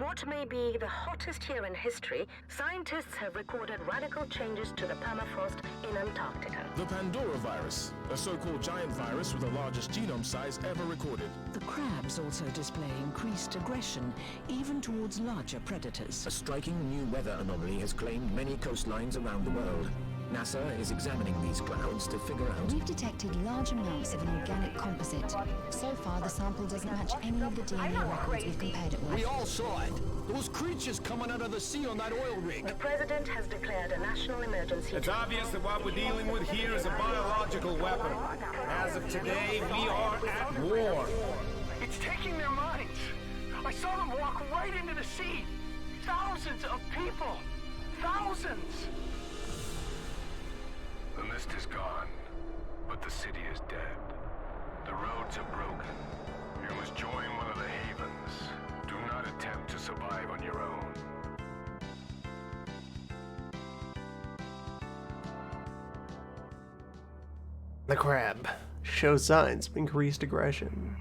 what may be the hottest year in history, scientists have recorded radical changes to the permafrost in Antarctica. The Pandora virus, a so-called giant virus with the largest genome size ever recorded. The crabs also display increased aggression, even towards larger predators. A striking new weather anomaly has claimed many coastlines around the world. NASA is examining these clouds to figure out... We've detected large amounts of an organic composite. So far, the sample doesn't match any of the DNA records we've compared it with. We all saw it. Those creatures coming out of the sea on that oil rig. The president has declared a national emergency. It's obvious that what we're dealing with here is a biological weapon. As of today, we are at war. It's taking their minds. I saw them walk right into the sea. Thousands of people. Thousands. The mist is gone, but the city is dead. The roads are broken. You must join one of the havens. Do not attempt to survive on your own. The crab shows signs of increased aggression.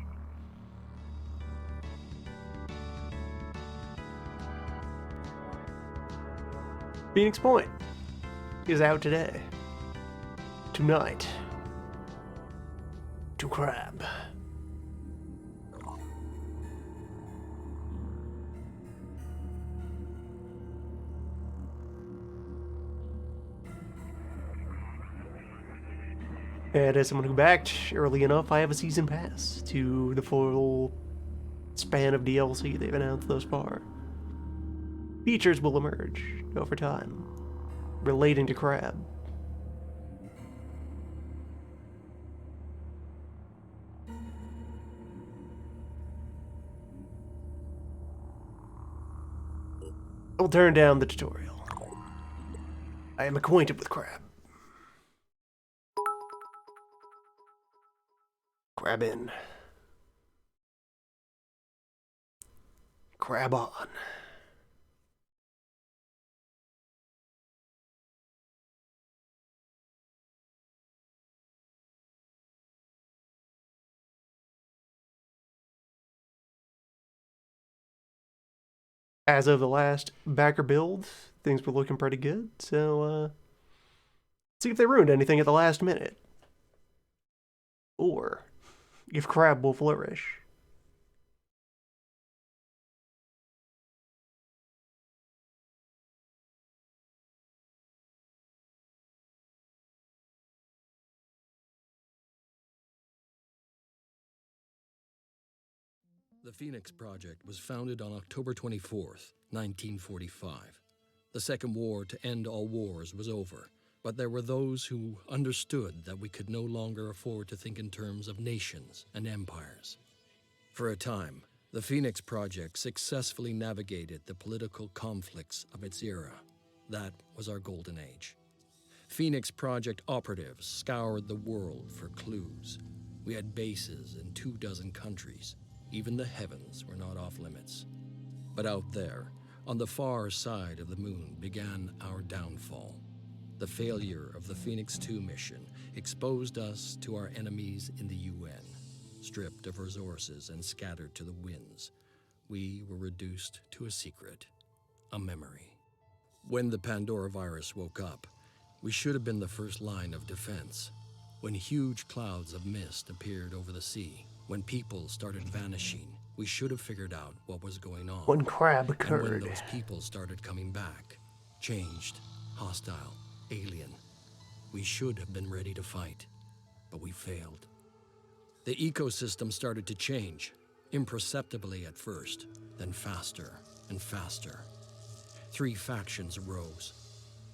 Phoenix Point is out today. Tonight. To crab. And as someone who backed early enough, I have a season pass to the full span of DLC they've announced thus far. Features will emerge over time relating to crab. I'll turn down the tutorial. I am acquainted with crab. Crab in. Crab on. As of the last backer build, things were looking pretty good, so see if they ruined anything at the last minute. Or if crab will flourish. The Phoenix Project was founded on October 24th, 1945. The Second War to end all wars was over, but there were those who understood that we could no longer afford to think in terms of nations and empires. For a time, the Phoenix Project successfully navigated the political conflicts of its era. That was our golden age. Phoenix Project operatives scoured the world for clues. We had bases in 24 countries. Even the heavens were not off limits. But out there, on the far side of the moon, began our downfall. The failure of the Phoenix 2 mission exposed us to our enemies in the UN. Stripped of resources and scattered to the winds, we were reduced to a secret, a memory. When the Pandora virus woke up, we should have been the first line of defense. When huge clouds of mist appeared over the sea, when people started vanishing, we should have figured out what was going on. When crab occurred. And when those people started coming back, changed, hostile, alien, we should have been ready to fight, but we failed. The ecosystem started to change, imperceptibly at first, then faster and faster. 3 factions arose.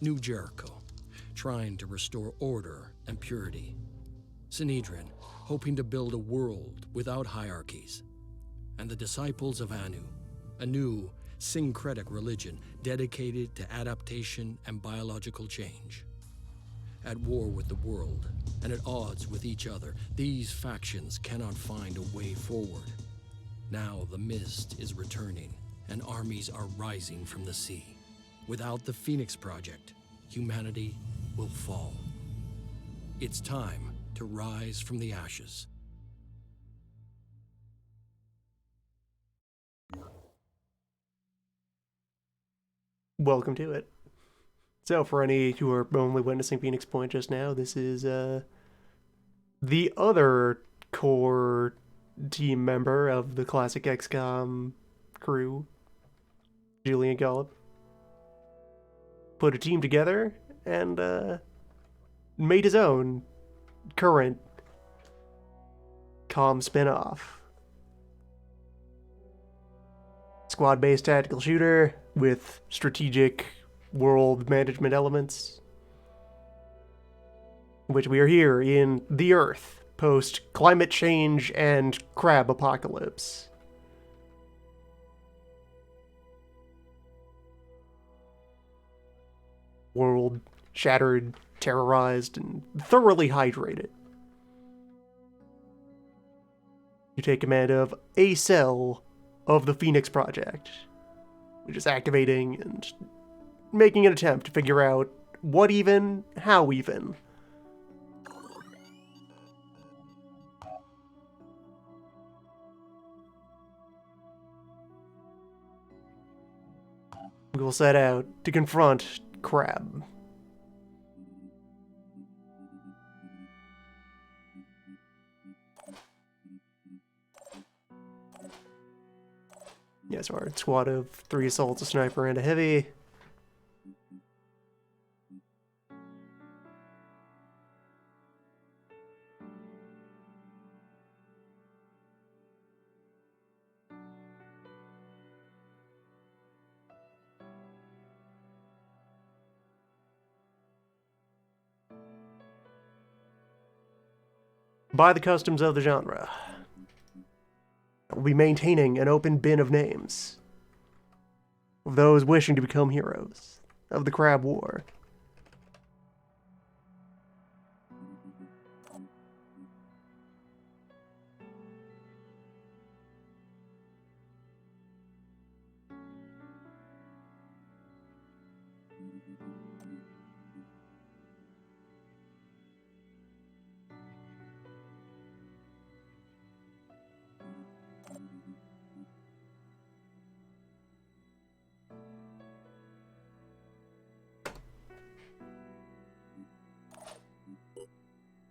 New Jericho, trying to restore order and purity. Sanhedrin, hoping to build a world without hierarchies. And the Disciples of Anu, a new syncretic religion dedicated to adaptation and biological change. At war with the world, and at odds with each other, these factions cannot find a way forward. Now the mist is returning, and armies are rising from the sea. Without the Phoenix Project, humanity will fall. It's time to rise from the ashes. welcome to it. So, for any who are only witnessing Phoenix Point just now, this is the other core team member of the classic XCOM crew, Julian Gollop. Put a team together and made his own current COM spin-off. Squad-based tactical shooter with strategic world management elements, which we are here in the Earth, post-climate change and crab apocalypse. World shattered, terrorized, and thoroughly hydrated. You take command of a cell of the Phoenix Project, which is activating and making an attempt to figure out what even, how even. We will set out to confront Crab. Yes, our squad of 3 assaults, a sniper, and a heavy. By the customs of the genre, we'll be maintaining an open bin of names of those wishing to become heroes of the Crab War.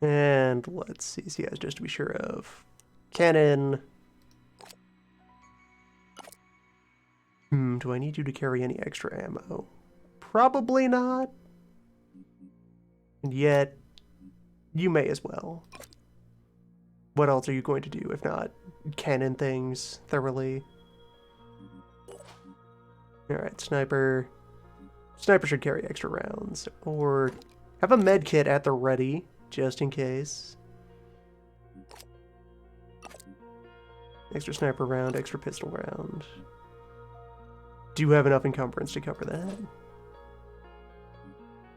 And let's see, just to be sure of. Cannon. Do I need you to carry any extra ammo? Probably not. And yet, you may as well. What else are you going to do if not cannon things thoroughly? Alright, sniper. Sniper should carry extra rounds. Or have a med kit at the ready, just in case. Extra sniper round, extra pistol round. Do have enough encumbrance to cover that.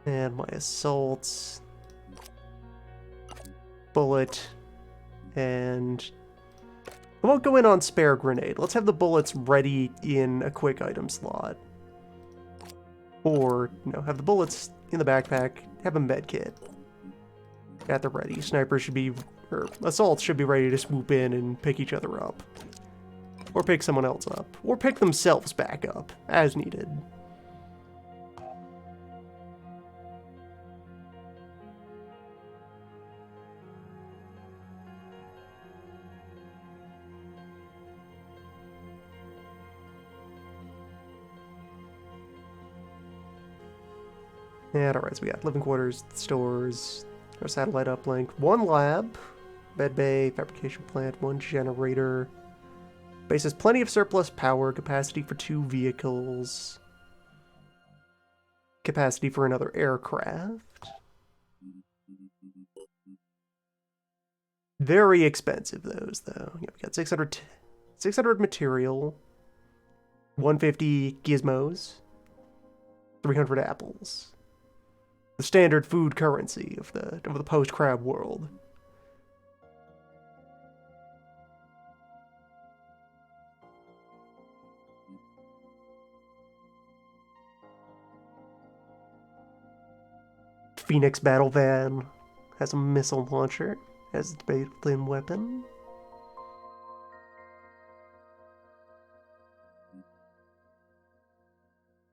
And my assaults. Bullet. And I won't go in on spare grenade. Let's have the bullets ready in a quick item slot. Or, have the bullets in the backpack, have a med kit at the ready. Snipers should be, or assaults should be ready to swoop in and pick each other up. Or pick someone else up. Or pick themselves back up, as needed. And alright, so we got living quarters, stores, our satellite uplink, 1 lab, med bay, fabrication plant, 1 generator. Base has plenty of surplus power, capacity for 2 vehicles, capacity for another aircraft. Very expensive, those, though. Yeah, we got 600 material, 150 gizmos, 300 apples. The standard food currency of the post-crab world. Phoenix battle van has a missile launcher as its built-in weapon.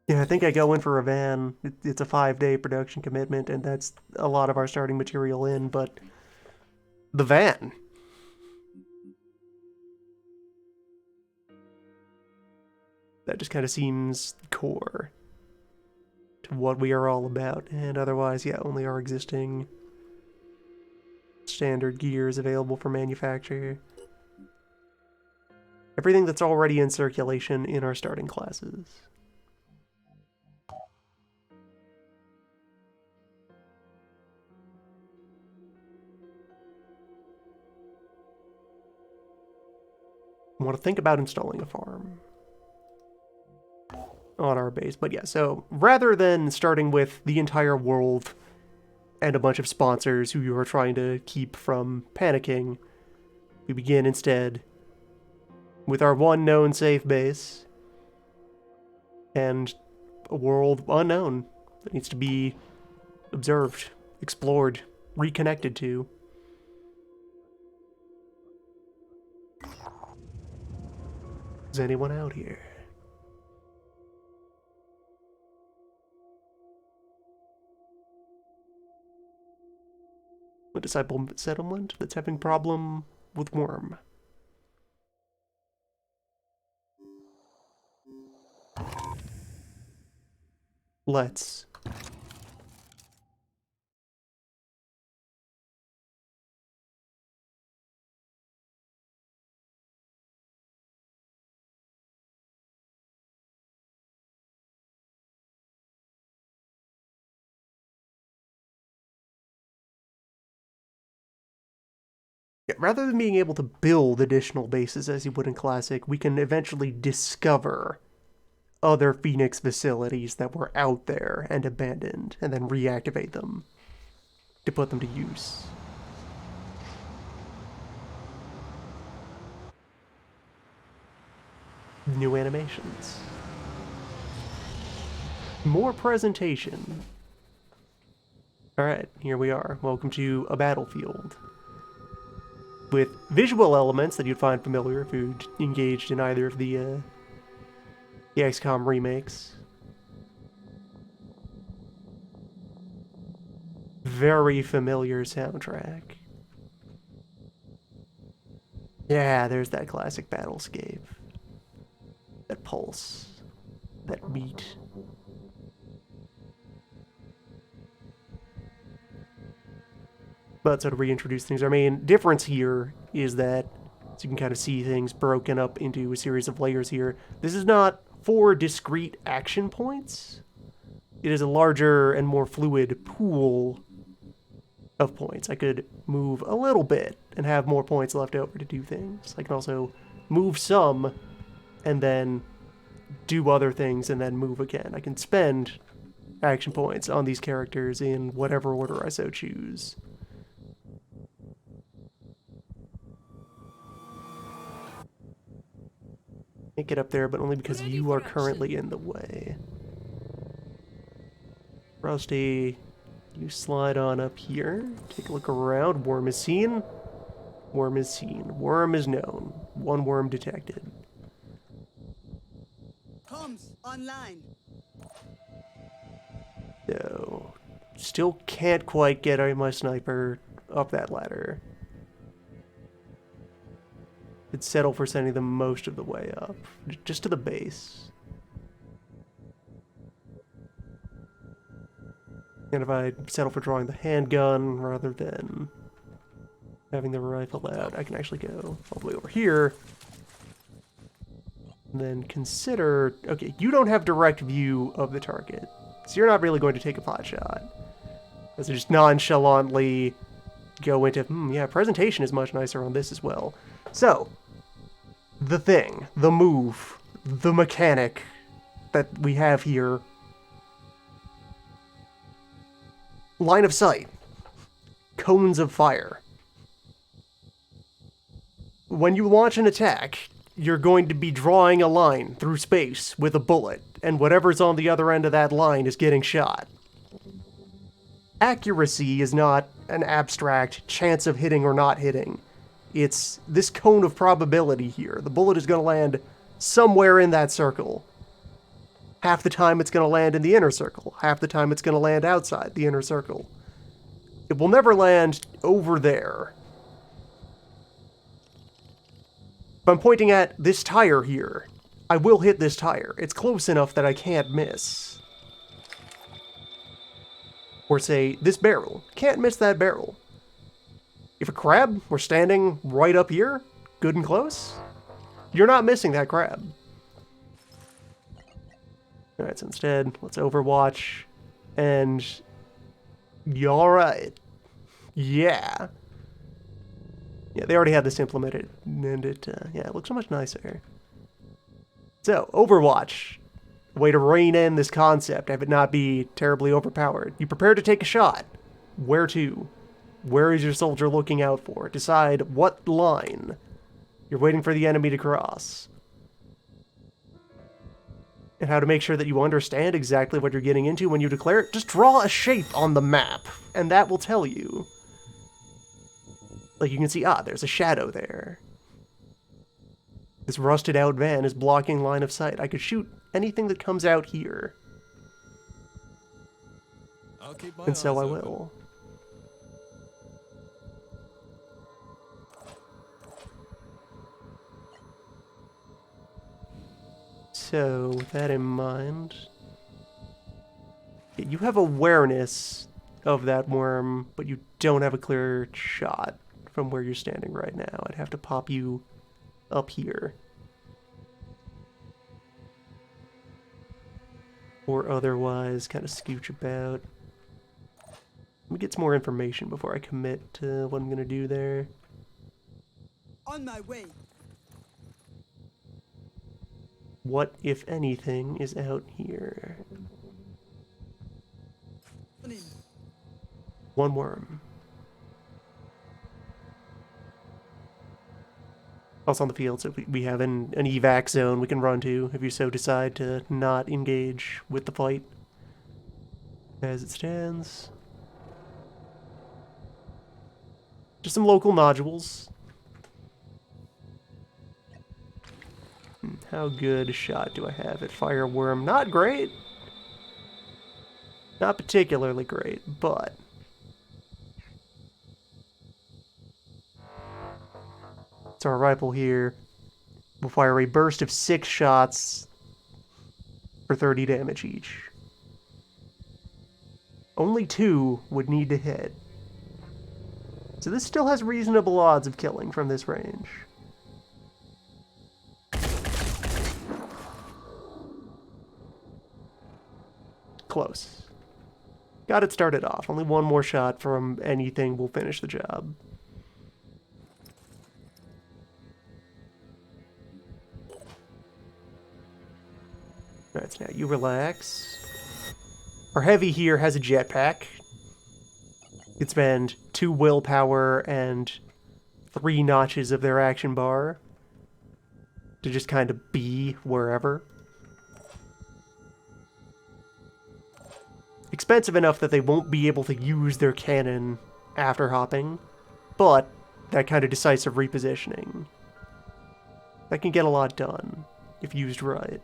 Yeah, I think I go in for a van. It's a 5-day production commitment, and that's a lot of our starting material in, but the van. That just kind of seems core to what we are all about, and otherwise, yeah, only our existing standard gear is available for manufacture. Everything that's already in circulation in our starting classes. I want to think about installing a farm on our base. But yeah, so rather than starting with the entire world and a bunch of sponsors who you are trying to keep from panicking, we begin instead with our one known safe base and a world unknown that needs to be observed, explored, reconnected to. Is anyone out here? A disciple settlement that's having problem with worm. Let's. Yeah, rather than being able to build additional bases as you would in Classic, we can eventually discover other Phoenix facilities that were out there and abandoned, and then reactivate them to put them to use. New animations. More presentation. Alright, here we are. Welcome to a battlefield. With visual elements that you'd find familiar if you'd engaged in either of the XCOM remakes. Very familiar soundtrack. Yeah, there's that classic battlescape. That pulse. That beat. But so to reintroduce things, our main difference here is that, so you can kind of see things broken up into a series of layers here. This is not 4 discrete action points. It is a larger and more fluid pool of points. I could move a little bit and have more points left over to do things. I can also move some and then do other things and then move again. I can spend action points on these characters in whatever order I so choose. Can't get up there, but only because you are currently in the way. Rusty, you slide on up here. Take a look around. Worm is seen. Worm is seen. Worm is known. 1 worm detected. Comms online. So, still can't quite get my sniper up that ladder. I'd settle for sending them most of the way up, just to the base. And if I settle for drawing the handgun rather than having the rifle out, I can actually go all the way over here. And then consider, okay, you don't have direct view of the target, so you're not really going to take a pot shot. As I just nonchalantly go into, yeah, presentation is much nicer on this as well. So, the thing, the move, the mechanic that we have here. Line of sight. Cones of fire. When you launch an attack, you're going to be drawing a line through space with a bullet, and whatever's on the other end of that line is getting shot. Accuracy is not an abstract chance of hitting or not hitting. It's this cone of probability here. The bullet is going to land somewhere in that circle. Half the time it's going to land in the inner circle. Half the time it's going to land outside the inner circle. It will never land over there. If I'm pointing at this tire here, I will hit this tire. It's close enough that I can't miss. Or say, this barrel. Can't miss that barrel. If a crab were standing right up here, good and close, you're not missing that crab. Alright, so instead, let's Overwatch, and... Alright. Yeah. Yeah, they already had this implemented, and it looks so much nicer. So, Overwatch. A way to rein in this concept, have it not be terribly overpowered. You prepare to take a shot. Where to? Where is your soldier looking out for? Decide what line you're waiting for the enemy to cross. And how to make sure that you understand exactly what you're getting into when you declare it. Just draw a shape on the map, and that will tell you. Like you can see, there's a shadow there. This rusted out van is blocking line of sight. I could shoot anything that comes out here. And so I will. So, with that in mind, you have awareness of that worm, but you don't have a clear shot from where you're standing right now. I'd have to pop you up here. Or otherwise, kind of scooch about. Let me get some more information before I commit to what I'm going to do there. On my way. What, if anything, is out here? One worm. Also on the field, so we have an evac zone we can run to if you so decide to not engage with the fight. As it stands. Just some local nodules. How good a shot do I have at Fire Worm? Not great. Not particularly great, but... So our rifle here will fire a burst of 6 shots for 30 damage each. Only 2 would need to hit. So this still has reasonable odds of killing from this range. Close. Got it started off. Only one more shot from anything will finish the job. Alright, so now you relax. Our heavy here has a jetpack. You can spend 2 willpower and 3 notches of their action bar to just kind of be wherever. Expensive enough that they won't be able to use their cannon after hopping, but that kind of decisive repositioning. That can get a lot done if used right.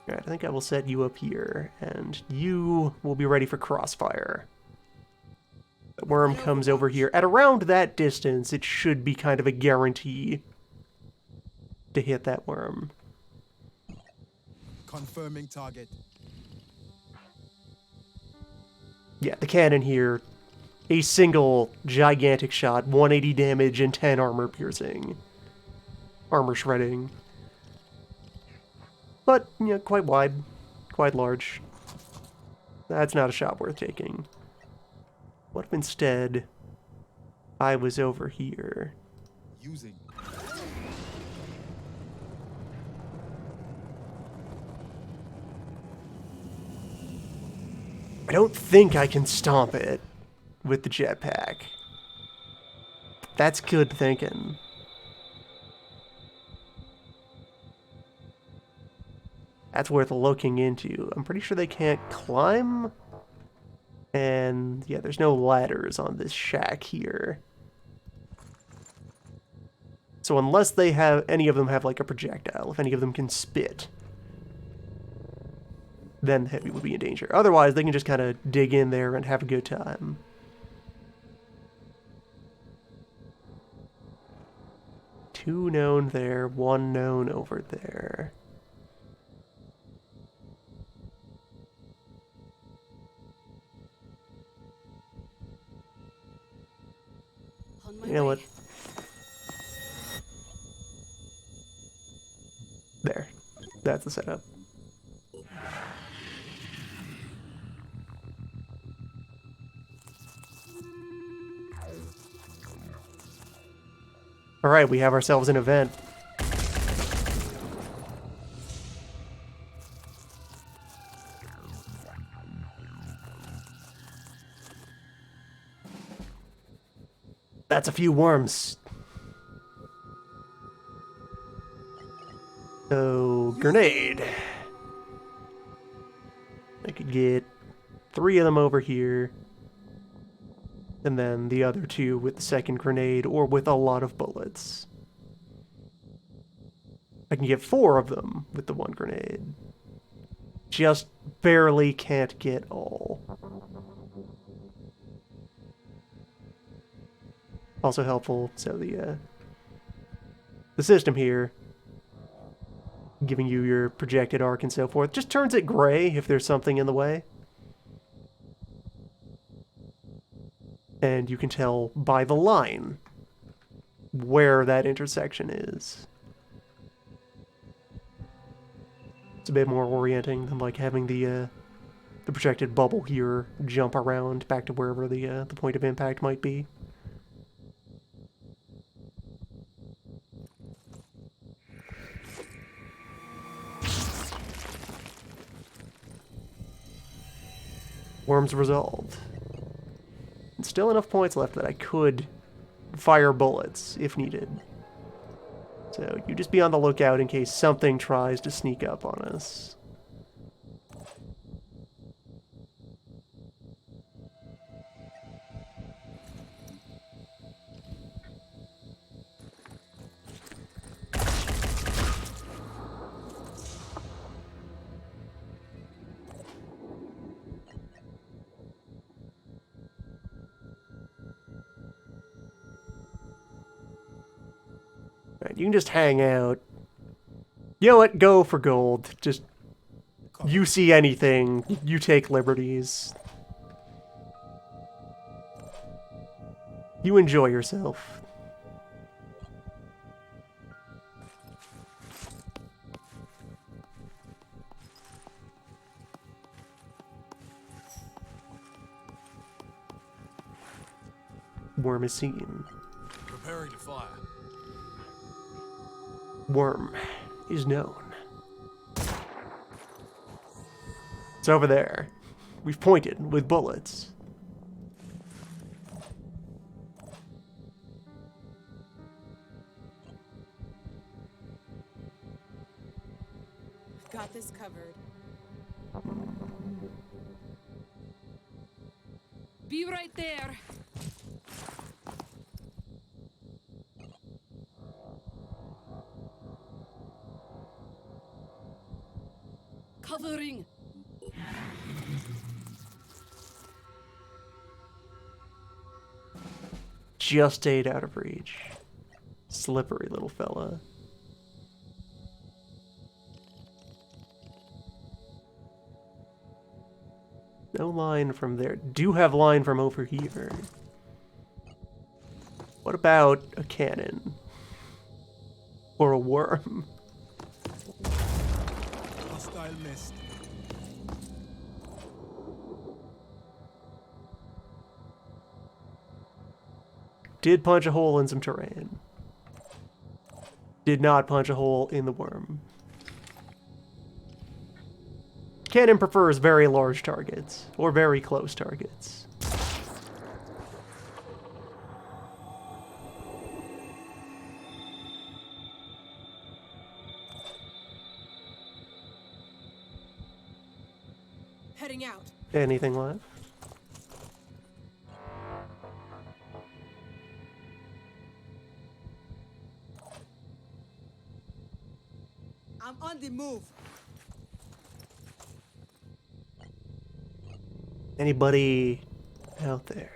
Alright, I think I will set you up here, and you will be ready for crossfire. The worm comes over here. At around that distance, it should be kind of a guarantee to hit that worm. Confirming target. Yeah, the cannon here, a single gigantic shot, 180 damage and 10 armor piercing. Armor shredding. But, you know, quite wide, quite large. That's not a shot worth taking. What if instead I was over here? Using. I don't think I can stomp it with the jetpack. That's good thinking. That's worth looking into. I'm pretty sure they can't climb. And yeah, there's no ladders on this shack here. So unless they have, any of them have like a projectile, if any of them can spit, then the heavy would be in danger. Otherwise, they can just kind of dig in there and have a good time. Two known there, one known over there. You know what? There. That's the setup. Alright, we have ourselves an event. That's a few worms. So, grenade. I could get 3 of them over here. And then the other 2 with the second grenade, or with a lot of bullets. I can get 4 of them with the 1 grenade. Just barely can't get all. Also helpful, so the system here, giving you your projected arc and so forth, just turns it gray if there's something in the way. And you can tell by the line where that intersection is. It's a bit more orienting than like having the projected bubble here jump around back to wherever the point of impact might be. Worms resolved. And still enough points left that I could fire bullets if needed. So you just be on the lookout in case something tries to sneak up on us. You can just hang out. You know what? Go for gold. Just, you see anything, you take liberties. You enjoy yourself. Worm is seen. Preparing to fire. Worm is known. It's over there. We've pointed with bullets. Got this covered. Be right there. Covering. Just stayed out of reach. Slippery little fella. No line from there. Do have line from over here. What about a cannon? Or a worm? Hostile missed. Did punch a hole in some terrain. Did not punch a hole in the worm. Cannon prefers very large targets, or very close targets. Heading out. Anything left? I'm on the move. Anybody out there?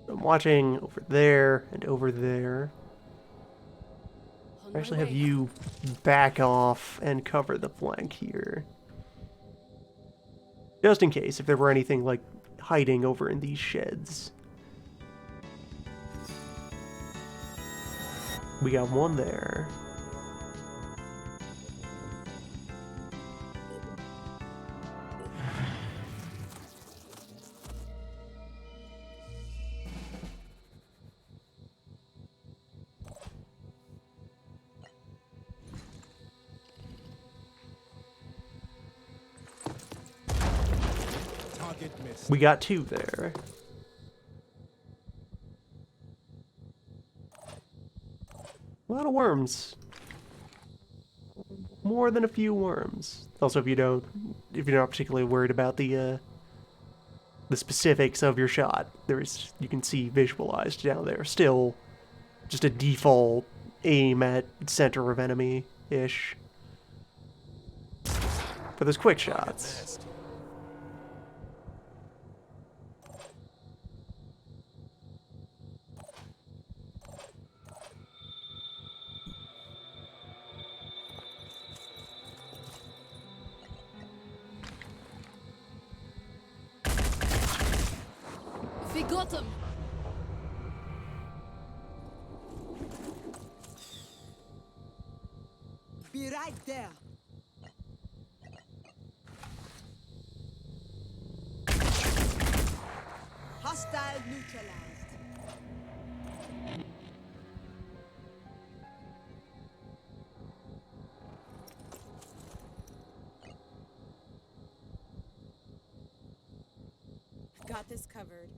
I'm watching over there and over there. I actually have you back off and cover the flank here. Just in case, if there were anything like hiding over in these sheds. We got one there. We got two there. A lot of worms. More than a few worms. Also, if you're not particularly worried about the specifics of your shot, you can see visualized down there. Still, just a default aim at center of enemy-ish for those quick shots. We got him. Be right there. Hostile neutralized. Got this covered.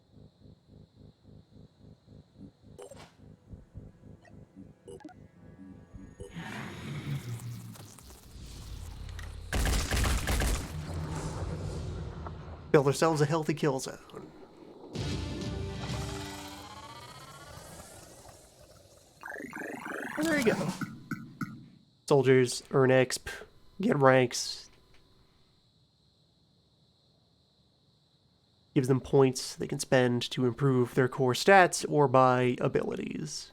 Build ourselves a healthy kill zone. And there you go. Soldiers earn exp, get ranks. Gives them points they can spend to improve their core stats or buy abilities.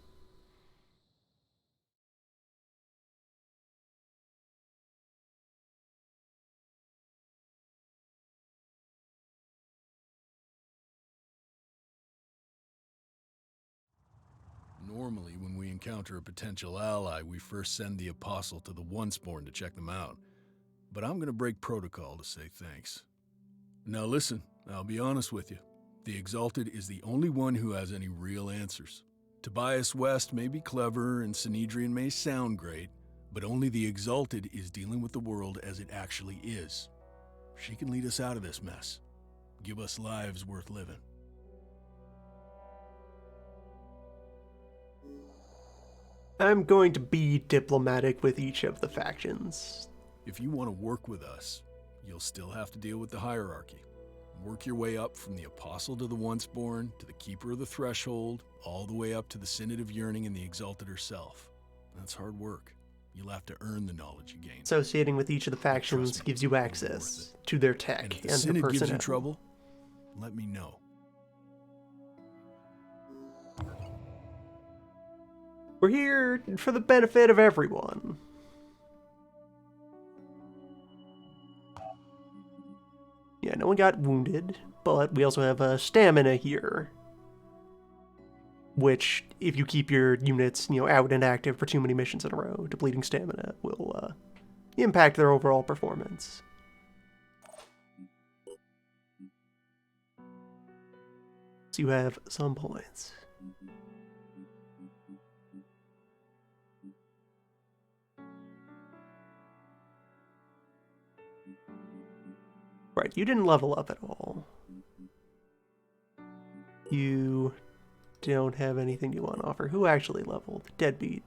Normally, when we encounter a potential ally, we first send the Apostle to the Onceborn to check them out. But I'm gonna break protocol to say thanks. Now listen, I'll be honest with you. The Exalted is the only one who has any real answers. Tobias West may be clever and Sanhedrin may sound great, but only the Exalted is dealing with the world as it actually is. She can lead us out of this mess. Give us lives worth living. I'm going to be diplomatic with each of the factions. If you want to work with us, you'll still have to deal with the hierarchy. Work your way up from the Apostle to the Onceborn, to the Keeper of the Threshold, all the way up to the Synod of Yearning and the Exalted herself. That's hard work. You'll have to earn the knowledge you gain. Associating with each of the factions gives you access to their tech And if the and their Synod gives you personnel. trouble, let me know. We're here for the benefit of everyone. Yeah, no one got wounded, but we also have stamina here. Which, if you keep your units, out and active for too many missions in a row, depleting stamina will impact their overall performance. So you have some points. Right, you didn't level up at all. You don't have anything you want to offer. Who actually leveled? Deadbeat.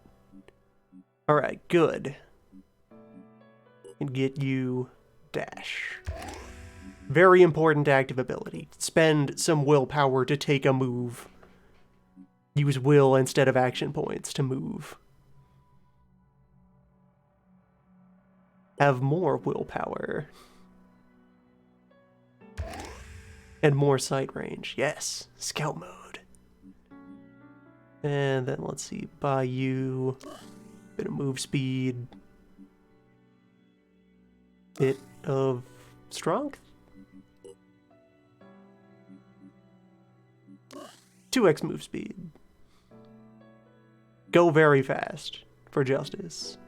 Alright, good. And get you Dash. Very important active ability. Spend some willpower to take a move use will instead of action points to move. Have more willpower. And more sight range. Yes, scout mode. And then let's see, buy you a bit of move speed. Bit of strength. 2x move speed. Go very fast for justice.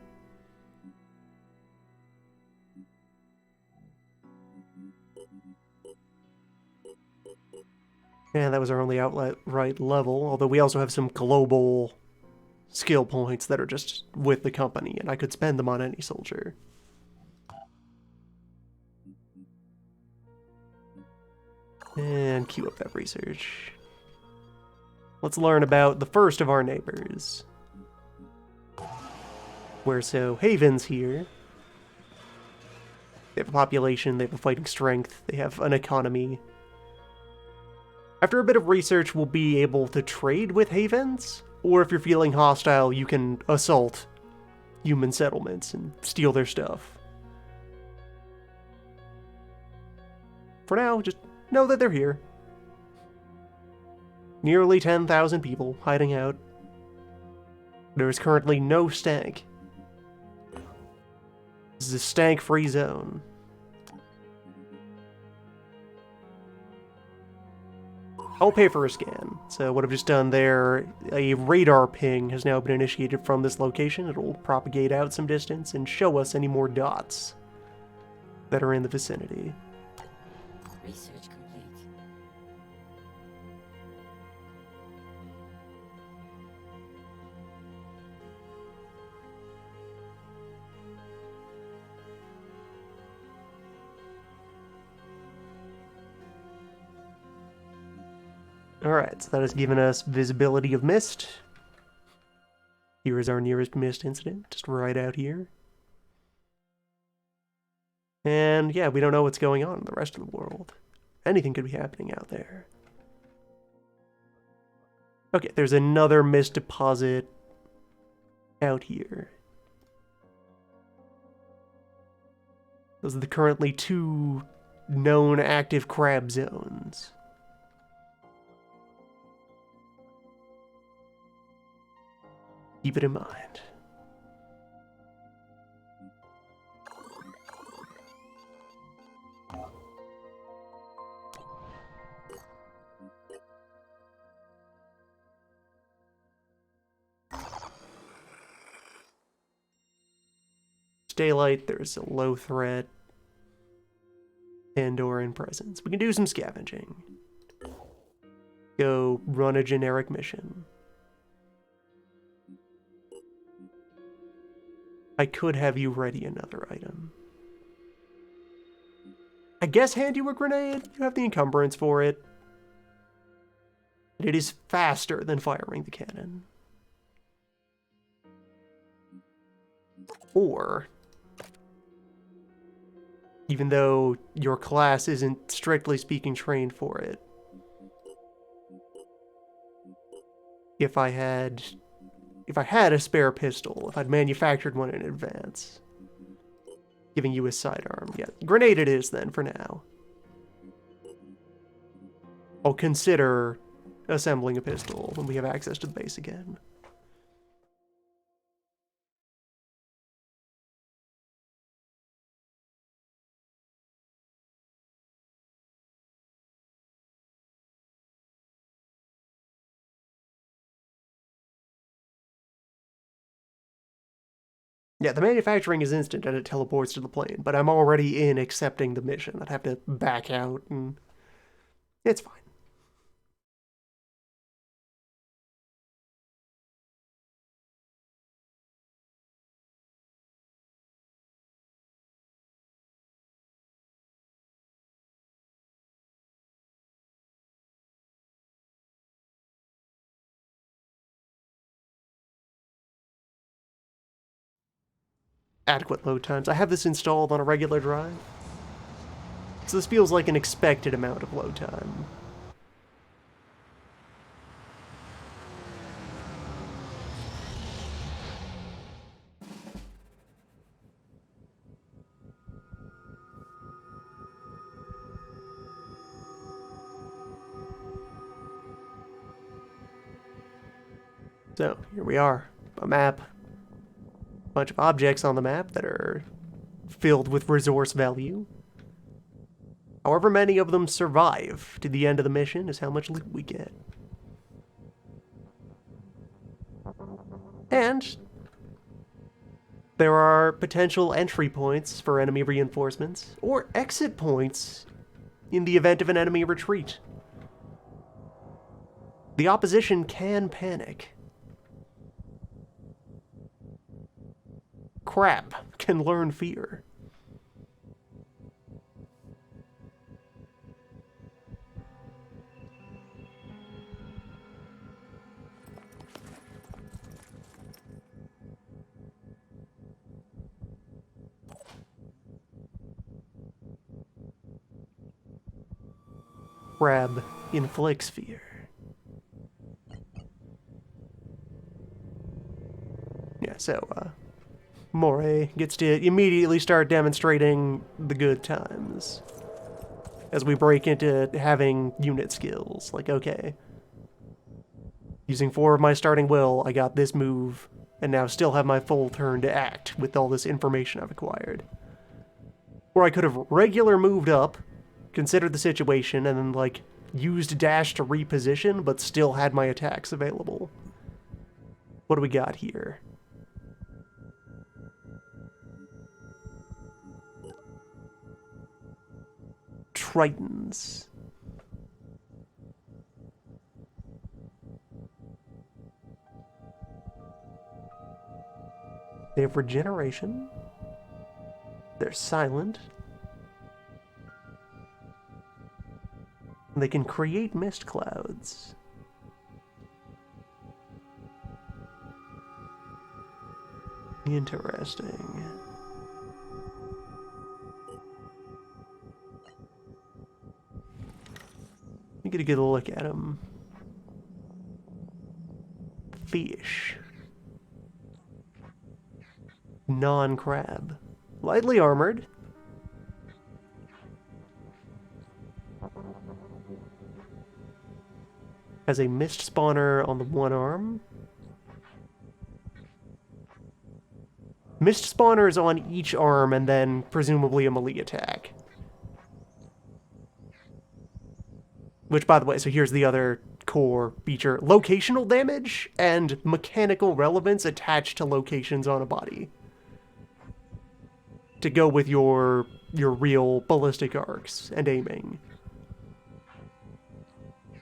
And that was our only outright level, although we also have some global skill points that are just with the company, and I could spend them on any soldier. And queue up that research. Let's learn about the first of our neighbors. Haven's here. They have a population, they have a fighting strength, they have an economy. After a bit of research, we'll be able to trade with Havens, or if you're feeling hostile, you can assault human settlements and steal their stuff. For now, just know that they're here. Nearly 10,000 people hiding out. There is currently no stank. This is a stank-free zone. I'll pay for a scan. So what I've just done there, a radar ping has now been initiated from this location. It'll propagate out some distance and show us any more dots that are in the vicinity. Research complete. Alright, so that has given us visibility of mist. Here is our nearest mist incident, just right out here. And yeah, we don't know what's going on in the rest of the world. Anything could be happening out there. Okay, there's another mist deposit out here. Those are the currently 2 known active crab zones. Keep it in mind. It's daylight, there's a low threat. Pandoran presence. We can do some scavenging. Go run a generic mission. I could have you ready another item. I guess hand you a grenade? You have the encumbrance for it. It is faster than firing the cannon. Or, even though your class isn't strictly speaking trained for it, if I had a spare pistol, if I'd manufactured one in advance, giving you a sidearm. Yeah, grenade it is then, for now. I'll consider assembling a pistol when we have access to the base again. Yeah, the manufacturing is instant and it teleports to the plane, but I'm already in accepting the mission. I'd have to back out, and it's fine. Adequate load times. I have this installed on a regular drive, so this feels like an expected amount of load time. So, here we are. A map. A bunch of objects on the map that are filled with resource value. However many of them survive to the end of the mission is how much loot we get. And there are potential entry points for enemy reinforcements, or exit points in the event of an enemy retreat. The opposition can panic. Crab can learn fear. Crab inflicts fear. Yeah, so, Moray gets to immediately start demonstrating the good times. As we break into having unit skills. Like, okay. Using 4 of my starting will, I got this move, and now still have my full turn to act with all this information I've acquired. Or I could have regular moved up, considered the situation, and then, like, used dash to reposition, but still had my attacks available. What do we got here? Tritons. They have regeneration. They're silent. They can create mist clouds. Interesting. You get a good look at them. Fish. Non-crab. Lightly armored. Has a mist spawner on the one arm. Mist spawners on each arm and then presumably a melee attack. Which, by the way, so here's the other core feature. Locational damage and mechanical relevance attached to locations on a body. To go with your real ballistic arcs and aiming.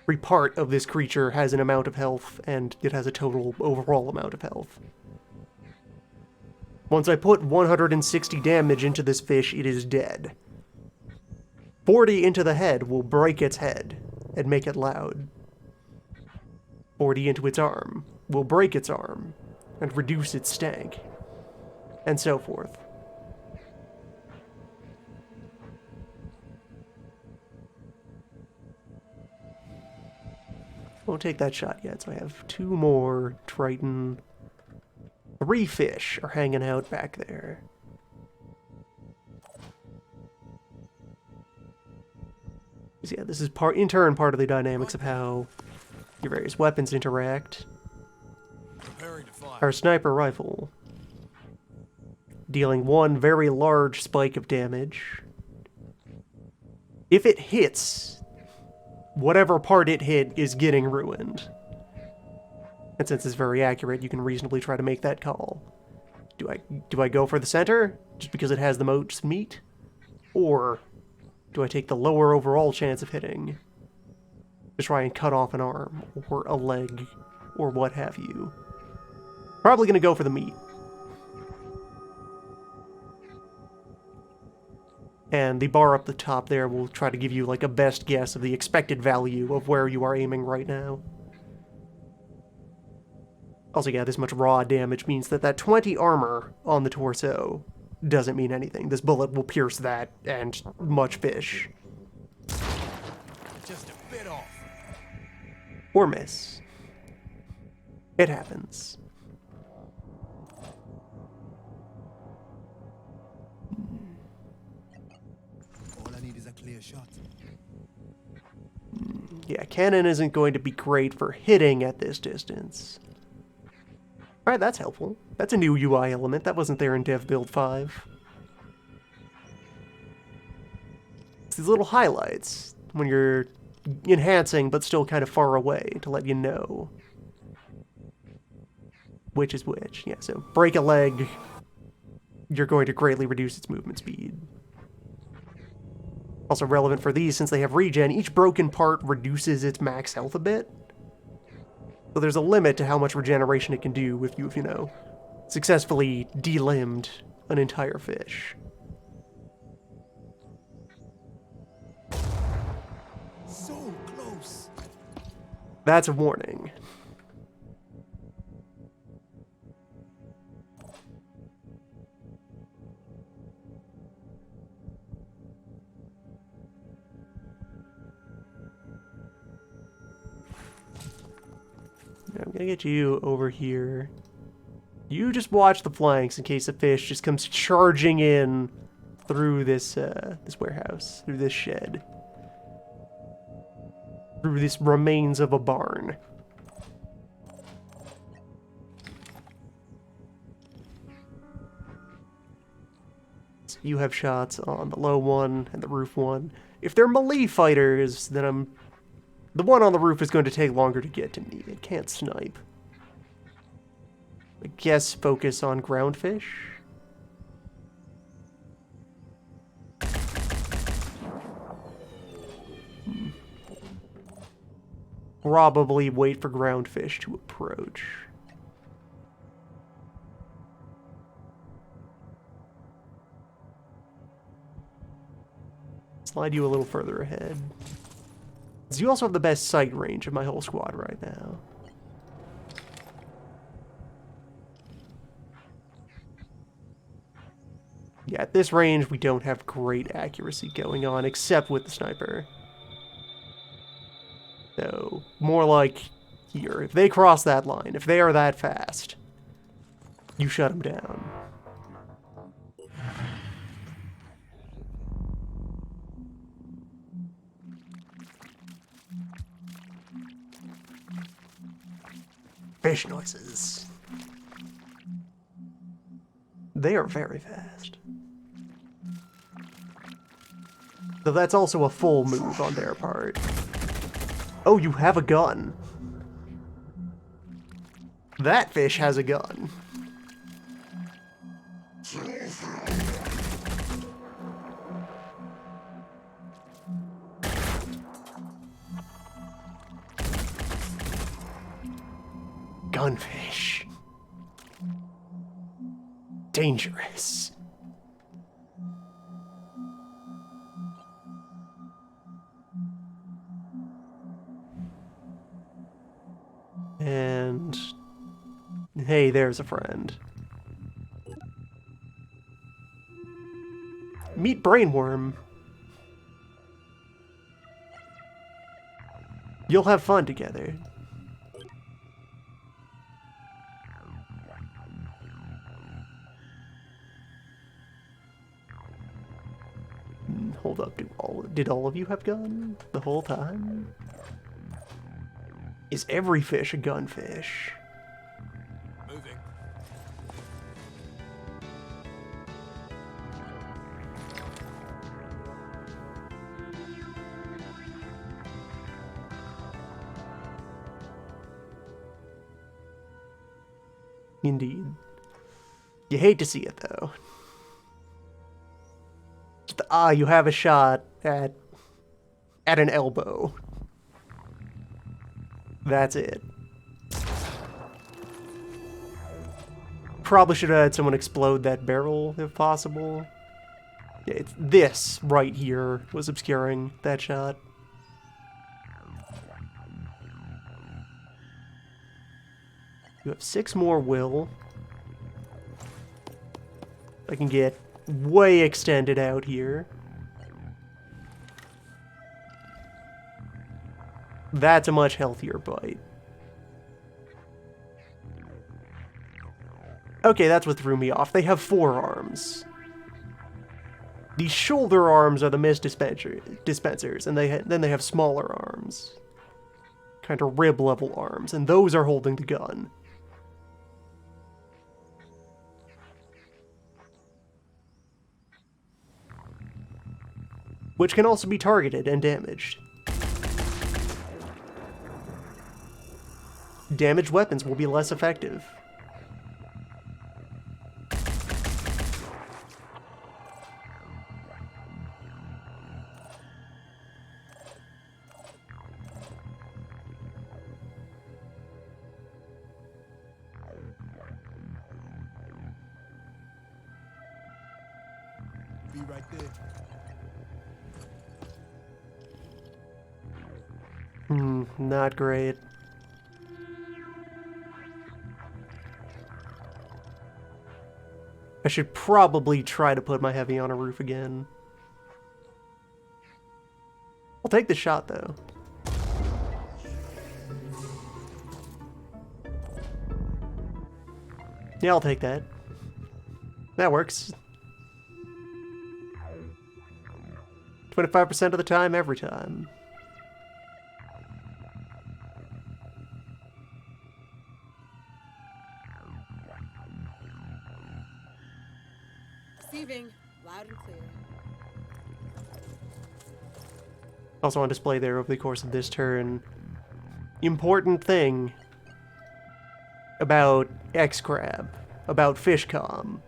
Every part of this creature has an amount of health, and it has a total overall amount of health. Once I put 160 damage into this fish, it is dead. 40 into the head will break its head and make it loud. 40 into its arm will break its arm and reduce its stank, and so forth. Won't take that shot yet, so I have 2 more Triton. 3 fish are hanging out back there. So yeah, this is in turn part of the dynamics of how your various weapons interact. Our sniper rifle, dealing 1 very large spike of damage. If it hits, whatever part it hit is getting ruined. And since it's very accurate, you can reasonably try to make that call. Do I go for the center, just because it has the most meat? Or do I take the lower overall chance of hitting, to try and cut off an arm, or a leg, or what have you? Probably gonna go for the meat. And the bar up the top there will try to give you like a best guess of the expected value of where you are aiming right now. Also, yeah, this much raw damage means that 20 armor on the torso doesn't mean anything. This bullet will pierce that, and much fish. Just a bit off. Or miss. It happens. All I need is a clear shot. Yeah, cannon isn't going to be great for hitting at this distance. Alright, that's helpful. That's a new UI element. That wasn't there in Dev Build 5. It's these little highlights when you're enhancing but still kind of far away to let you know which is which. Yeah, so break a leg, you're going to greatly reduce its movement speed. Also relevant for these, since they have regen, each broken part reduces its max health a bit. So there's a limit to how much regeneration it can do if you know, successfully delimbed an entire fish. So close. That's a warning. I'm gonna get you over here. You just watch the flanks in case a fish just comes charging in through this this warehouse, through this shed, through this remains of a barn. So you have shots on the low one and the roof one. If they're melee fighters, then the one on the roof is going to take longer to get to me. It can't snipe. I guess focus on groundfish. Probably wait for groundfish to approach. Slide you a little further ahead. So you also have the best sight range of my whole squad right now. Yeah, at this range, we don't have great accuracy going on, except with the sniper. So, more like here. If they cross that line, if they are that fast, you shut them down. Fish noises. They are very fast. So that's also a full move on their part. Oh, you have a gun. That fish has a gun. Gunfish. Dangerous. And hey, there's a friend. Meet Brainworm. You'll have fun together. Hold up, did all of you have gun the whole time? Is every fish a gunfish? Moving. Indeed. You hate to see it, though. You have a shot at an elbow. That's it. Probably should have had someone explode that barrel, if possible. Yeah, it's this right here was obscuring that shot. You have 6 more will. I can get way extended out here. That's a much healthier bite. Okay, that's what threw me off. They have 4 arms. The shoulder arms are the mist dispensers, and then they have smaller arms. Kind of rib level arms, and those are holding the gun. which can also be targeted and damaged. Damaged weapons will be less effective. Be right there. Not great. I should probably try to put my heavy on a roof again. I'll take the shot, though. Yeah, I'll take that. That works. 25% of the time, every time. Receiving. Loud and clear. Also on display there over the course of this turn. Important thing about X-Crab, about Fishcom.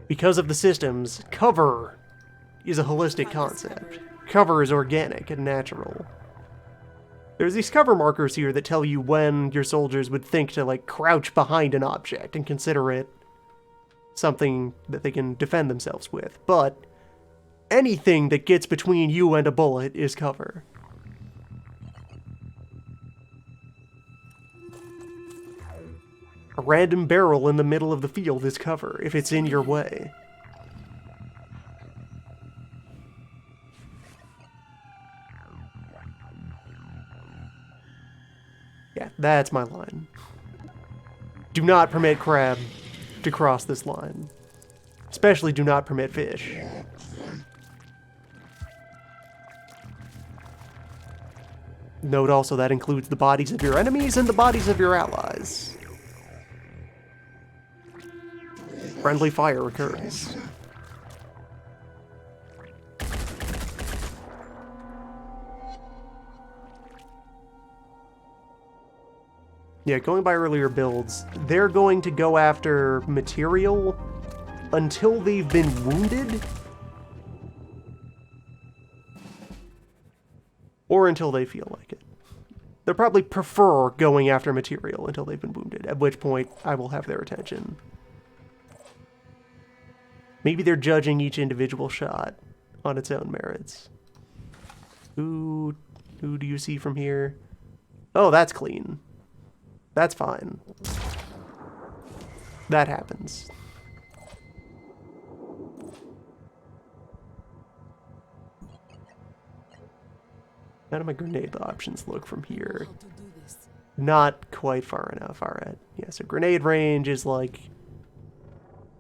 Because of the systems, cover is a holistic concept. Cover is organic and natural. There's these cover markers here that tell you when your soldiers would think to, like, crouch behind an object and consider it something that they can defend themselves with. But anything that gets between you and a bullet is cover. A random barrel in the middle of the field is cover if it's in your way. Yeah, that's my line. Do not permit crab to cross this line. Especially do not permit fish. Note also that includes the bodies of your enemies and the bodies of your allies. Friendly fire occurs. Yeah, going by earlier builds, they're going to go after material until they've been wounded, or until they feel like it. They'll probably prefer going after material until they've been wounded, at which point I will have their attention. Maybe they're judging each individual shot on its own merits. Who do you see from here? Oh, that's clean. That's fine. That happens. How do my grenade options look from here? Not quite far enough, alright. Yeah, so grenade range is like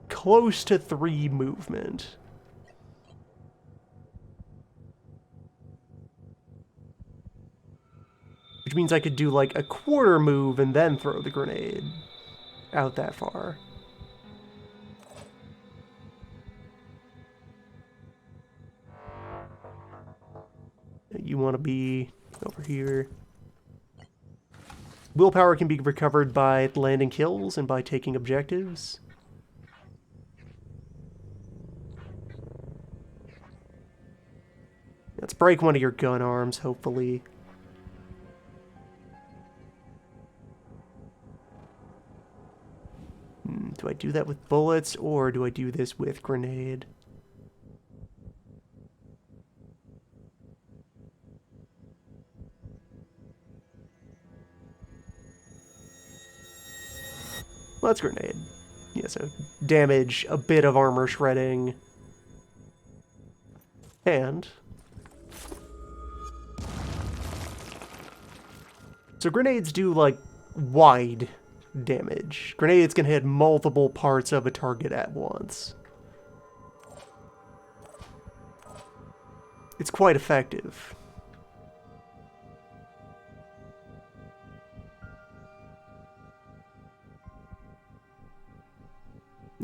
close to 3 movement. Which means I could do like a quarter move and then throw the grenade out that far. You want to be over here. Willpower can be recovered by landing kills and by taking objectives. Let's break one of your gun arms, hopefully. Do I do that with bullets, or do I do this with grenade? Well, that's grenade. Yeah, so damage, a bit of armor shredding, and... So grenades do, like, wide damage. Grenades can hit multiple parts of a target at once. It's quite effective.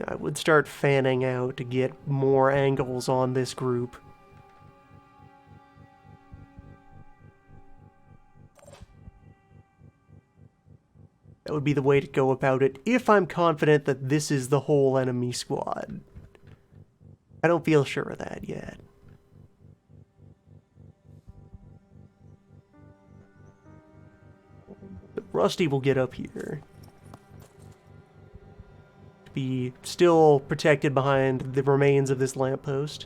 I would start fanning out to get more angles on this group. That would be the way to go about it if I'm confident that this is the whole enemy squad. I don't feel sure of that yet. But Rusty will get up here. Be still protected behind the remains of this lamppost.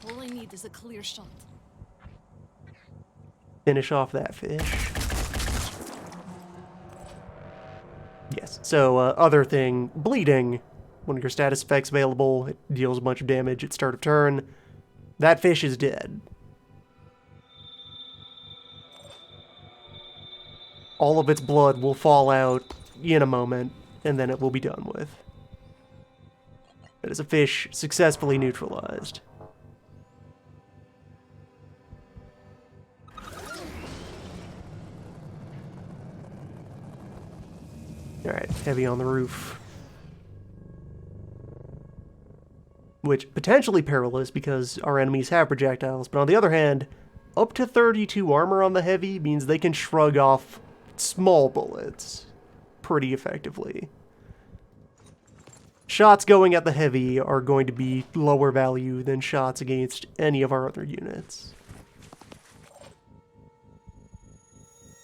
All I need is a clear shot. Finish off that fish. Yes, so other thing, bleeding. One of your status effects available, it deals a bunch of damage at start of turn. That fish is dead. All of its blood will fall out in a moment, and then it will be done with. That is a fish successfully neutralized. Alright, heavy on the roof. Which, potentially perilous because our enemies have projectiles, but on the other hand, up to 32 armor on the heavy means they can shrug off small bullets pretty effectively. Shots going at the heavy are going to be lower value than shots against any of our other units.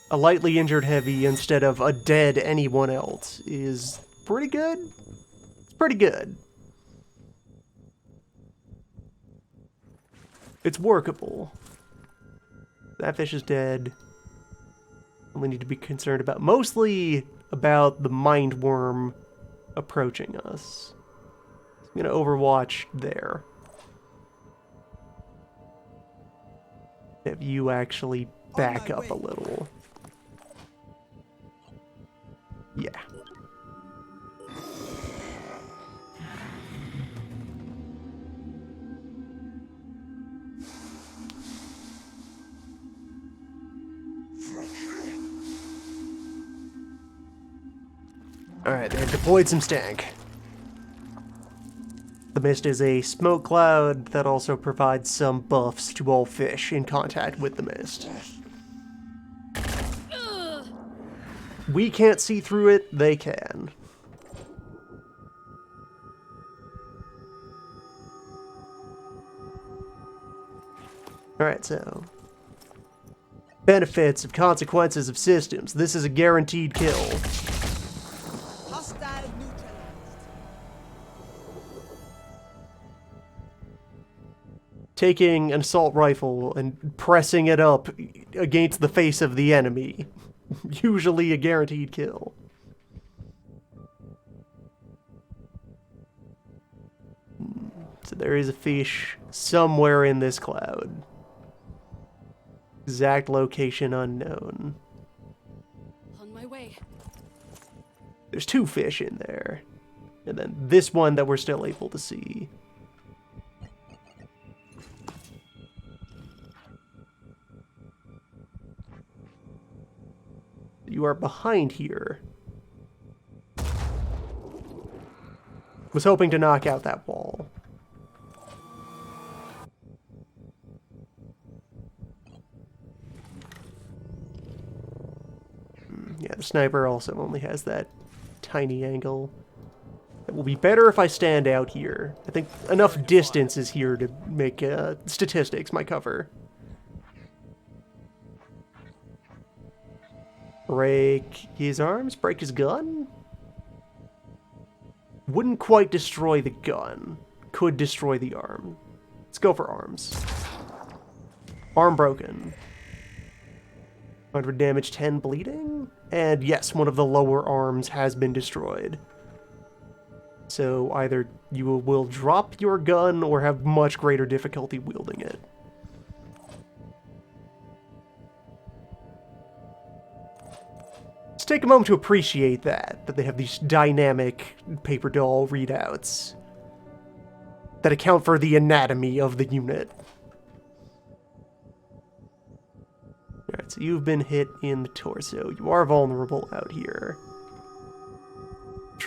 A lightly injured heavy instead of a dead anyone else is pretty good. It's pretty good. It's workable. That fish is dead. Only need to be concerned about, mostly about the mind worm approaching us. I'm gonna overwatch there. Have you actually back up a little. Yeah. Alright, they've deployed some stank. The mist is a smoke cloud that also provides some buffs to all fish in contact with the mist. We can't see through it, they can. Alright, so... benefits of consequences of systems. This is a guaranteed kill. Hostile neutralized. Taking an assault rifle and pressing it up against the face of the enemy. Usually a guaranteed kill. So there is a fish somewhere in this cloud. Exact location unknown. On my way. There's two fish in there. And then this one that we're still able to see. You are behind here. Was hoping to knock out that wall. Yeah, the sniper also only has that tiny angle. It will be better if I stand out here. I think enough distance is here to make statistics my cover. Break his arms? Break his gun? Wouldn't quite destroy the gun. Could destroy the arm. Let's go for arms. Arm broken. 100 damage, 10 bleeding? And yes, one of the lower arms has been destroyed. So either you will drop your gun or have much greater difficulty wielding it. Let's take a moment to appreciate that they have these dynamic paper doll readouts that account for the anatomy of the unit. Alright, so you've been hit in the torso. You are vulnerable out here.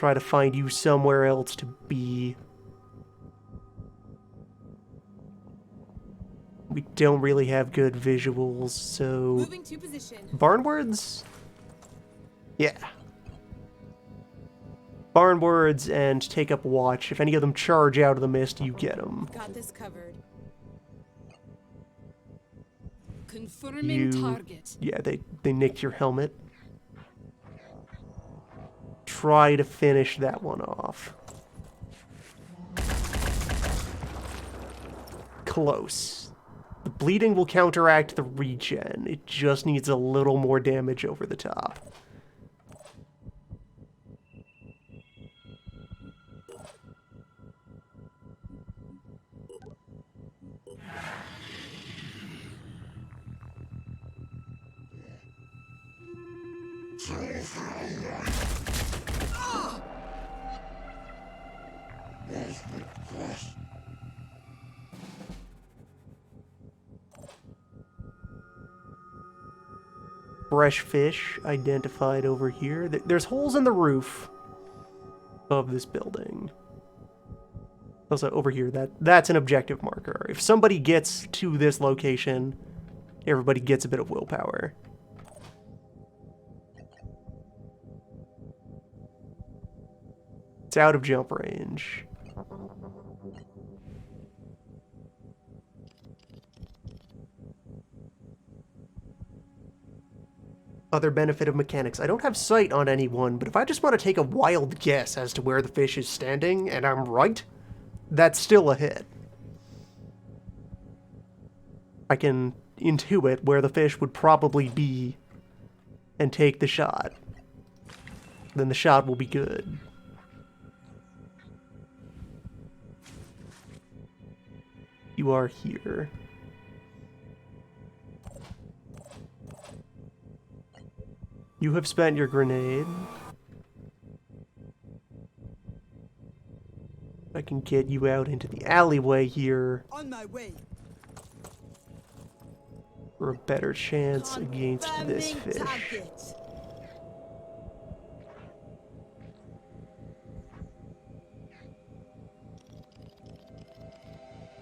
try to find you somewhere else to be. We don't really have good visuals, so... Moving to position. Barnwards? Yeah. Barnwards and take up watch. If any of them charge out of the mist, you get them. Got this covered. Confirming target. Yeah, they nicked your helmet. Try to finish that one off. Close. The bleeding will counteract the regen. It just needs a little more damage over the top. Fresh fish identified over here. There's holes in the roof of this building. Also, over here, that's an objective marker. If somebody gets to this location, everybody gets a bit of willpower. It's out of jump range. Other benefit of mechanics. I don't have sight on anyone, but if I just want to take a wild guess as to where the fish is standing, and I'm right, that's still a hit. I can intuit where the fish would probably be and take the shot. Then the shot will be good. You are here. You have spent your grenade. I can get you out into the alleyway here. On my way. For a better chance against this fish. Target.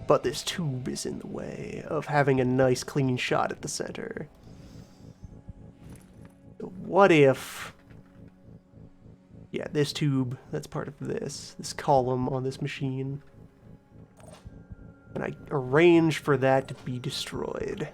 But this tube is in the way of having a nice clean shot at the center. What if... Yeah, this tube, that's part of this column on this machine. And I arrange for that to be destroyed.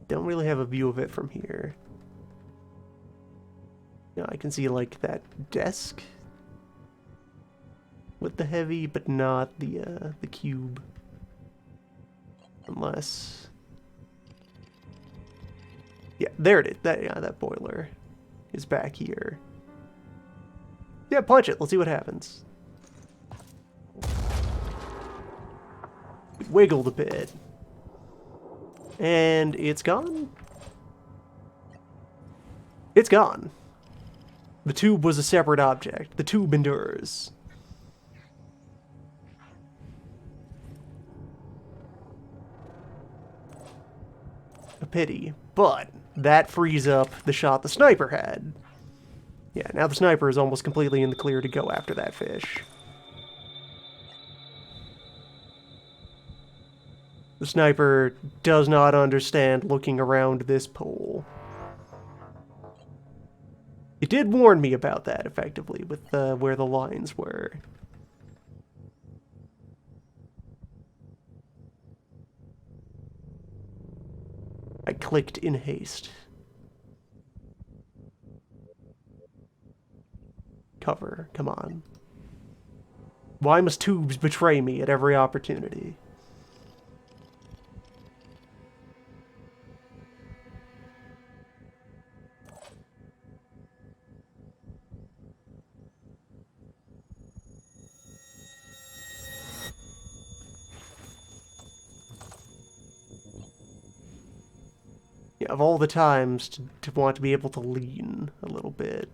Don't really have a view of it from here. Yeah, I can see like that desk with the heavy, but not the cube. Unless, yeah, there it is. That boiler is back here. Yeah, punch it. Let's see what happens. It wiggled a bit. And it's gone? It's gone. The tube was a separate object. The tube endures. A pity. But that frees up the shot the sniper had. Yeah, now the sniper is almost completely in the clear to go after that fish. The sniper does not understand looking around this pole. It did warn me about that, effectively, with where the lines were. I clicked in haste. Cover, come on. Why must tubes betray me at every opportunity? Yeah, of all the times to want to be able to lean a little bit.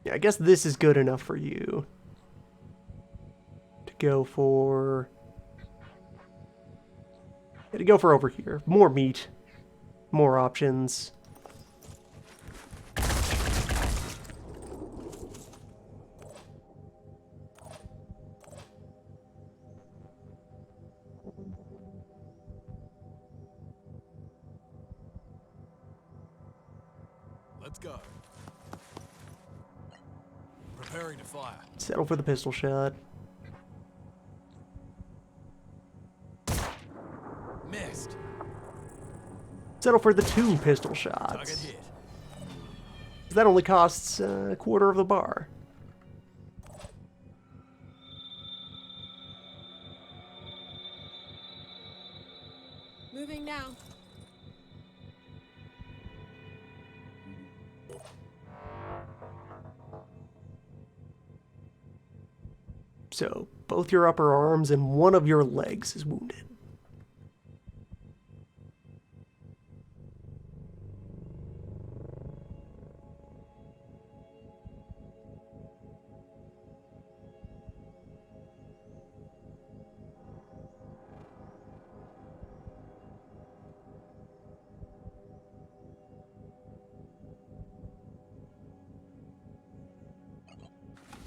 Yeah, I guess this is good enough for you. To go for... Yeah, to go for over here. More meat. More options. Let's go. Preparing to fire. Settle for the pistol shot. Missed. Settle for the 2 pistol shots. Target hit. That only costs a quarter of the bar. Moving now. So, both your upper arms and one of your legs is wounded.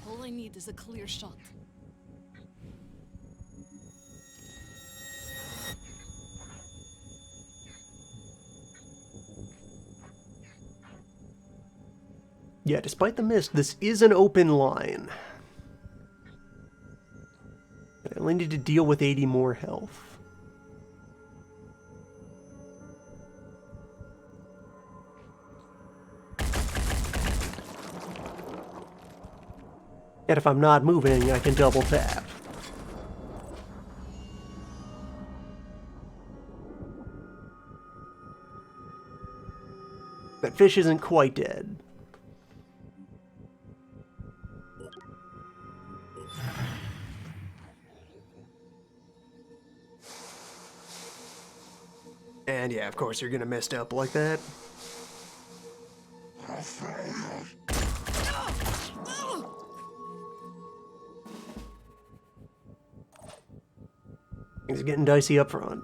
All I need is a clear shot. Yeah, despite the mist, this is an open line. I only need to deal with 80 more health. And if I'm not moving, I can double tap. That fish isn't quite dead. And yeah, of course, you're gonna mess up like that. Things are getting dicey up front.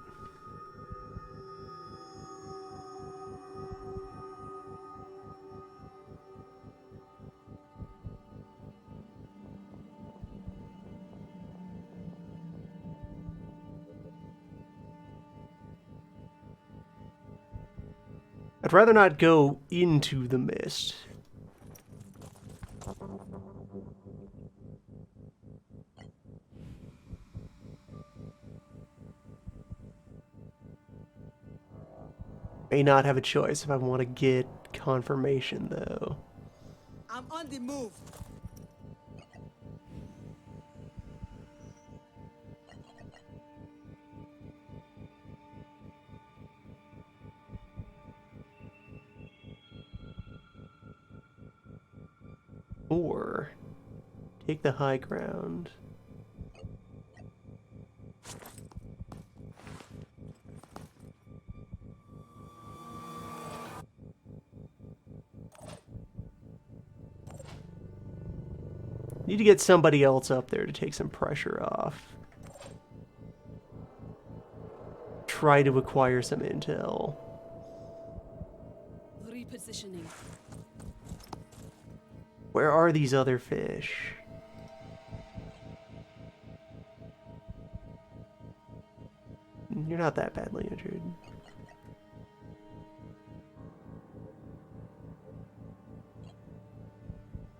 I'd rather not go into the mist. May not have a choice if I want to get confirmation, though. I'm on the move. Or take the high ground. Need to get somebody else up there to take some pressure off. Try to acquire some intel. Repositioning. Where are these other fish? You're not that badly injured.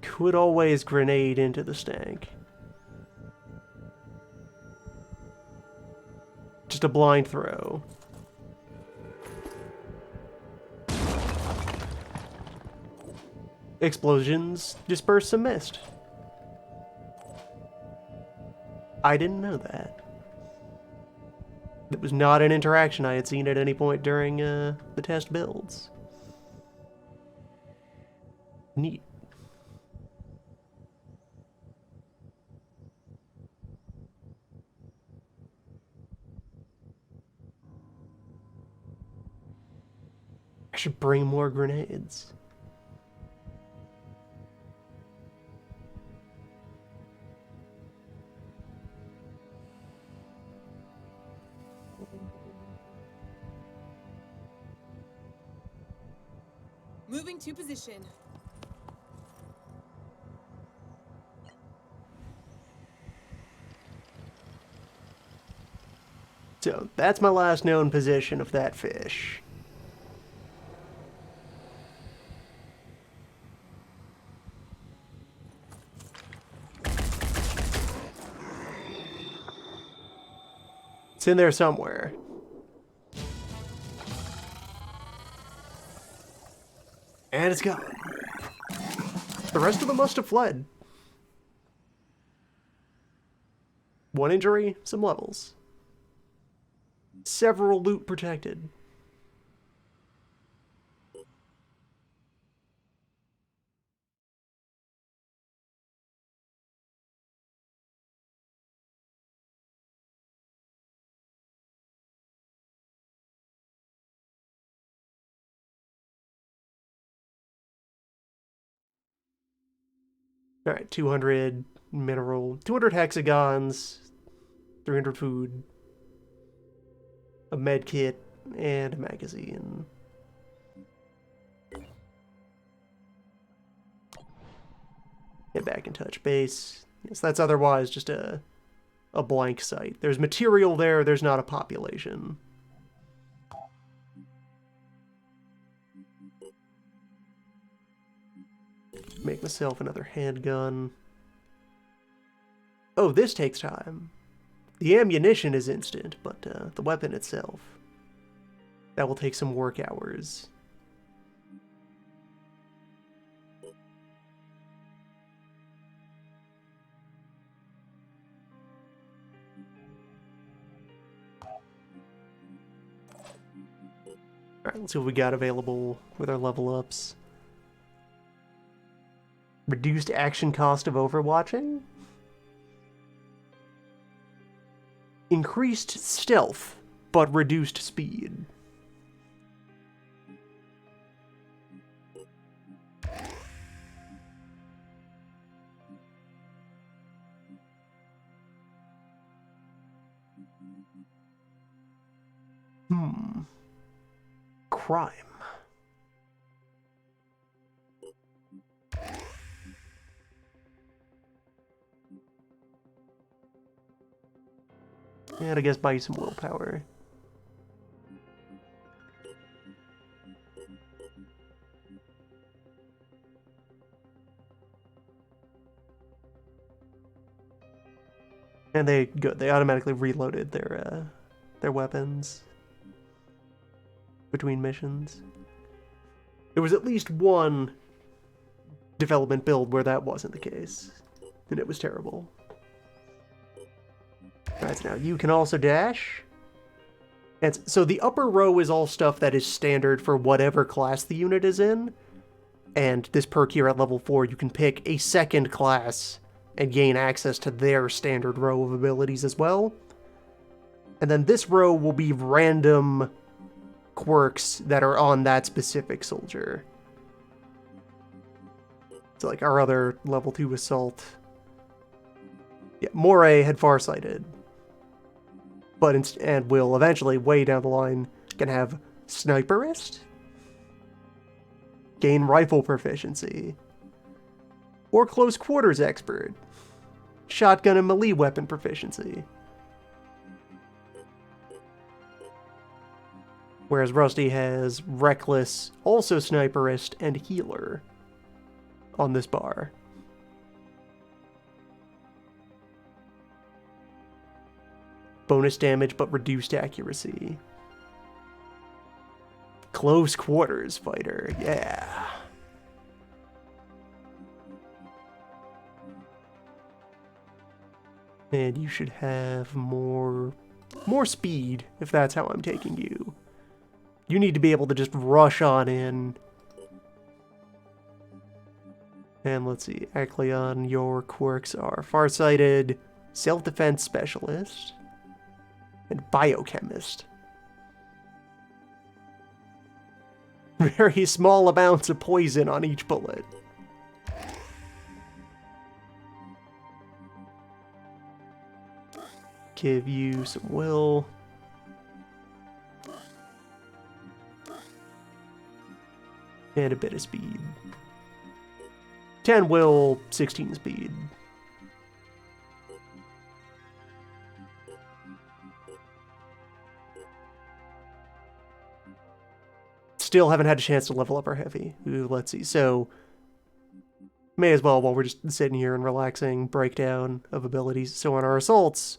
Could always grenade into the stank. Just a blind throw. Explosions disperse some mist. I didn't know that. It was not an interaction I had seen at any point during the test builds. Neat. I should bring more grenades. Moving to position. So, that's my last known position of that fish. It's in there somewhere. And it's gone. The rest of them must have fled. One injury, some levels. Several loot protected. All right, 200 mineral, 200 hexagons, 300 food, a med kit, and a magazine. Get back and touch base. Yes, that's otherwise just a blank site. There's material there, there's not a population. Make myself another handgun. Oh, this takes time. The ammunition is instant, but the weapon itself, that will take some work hours. Alright, let's see what we got available with our level ups. Reduced action cost of overwatching? Increased stealth, but reduced speed. Crime. And I guess buy you some willpower. And they automatically reloaded their weapons between missions. There was at least one development build where that wasn't the case, and it was terrible. Alright, so now you can also dash. And so the upper row is all stuff that is standard for whatever class the unit is in. And this perk here at level 4, you can pick a second class and gain access to their standard row of abilities as well. And then this row will be random quirks that are on that specific soldier. So like our other level 2 assault. Yeah, Moray had Farsighted. But and will eventually, way down the line, can have Sniperist, gain rifle proficiency, or Close Quarters Expert, shotgun and melee weapon proficiency. Whereas Rusty has Reckless, also Sniperist, and Healer on this bar. Bonus damage, but reduced accuracy. Close Quarters Fighter, yeah. And you should have more speed, if that's how I'm taking you. You need to be able to just rush on in. And let's see, Acleon, your quirks are Farsighted, Self-Defense Specialist, and Biochemist. Very small amounts of poison on each bullet. Give you some will. And a bit of speed. 10 will, 16 speed. Still haven't had a chance to level up our heavy. Ooh, let's see. So, may as well, while we're just sitting here and relaxing, breakdown of abilities. So on our assaults,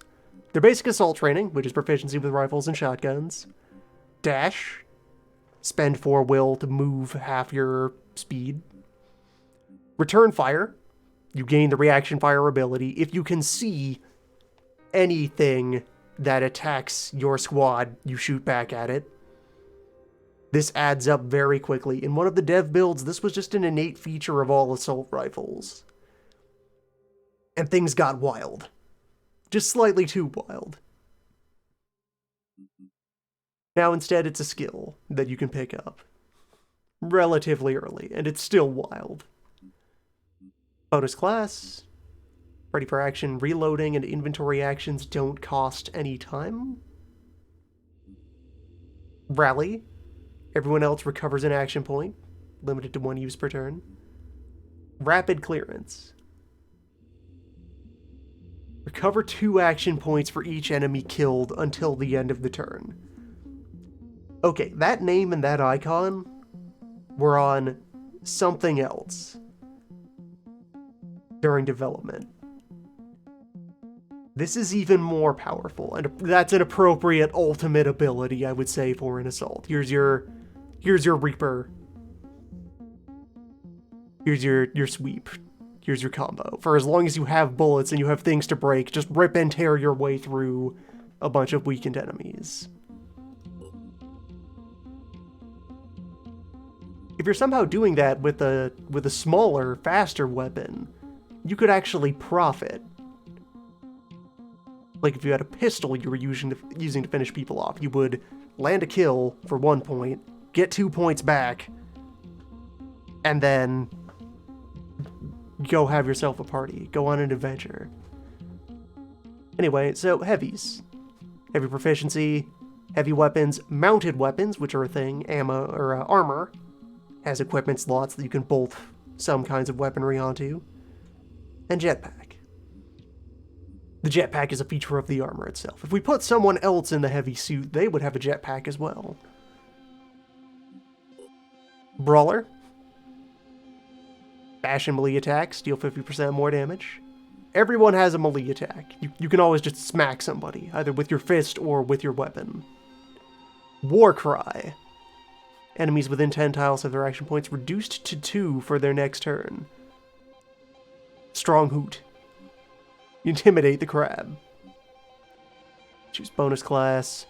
their basic assault training, which is proficiency with rifles and shotguns. Dash. Spend 4 will to move half your speed. Return fire. You gain the reaction fire ability. If you can see anything that attacks your squad, you shoot back at it. This adds up very quickly. In one of the dev builds, this was just an innate feature of all assault rifles. And things got wild. Just slightly too wild. Now instead it's a skill that you can pick up relatively early, and it's still wild. Bonus class. Ready for action. Reloading and inventory actions don't cost any time. Rally. Everyone else recovers an action point, limited to 1 use per turn. Rapid clearance. Recover 2 action points for each enemy killed until the end of the turn. Okay, that name and that icon were on something else during development. This is even more powerful, and that's an appropriate ultimate ability, I would say, for an assault. Here's your Reaper. Here's your sweep. Here's your combo. For as long as you have bullets and you have things to break, just rip and tear your way through a bunch of weakened enemies. If you're somehow doing that with a smaller, faster weapon, you could actually profit. Like if you had a pistol you were using to finish people off, you would land a kill for 1 point, get 2 points back, and then go have yourself a party. Go on an adventure. Anyway, so heavies. Heavy proficiency, heavy weapons, mounted weapons, which are a thing, ammo, or armor, has equipment slots that you can bolt some kinds of weaponry onto, and jetpack. The jetpack is a feature of the armor itself. If we put someone else in the heavy suit, they would have a jetpack as well. Brawler. Bash and melee attacks, deal 50% more damage. Everyone has a melee attack. You can always just smack somebody, either with your fist or with your weapon. Warcry. Enemies within 10 tiles have their action points reduced to 2 for their next turn. Strong Hoot. Intimidate the crab. Choose bonus class.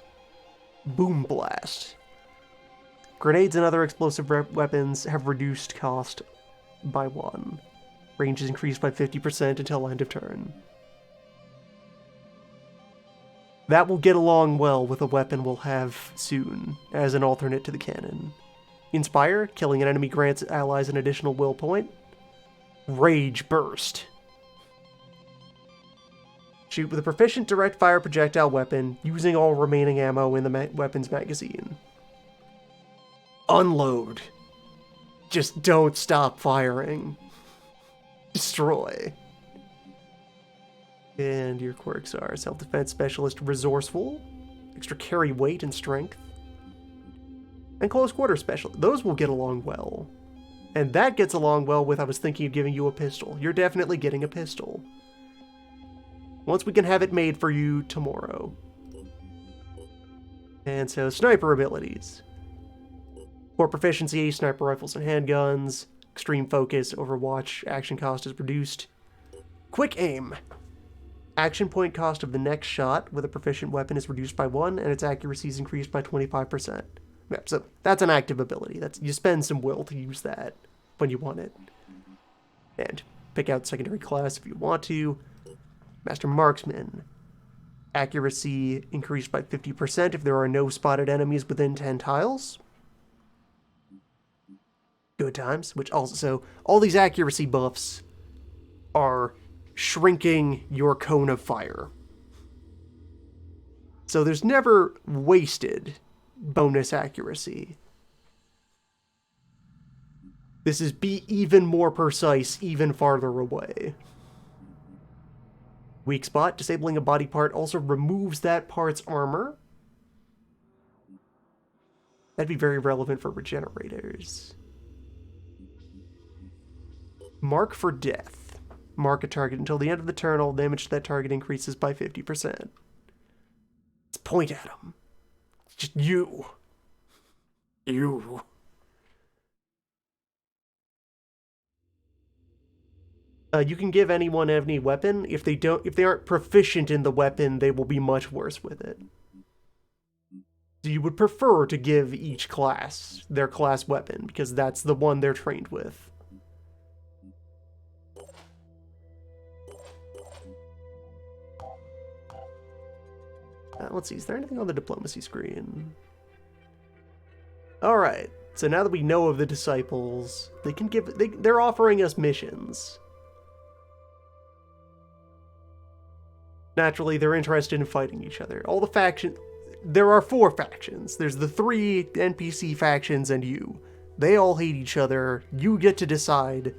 Boom Blast. Grenades and other explosive weapons have reduced cost by 1. Range is increased by 50% until end of turn. That will get along well with a weapon we'll have soon, as an alternate to the cannon. Inspire, killing an enemy grants allies an additional will point. Rage Burst. Shoot with a proficient direct fire projectile weapon, using all remaining ammo in the weapon's magazine. Unload. Just don't stop firing. Destroy. And your quirks are Self-Defense Specialist Resourceful, extra carry weight and strength, and Close Quarter Specialist. Those will get along well. And that gets along well with I was thinking of giving you a pistol. You're definitely getting a pistol. Once we can have it made for you tomorrow. And so, sniper abilities. Core proficiency, sniper rifles and handguns. Extreme focus, Overwatch, action cost is reduced. Quick aim. Action point cost of the next shot with a proficient weapon is reduced by 1, and its accuracy is increased by 25%. Yeah, so that's an active ability. You spend some will to use that when you want it. And pick out secondary class if you want to. Master Marksman. Accuracy increased by 50% if there are no spotted enemies within 10 tiles. Good times. Which also, so all these accuracy buffs are shrinking your cone of fire. So there's never wasted bonus accuracy. This is be even more precise, even farther away. Weak spot, disabling a body part also removes that part's armor. That'd be very relevant for regenerators. Mark for death. Mark a target until the end of the turn. All damage to that target increases by 50%. Let's point at him. Just you. You. You can give anyone any weapon. If they aren't proficient in the weapon, they will be much worse with it. So you would prefer to give each class their class weapon, because that's the one they're trained with. Let's see, is there anything on the diplomacy screen? Alright, so now that we know of the disciples, they're offering us missions. Naturally, they're interested in fighting each other. All the factions... There are 4 factions. There's the 3 NPC factions and you. They all hate each other. You get to decide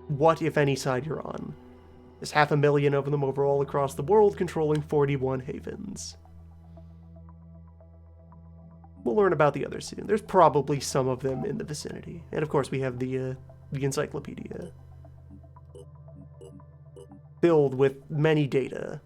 what, if any, side you're on. There's 500,000 of them overall across the world, controlling 41 havens. We'll learn about the others soon. There's probably some of them in the vicinity. And of course, we have the encyclopedia. Filled with many data.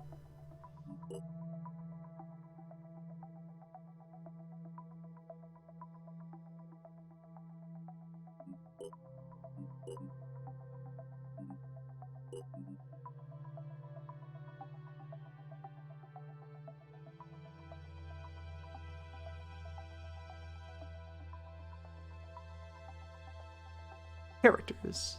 Characters.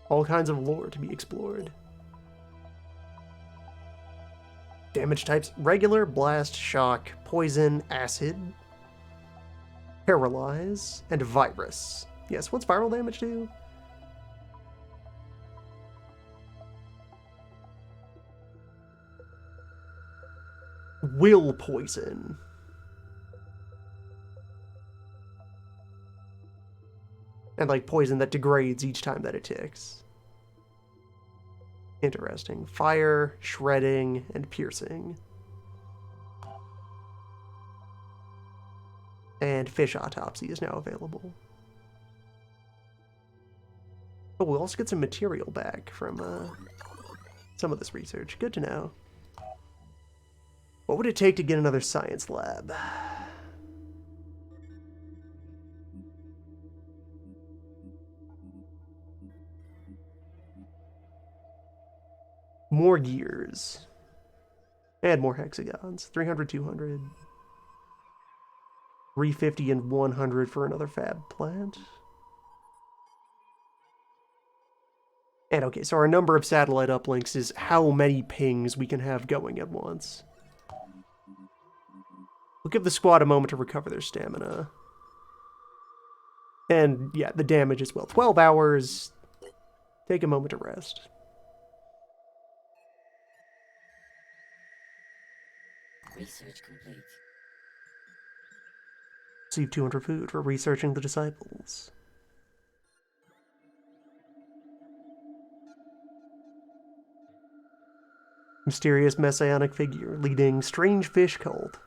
All kinds of lore to be explored. Damage types: regular, blast, shock, poison, acid, paralyze, and virus. Yes, what's viral damage do? Will poison. And like poison that degrades each time that it ticks. Interesting. Fire, shredding, and piercing. And fish autopsy is now available. Oh, we'll also get some material back from some of this research. Good to know. What would it take to get another science lab? More gears. Add more hexagons. 300, 200. 350 and 100 for another fab plant. And okay, so our number of satellite uplinks is how many pings we can have going at once. We'll give the squad a moment to recover their stamina. And yeah, the damage as well. 12 hours. Take a moment to rest. Research complete. Receive 200 food for researching the disciples. Mysterious messianic figure leading strange fish cult.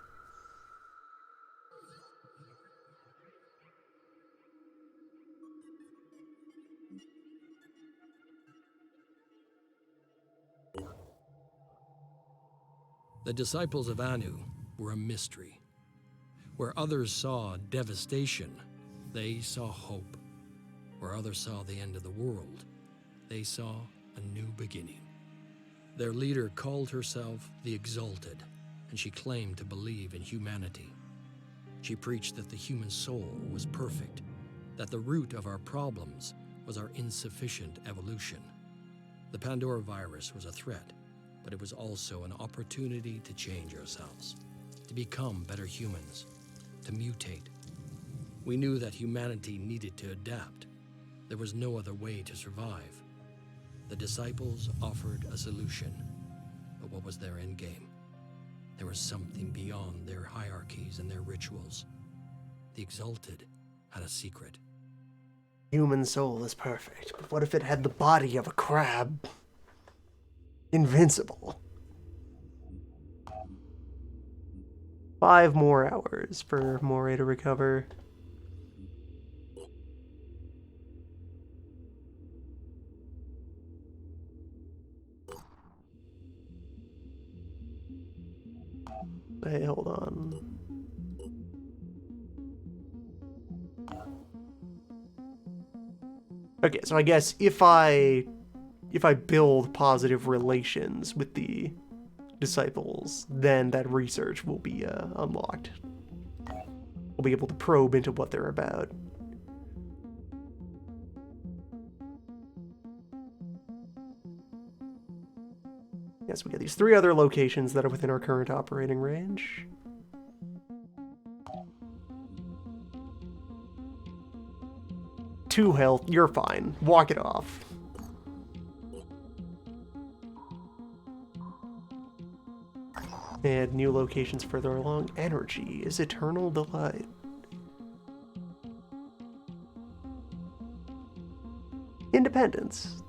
The disciples of Anu were a mystery. Where others saw devastation, they saw hope. Where others saw the end of the world, they saw a new beginning. Their leader called herself the Exalted, and she claimed to believe in humanity. She preached that the human soul was perfect, that the root of our problems was our insufficient evolution. The Pandora virus was a threat, but it was also an opportunity to change ourselves, to become better humans, to mutate. We knew that humanity needed to adapt. There was no other way to survive. The disciples offered a solution, but what was their end game? There was something beyond their hierarchies and their rituals. The Exalted had a secret. Human soul is perfect, but what if it had the body of a crab? Invincible. 5 more hours for Moray to recover. Hey, hold on. Okay, so I guess if I build positive relations with the disciples, then that research will be unlocked. We'll be able to probe into what they're about. Yes, we got these 3 other locations that are within our current operating range. Two health, you're fine. Walk it off. And new locations further along. Energy is eternal delight. Independence.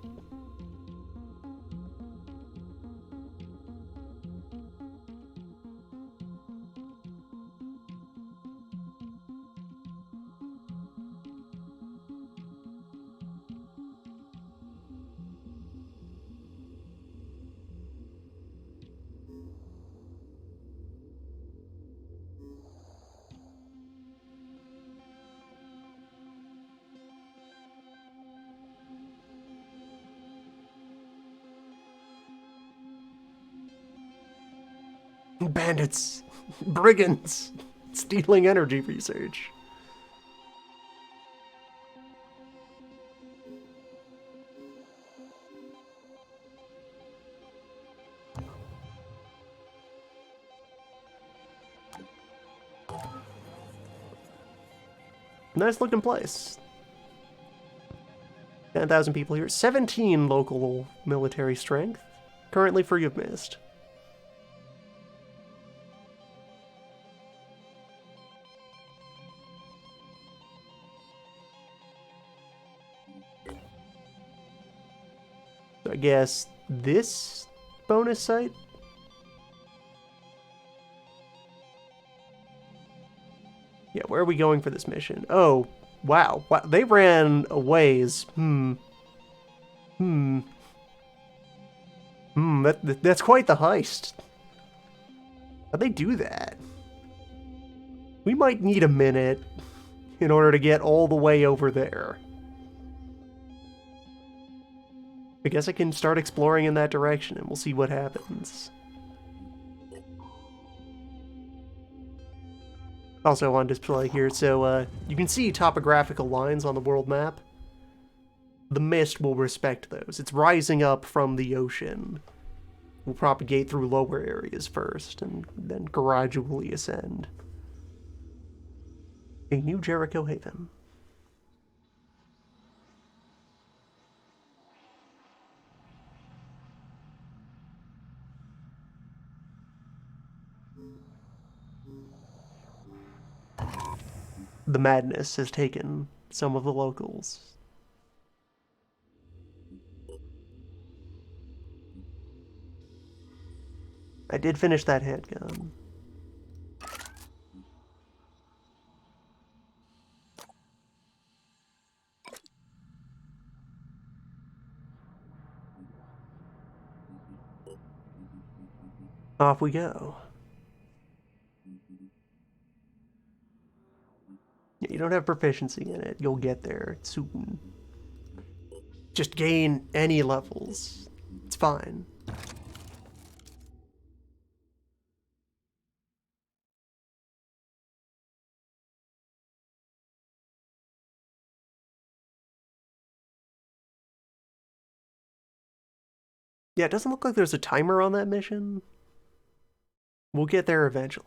Bandits, brigands, stealing energy research. Nice looking place. 10,000 people here. 17 local military strength. Currently free of mist. I guess this bonus site? Yeah, where are we going for this mission? Oh, wow. They ran a ways. That's quite the heist. How'd they do that? We might need a minute in order to get all the way over there. I guess I can start exploring in that direction and we'll see what happens. Also on display here, so you can see topographical lines on the world map. The mist will respect those. It's rising up from the ocean. We'll propagate through lower areas first and then gradually ascend. A new Jericho Haven. The madness has taken some of the locals. I did finish that handgun. Off we go. Yeah, you don't have proficiency in it. You'll get there soon. Just gain any levels. It's fine. Yeah, it doesn't look like there's a timer on that mission. We'll get there eventually.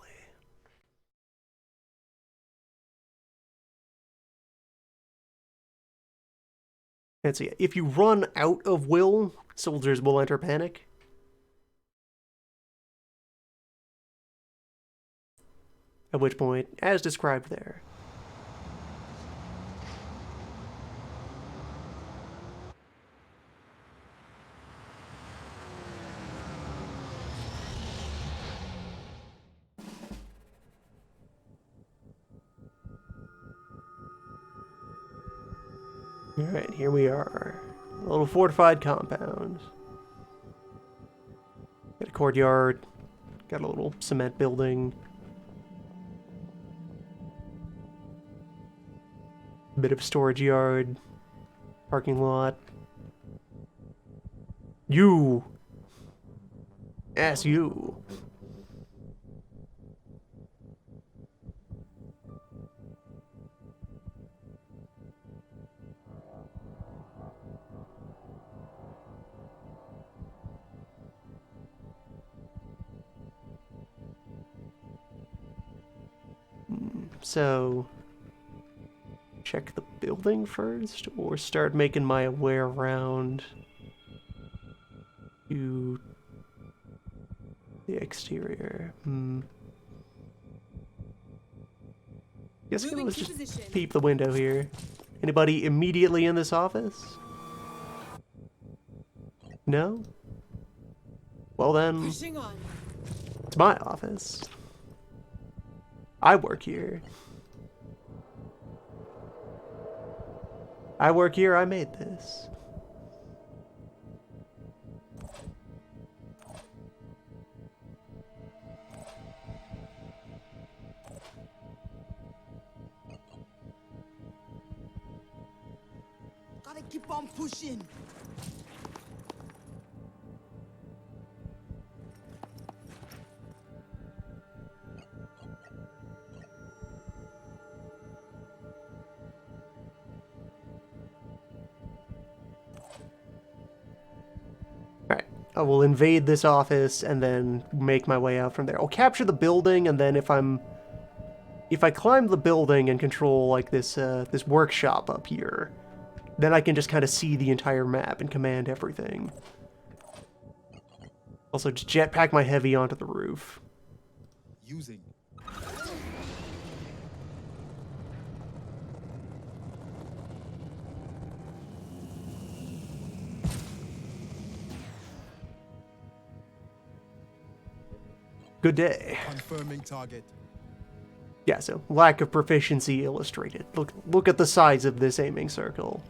And so yeah, if you run out of will, soldiers will enter panic. At which point, as described there. Alright, here we are. A little fortified compound. Got a courtyard. Got a little cement building. A bit of storage yard. Parking lot. You! Ass you! So, check the building first, or start making my way around to the exterior. Guess let's just peep the window here. Anybody immediately in this office? No? Well then, it's my office. I work here. I work here, I made this. Gotta keep on pushing. I will invade this office and then make my way out from there. I'll capture the building, and then if I climb the building and control like this this workshop up here, then I can just kind of see the entire map and command everything. Also, just jetpack my heavy onto the roof. Using. Good day. Confirming target. Yeah, so lack of proficiency illustrated. Look at the size of this aiming circle.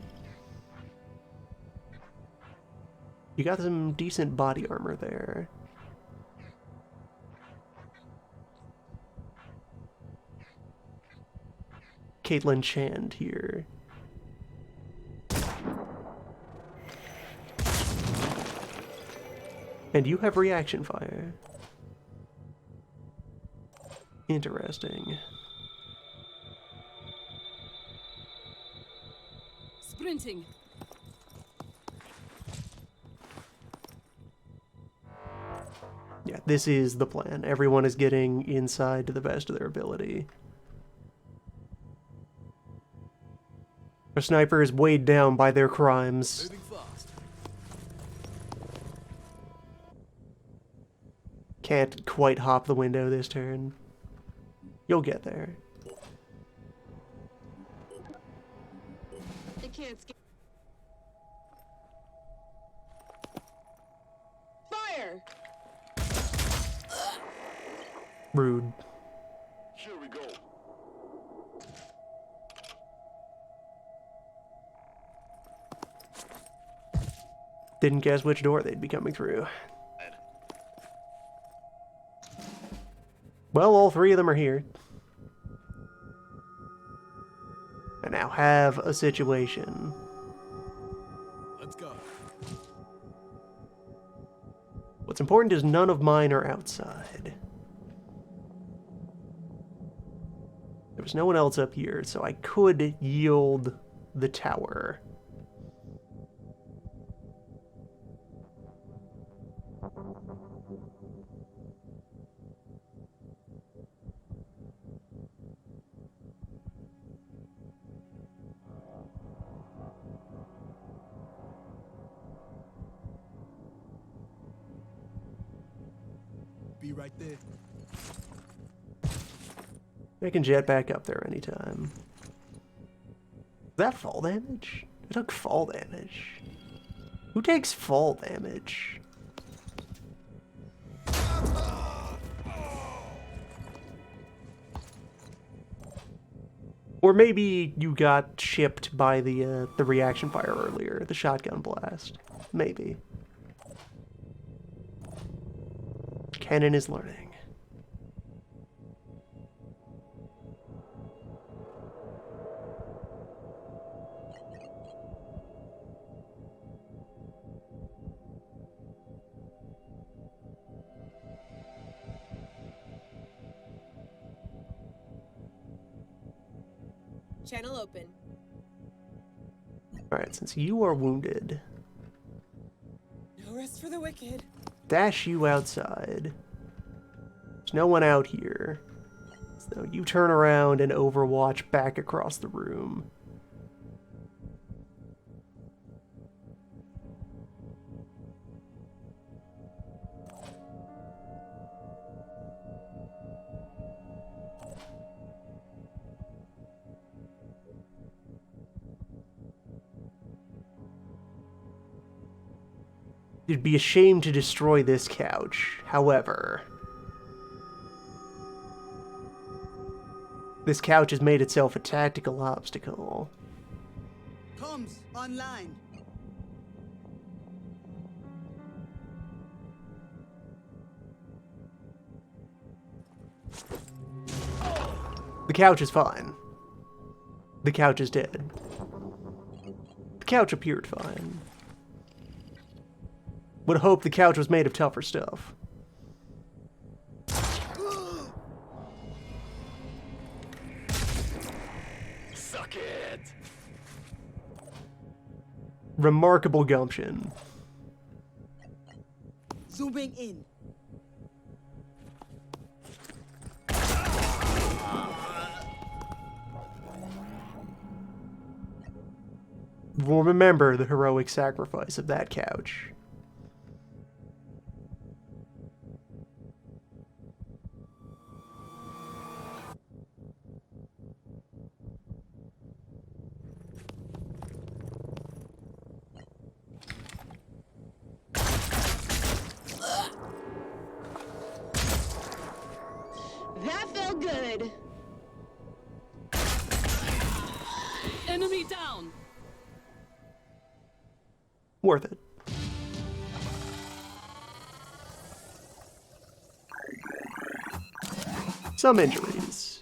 You got some decent body armor there. Caitlin Chand here. And you have reaction fire. Interesting. Sprinting. Yeah, this is the plan. Everyone is getting inside to the best of their ability. Our sniper is weighed down by their crimes. Can't quite hop the window this turn. You'll get there. I can't skip. Fire! Rude. Here we go. Didn't guess which door they'd be coming through. Well, all three of them are here. I now have a situation. What's important is none of mine are outside. There was no one else up here, so I could yield the tower. Be right there. I can jet back up there anytime. Is that fall damage? I took fall damage. Who takes fall damage? Or maybe you got chipped by the reaction fire earlier, the shotgun blast. Maybe. Kennen is learning. Channel open. Alright, since you are wounded, No rest for the wicked. dash you outside. There's no one out here. So you turn around and overwatch back across the room. It'd be a shame to destroy this couch. However, this couch has made itself a tactical obstacle. Comms online. The couch is fine. The couch is dead. The couch appeared fine. Would hope the couch was made of tougher stuff. Suck it! Remarkable gumption. Zooming in. We'll remember the heroic sacrifice of that couch. That felt good. Enemy down. Worth it. Some injuries.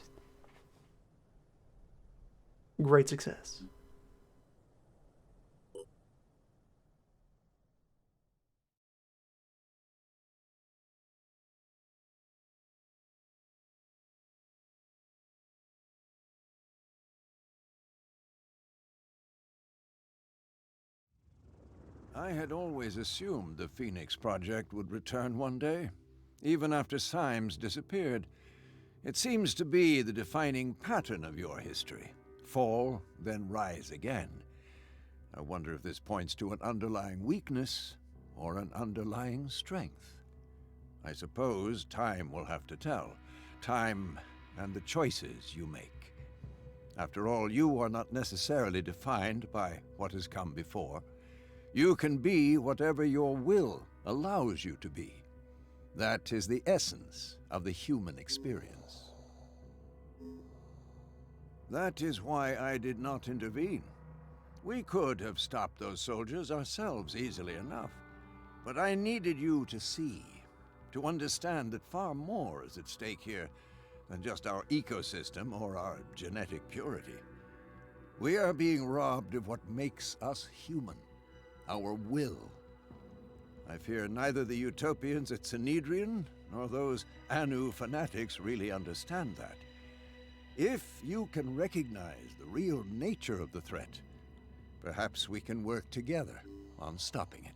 Great success. I had always assumed the Phoenix Project would return one day, even after Symes disappeared. It seems to be the defining pattern of your history. Fall, then rise again. I wonder if this points to an underlying weakness or an underlying strength. I suppose time will have to tell. Time and the choices you make. After all, you are not necessarily defined by what has come before. You can be whatever your will allows you to be. That is the essence of the human experience. That is why I did not intervene. We could have stopped those soldiers ourselves easily enough. But I needed you to see, to understand that far more is at stake here than just our ecosystem or our genetic purity. We are being robbed of what makes us human. Our will. I fear neither the Utopians at Sanhedrin nor those Anu fanatics really understand that. If you can recognize the real nature of the threat, perhaps we can work together on stopping it.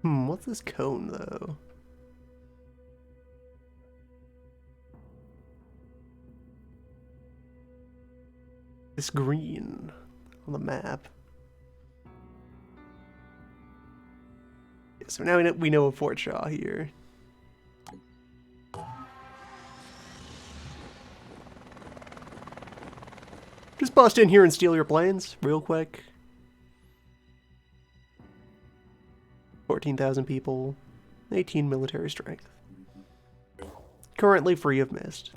What's this cone, though? This green on the map. Yeah, so now we know of Fort Shaw here. Just bust in here and steal your planes, real quick. 14,000 people, 18 military strength. Currently free of mist.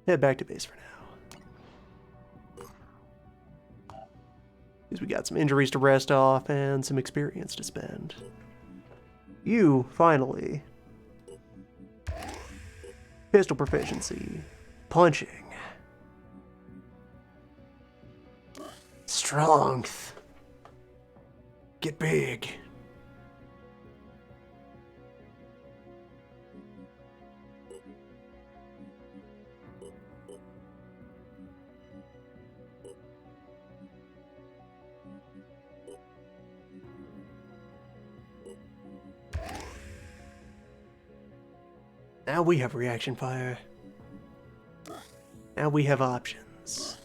Head back to base for now. Because we got some injuries to rest off and some experience to spend. You, finally. Pistol proficiency. Punching. Strength. Get big. Now we have reaction fire. Now we have options.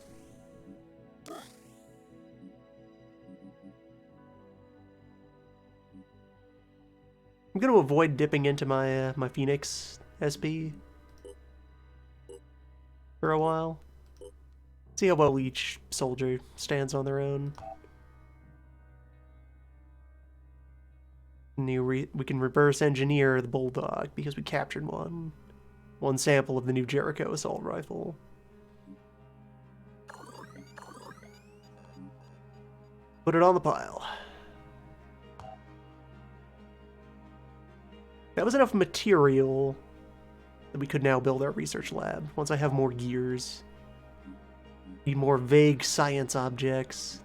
I'm going to avoid dipping into my my Phoenix SP for a while. See how well each soldier stands on their own. We can reverse engineer the Bulldog because we captured one sample of the new Jericho assault rifle. Put it on the pile. That was enough material that we could now build our research lab. Once I have more gears. Need more vague science objects.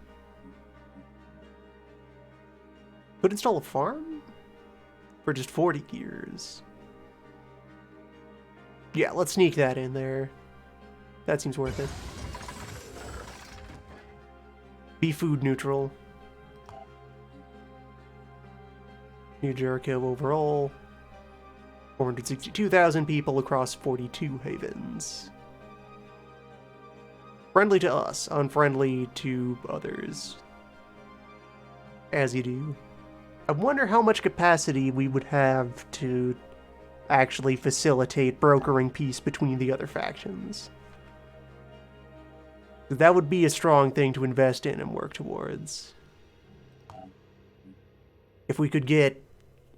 Could install a farm? For just 40 gears. Yeah, let's sneak that in there. That seems worth it. Be food neutral. New Jericho overall. 462,000 people across 42 havens. Friendly to us, unfriendly to others. As you do. I wonder how much capacity we would have to actually facilitate brokering peace between the other factions. That would be a strong thing to invest in and work towards. If we could get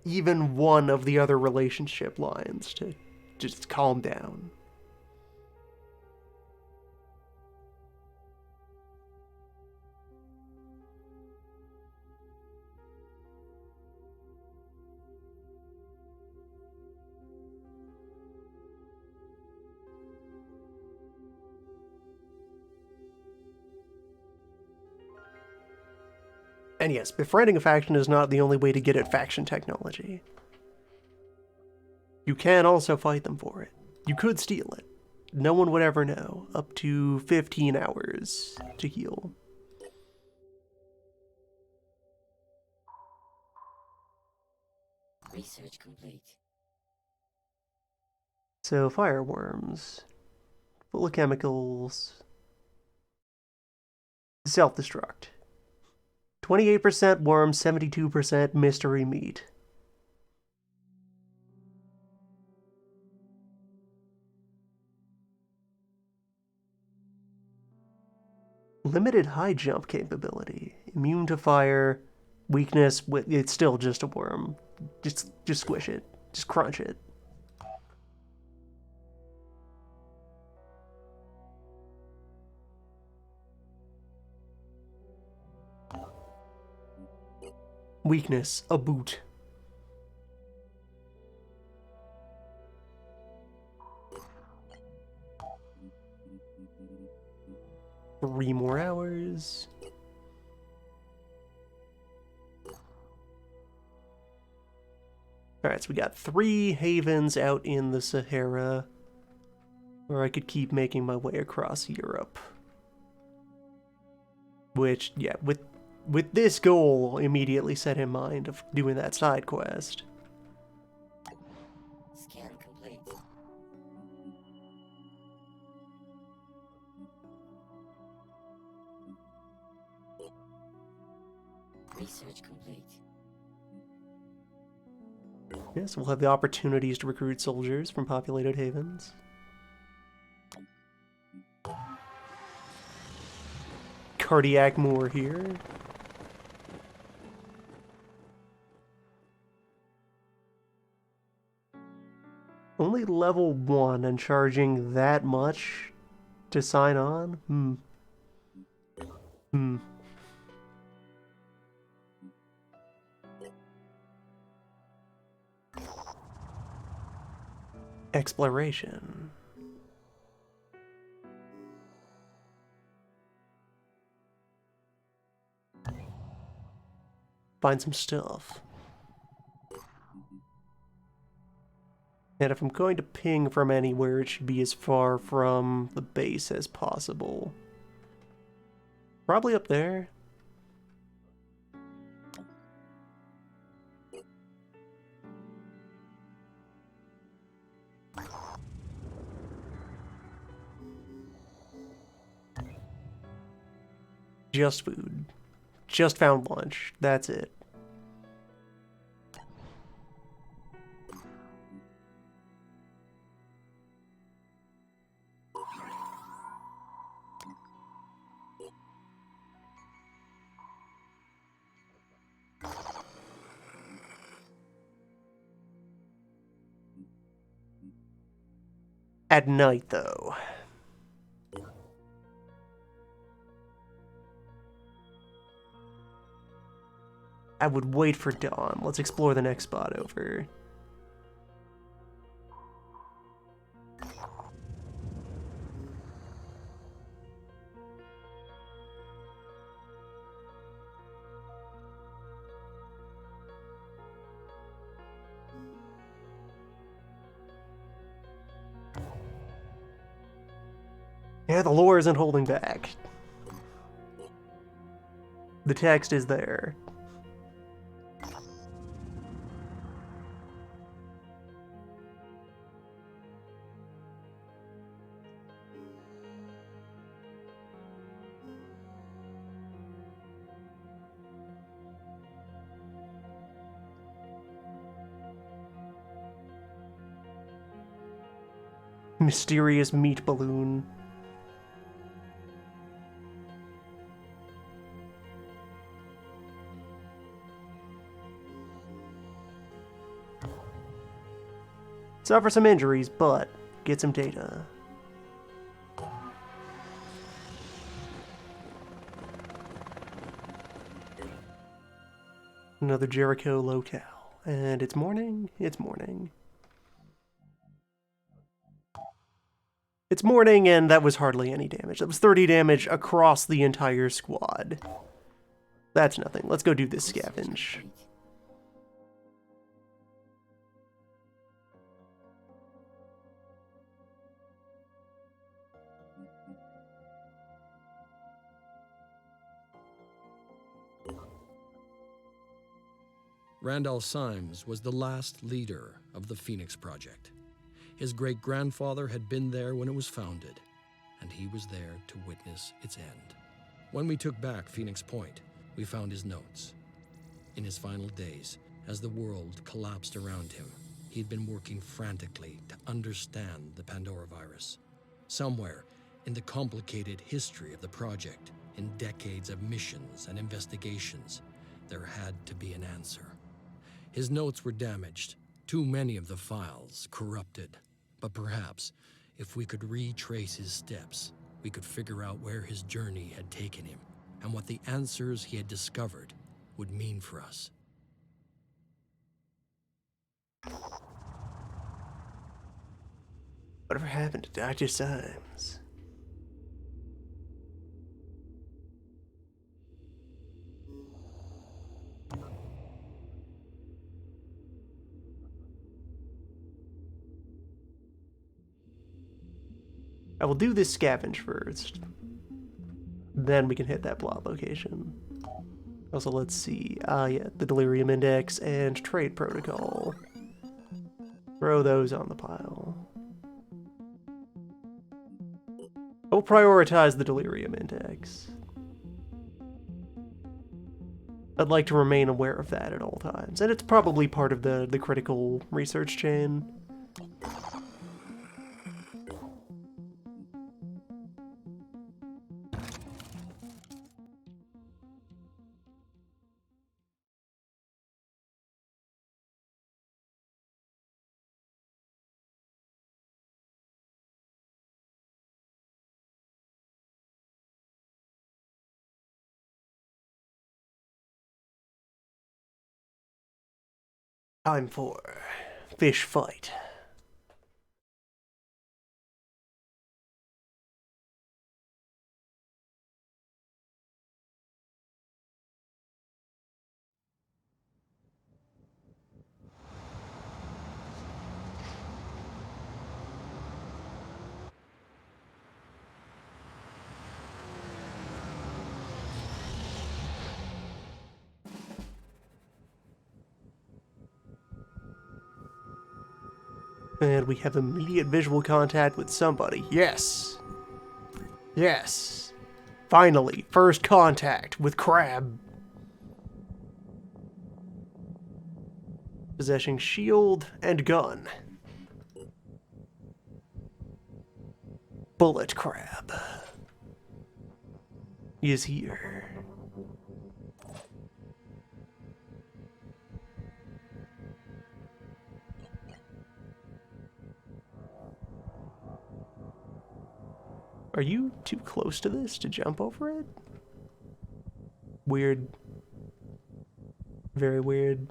even one of the other relationship lines to just calm down. And yes, befriending a faction is not the only way to get at faction technology. You can also fight them for it. You could steal it. No one would ever know. Up to 15 hours to heal. Research complete. So, fireworms. Full of chemicals. Self-destruct. 28% worms, 72% mystery meat. Limited high jump capability. Immune to fire. Weakness, it's still just a worm. Just squish it. Just crunch it. Weakness, a boot. Three more hours. Alright, so we got 3 havens out in the Sahara, where I could keep making my way across Europe. Which, yeah, with this goal immediately set in mind of doing that side quest. Scan complete. Research complete. Yes, we'll have the opportunities to recruit soldiers from populated havens. Cardiac Moor here. Only level 1 and charging that much to sign on? Exploration. Find some stuff. And if I'm going to ping from anywhere, it should be as far from the base as possible. Probably up there. Just food. Just found lunch. That's it. At night, though. I would wait for dawn. Let's explore the next spot over. Yeah, the lore isn't holding back. The text is there. Mysterious meat balloon. Suffer some injuries, but get some data. Another Jericho locale. And it's morning. It's morning. It's morning, and that was hardly any damage. That was 30 damage across the entire squad. That's nothing. Let's go do this scavenge. Randall Symes was the last leader of the Phoenix Project. His great-grandfather had been there when it was founded, and he was there to witness its end. When we took back Phoenix Point, we found his notes. In his final days, as the world collapsed around him, he'd been working frantically to understand the Pandora virus. Somewhere in the complicated history of the project, in decades of missions and investigations, there had to be an answer. His notes were damaged, too many of the files corrupted. But perhaps, if we could retrace his steps, we could figure out where his journey had taken him and what the answers he had discovered would mean for us. Whatever happened to Dr. Symes? I will do this scavenge first. Then we can hit that plot location. Also, let's see. Yeah, the Delirium Index and Trade Protocol. Throw those on the pile. I'll prioritize the Delirium Index. I'd like to remain aware of that at all times. And it's probably part of the critical research chain. Time for fish fight. And we have immediate visual contact with somebody. Yes. Yes. Finally, first contact with Crab. Possessing shield and gun. Bullet Crab is here. Are you too close to this to jump over it? Weird. Very weird.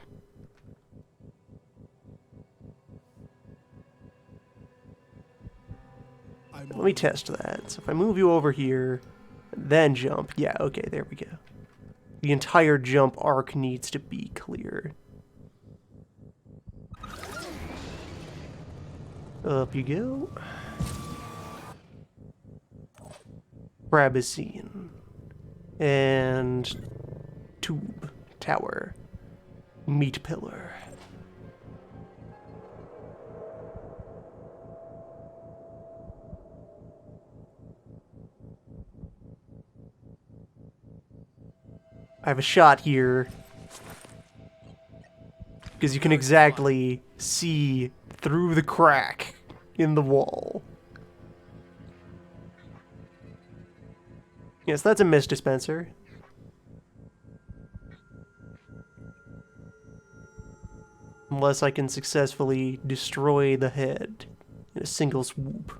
Let me test that. So if I move you over here, then jump. Yeah, okay, there we go. The entire jump arc needs to be clear. Up you go. Crab is seen. And tube, tower, meat pillar. I have a shot here because you can exactly see through the crack in the wall. Yes, that's a mist dispenser. Unless I can successfully destroy the head in a single swoop.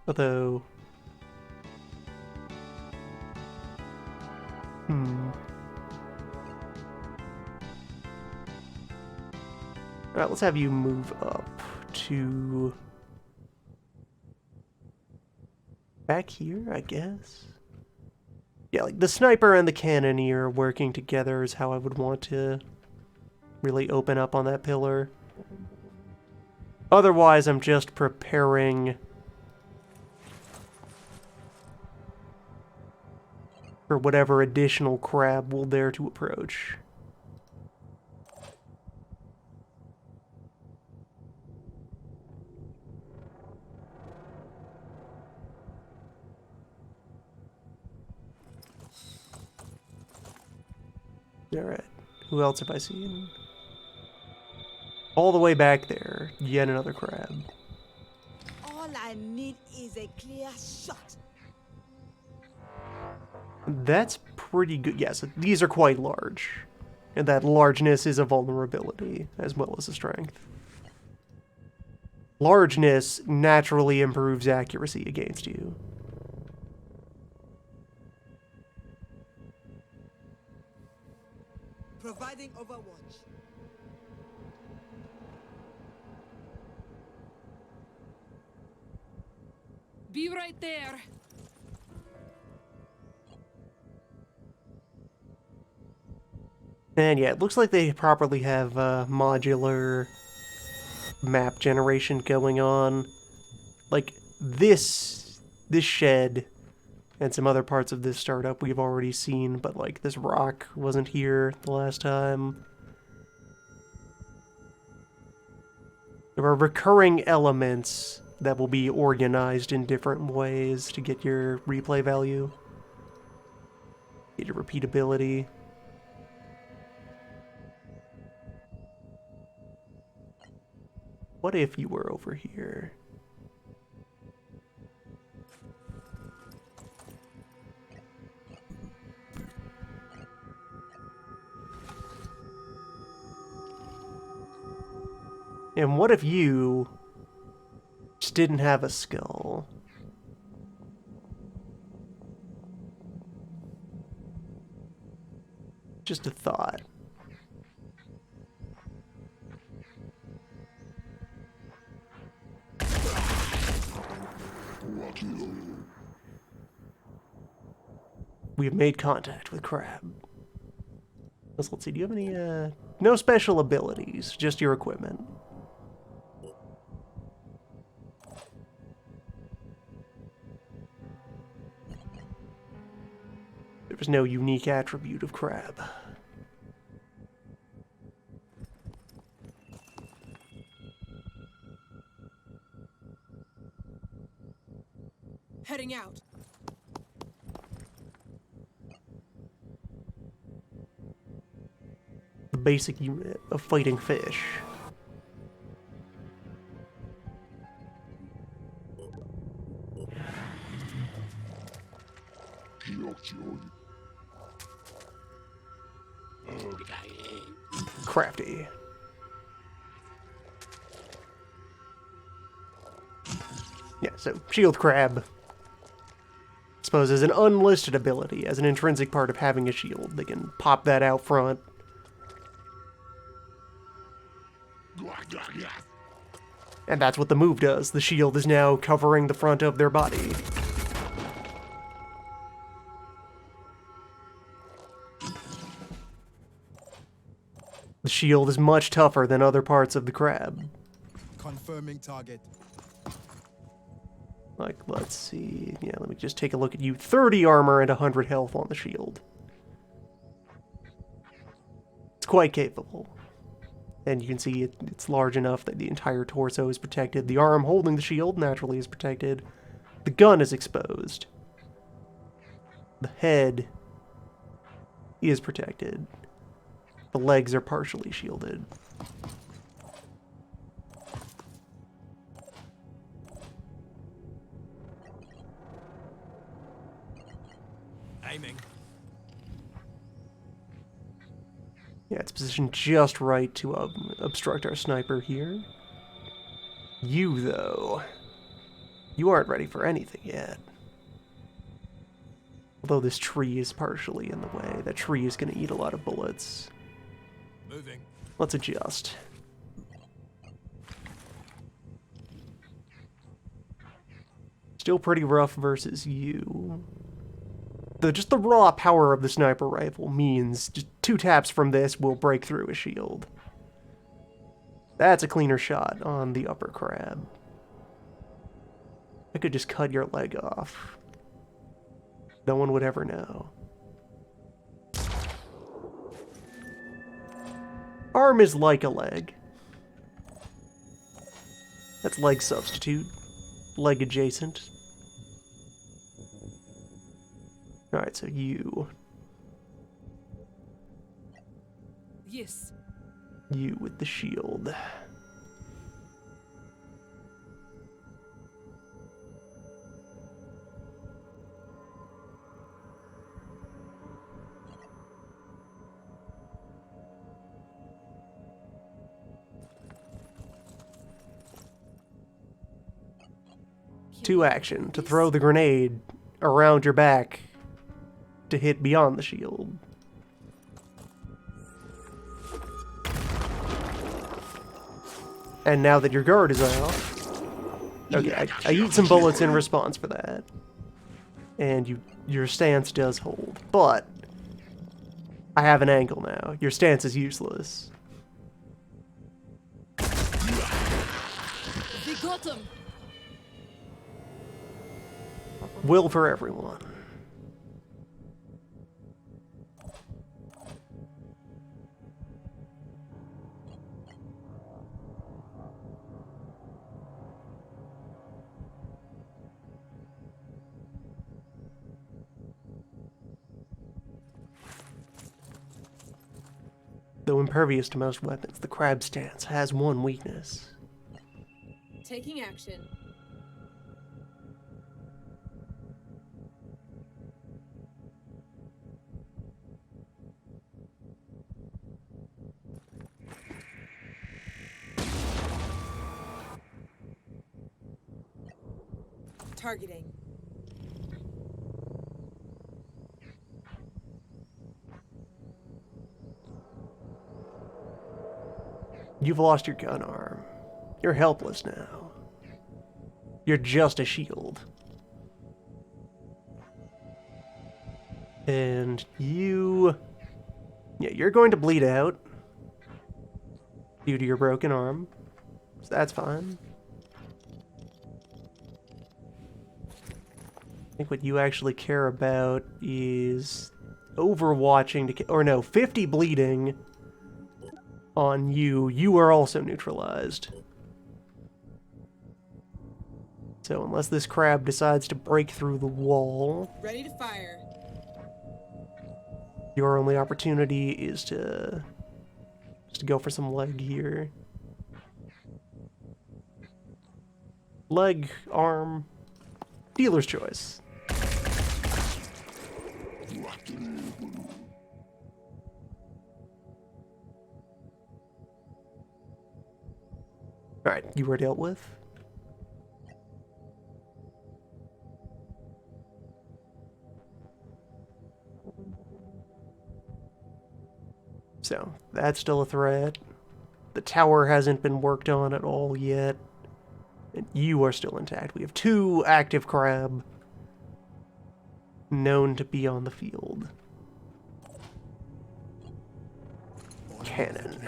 Although... Alright, let's have you move up to... back here, I guess? Yeah, like the sniper and the cannoneer working together is how I would want to really open up on that pillar. Otherwise, I'm just preparing for whatever additional crab will dare to approach. Alright, who else have I seen? All the way back there, yet another crab. All I need is a clear shot. That's pretty good. Yes, these are quite large. And that largeness is a vulnerability as well as a strength. Largeness naturally improves accuracy against you. Providing overwatch. Be right there. And yeah, it looks like they properly have modular map generation going on. Like, this shed and some other parts of this startup we've already seen, but like this rock wasn't here the last time. There are recurring elements that will be organized in different ways to get your replay value, get your repeatability. What if you were over here? And what if you just didn't have a skull? Just a thought. We've made contact with Crab. Let's see, do you have any, no special abilities, just your equipment. There was no unique attribute of Crab. Heading out. The basic unit of fighting fish. Crafty. Yeah, so Shield Crab, I suppose, is an unlisted ability, as an intrinsic part of having a shield. They can pop that out front. And that's what the move does. The shield is now covering the front of their body. The shield is much tougher than other parts of the crab. Confirming target. Like, let's see. Yeah, let me just take a look at you. 30 armor and 100 health on the shield. It's quite capable. And you can see it's large enough that the entire torso is protected. The arm holding the shield naturally is protected. The gun is exposed. The head is protected. The legs are partially shielded. Aiming. Yeah, it's positioned just right to obstruct our sniper here. You, though, you aren't ready for anything yet. Although this tree is partially in the way. That tree is going to eat a lot of bullets. Moving. Let's adjust. Still pretty rough versus you. Just the raw power of the sniper rifle means just 2 taps from this will break through a shield. That's a cleaner shot on the upper crab. I could just cut your leg off. No one would ever know. Arm is like a leg. That's leg substitute. Leg adjacent. Alright, so you. Yes. You with the shield. 2 action to throw the grenade around your back to hit beyond the shield. And now that your guard is off, okay, I eat some bullets in response for that, and your stance does hold. But I have an angle now. Your stance is useless. We got him. Will for everyone. Though impervious to most weapons, the crab stance has one weakness. Taking action. Targeting. You've lost your gun arm. You're helpless now. You're just a shield. And you're going to bleed out due to your broken arm. So that's fine. I think what you actually care about is overwatching to, or no, 50 bleeding on you. You are also neutralized. So unless this crab decides to break through the wall, Ready to fire. your only opportunity is to go for some leg here. Leg, arm, dealer's choice. Alright, you were dealt with. So, that's still a threat. The tower hasn't been worked on at all yet. And you are still intact. We have 2 active crab known to be on the field. Cannon.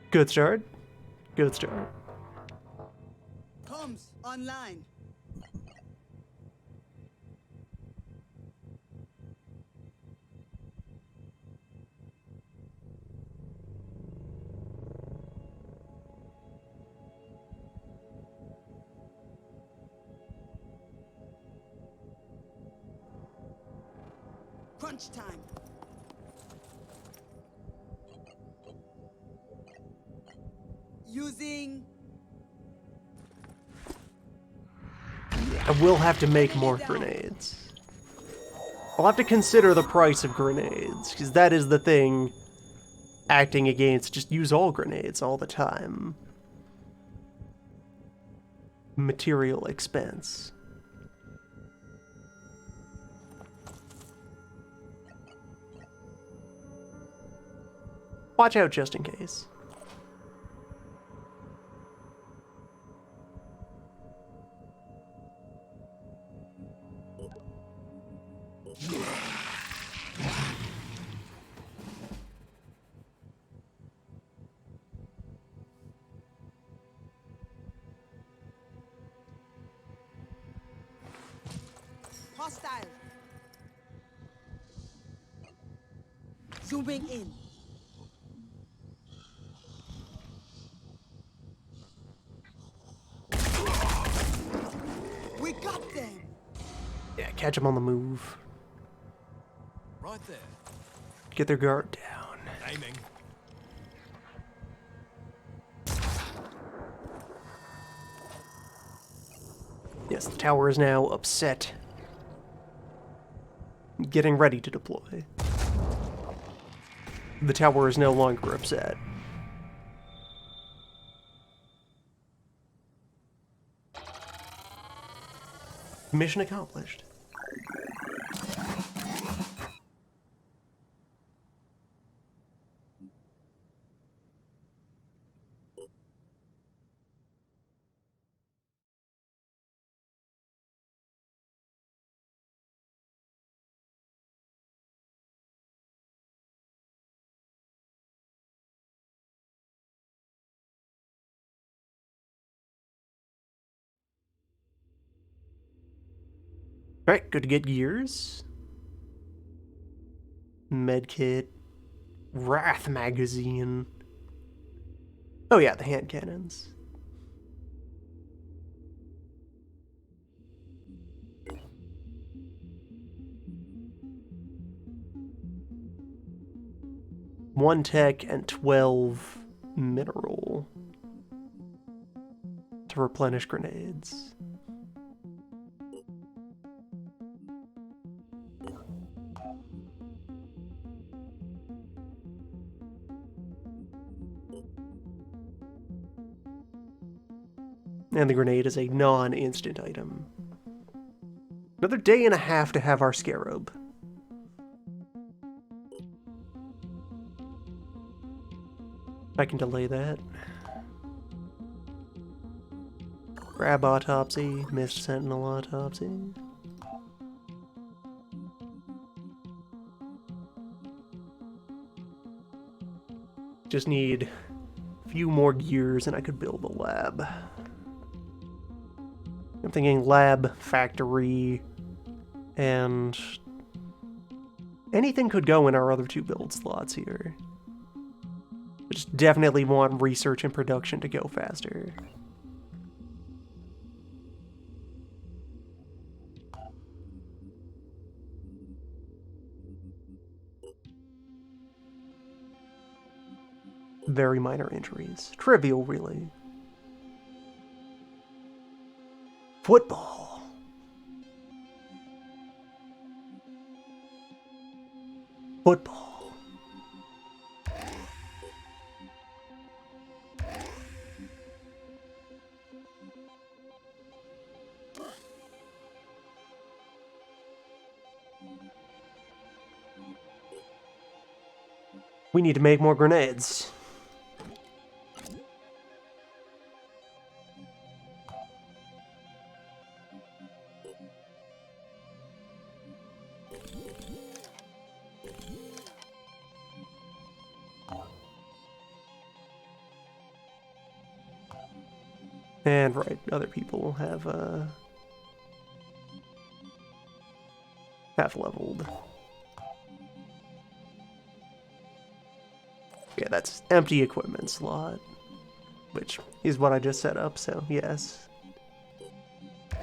Good start. Good start. Comms online. Crunch time. Using. I will have to make more grenades. I'll have to consider the price of grenades, because that is the thing acting against just use all grenades all the time. Material expense. Watch out just in case. Hostile. Zooming in. We got them. Yeah, catch them on the move. Right there. Get their guard down. Aiming. Yes, the tower is now upset. Getting ready to deploy. The tower is no longer upset. Mission accomplished. Alright, good to get gears. Medkit. Wrath magazine. Oh yeah, the hand cannons. One tech and 12 mineral to replenish grenades. And the grenade is a non-instant item. Another day and a half to have our scarab. I can delay that. Grab autopsy, missed sentinel autopsy. Just need a few more gears and I could build a lab. I'm thinking lab, factory, and anything could go in our other 2 build slots here. I just definitely want research and production to go faster. Very minor injuries. Trivial, really. Football. Football. We need to make more grenades. And right, other people have leveled. Yeah, that's empty equipment slot, which is what I just set up, so yes.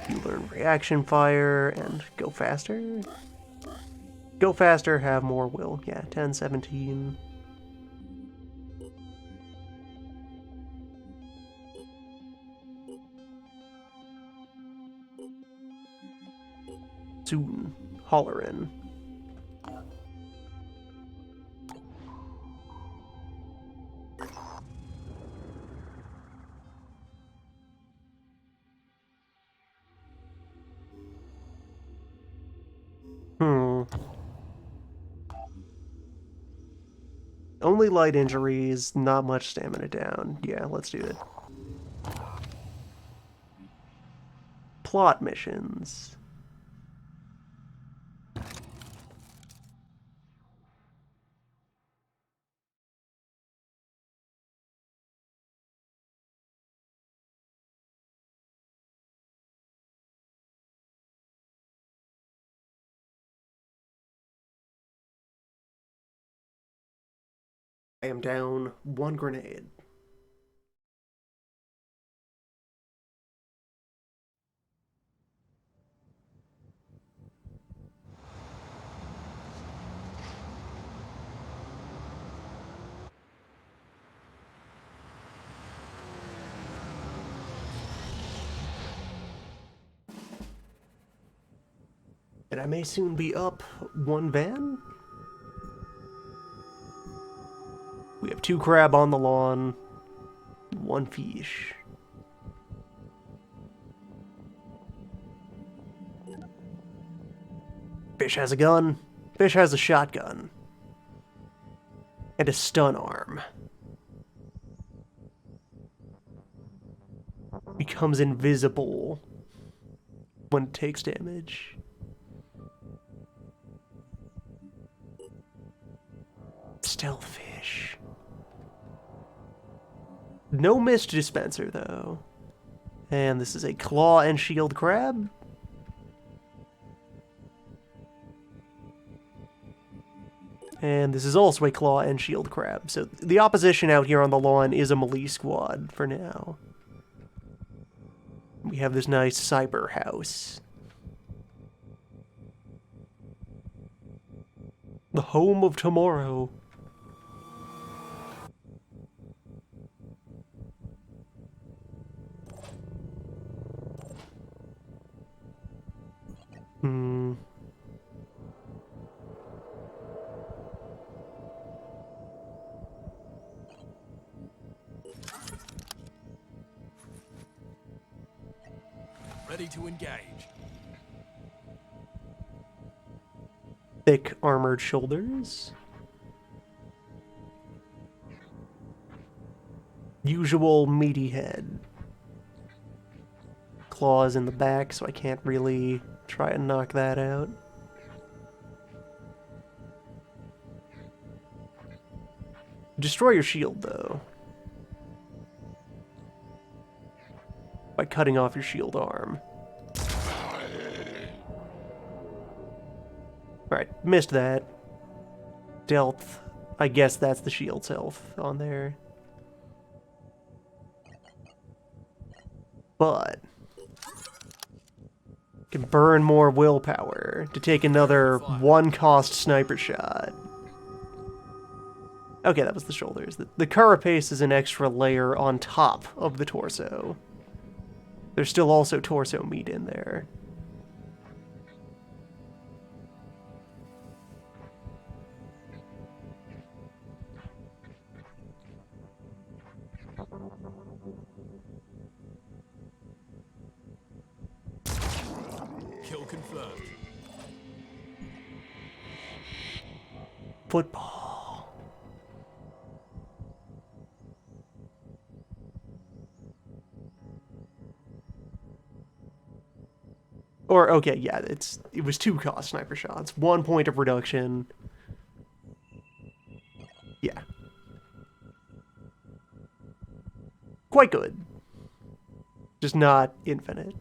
You learn reaction fire and go faster. Go faster, have more will. Yeah, 10, 17. Soon. Hollerin'. Only light injuries, not much stamina down. Yeah, let's do it. Plot missions. I am down 1 grenade. And I may soon be up one van. We have 2 crab on the lawn, 1 fish. Fish has a gun. Fish has a shotgun. And a stun arm. Becomes invisible when it takes damage. Stealth fish. No mist dispenser, though. And this is a claw and shield crab. And this is also a claw and shield crab. So the opposition out here on the lawn is a melee squad for now. We have this nice cyber house. The home of tomorrow. Ready to engage. Thick armored shoulders. Usual meaty head. Claws in the back, so I can't really try and knock that out. Destroy your shield, though. By cutting off your shield arm. Alright, missed that. Dealt. I guess that's the shield's health on there. But can burn more willpower to take another 1-cost sniper shot. Okay, that was the shoulders. The carapace is an extra layer on top of the torso. There's still also torso meat in there. Kill confirmed. Football. Or, okay, yeah, it was 2-cost sniper shots. 1 point of reduction. Yeah. Quite good. Just not infinite.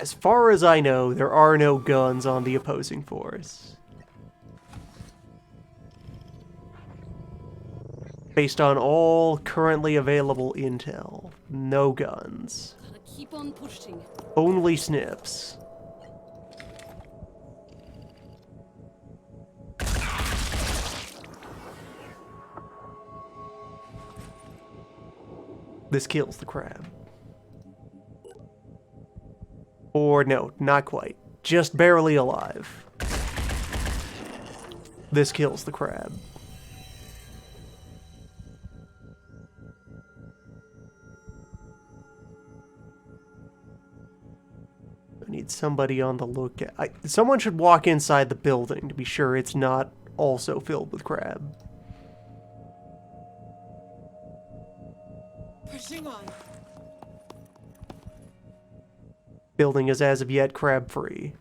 As far as I know, there are no guns on the opposing force. Based on all currently available intel, no guns. Keep on pushing. Only snips. This kills the crab. Or no, not quite. Just barely alive. This kills the crab. I need somebody on the lookout. Someone should walk inside the building to be sure it's not also filled with crab. Pushing on. Building is as of yet crab-free.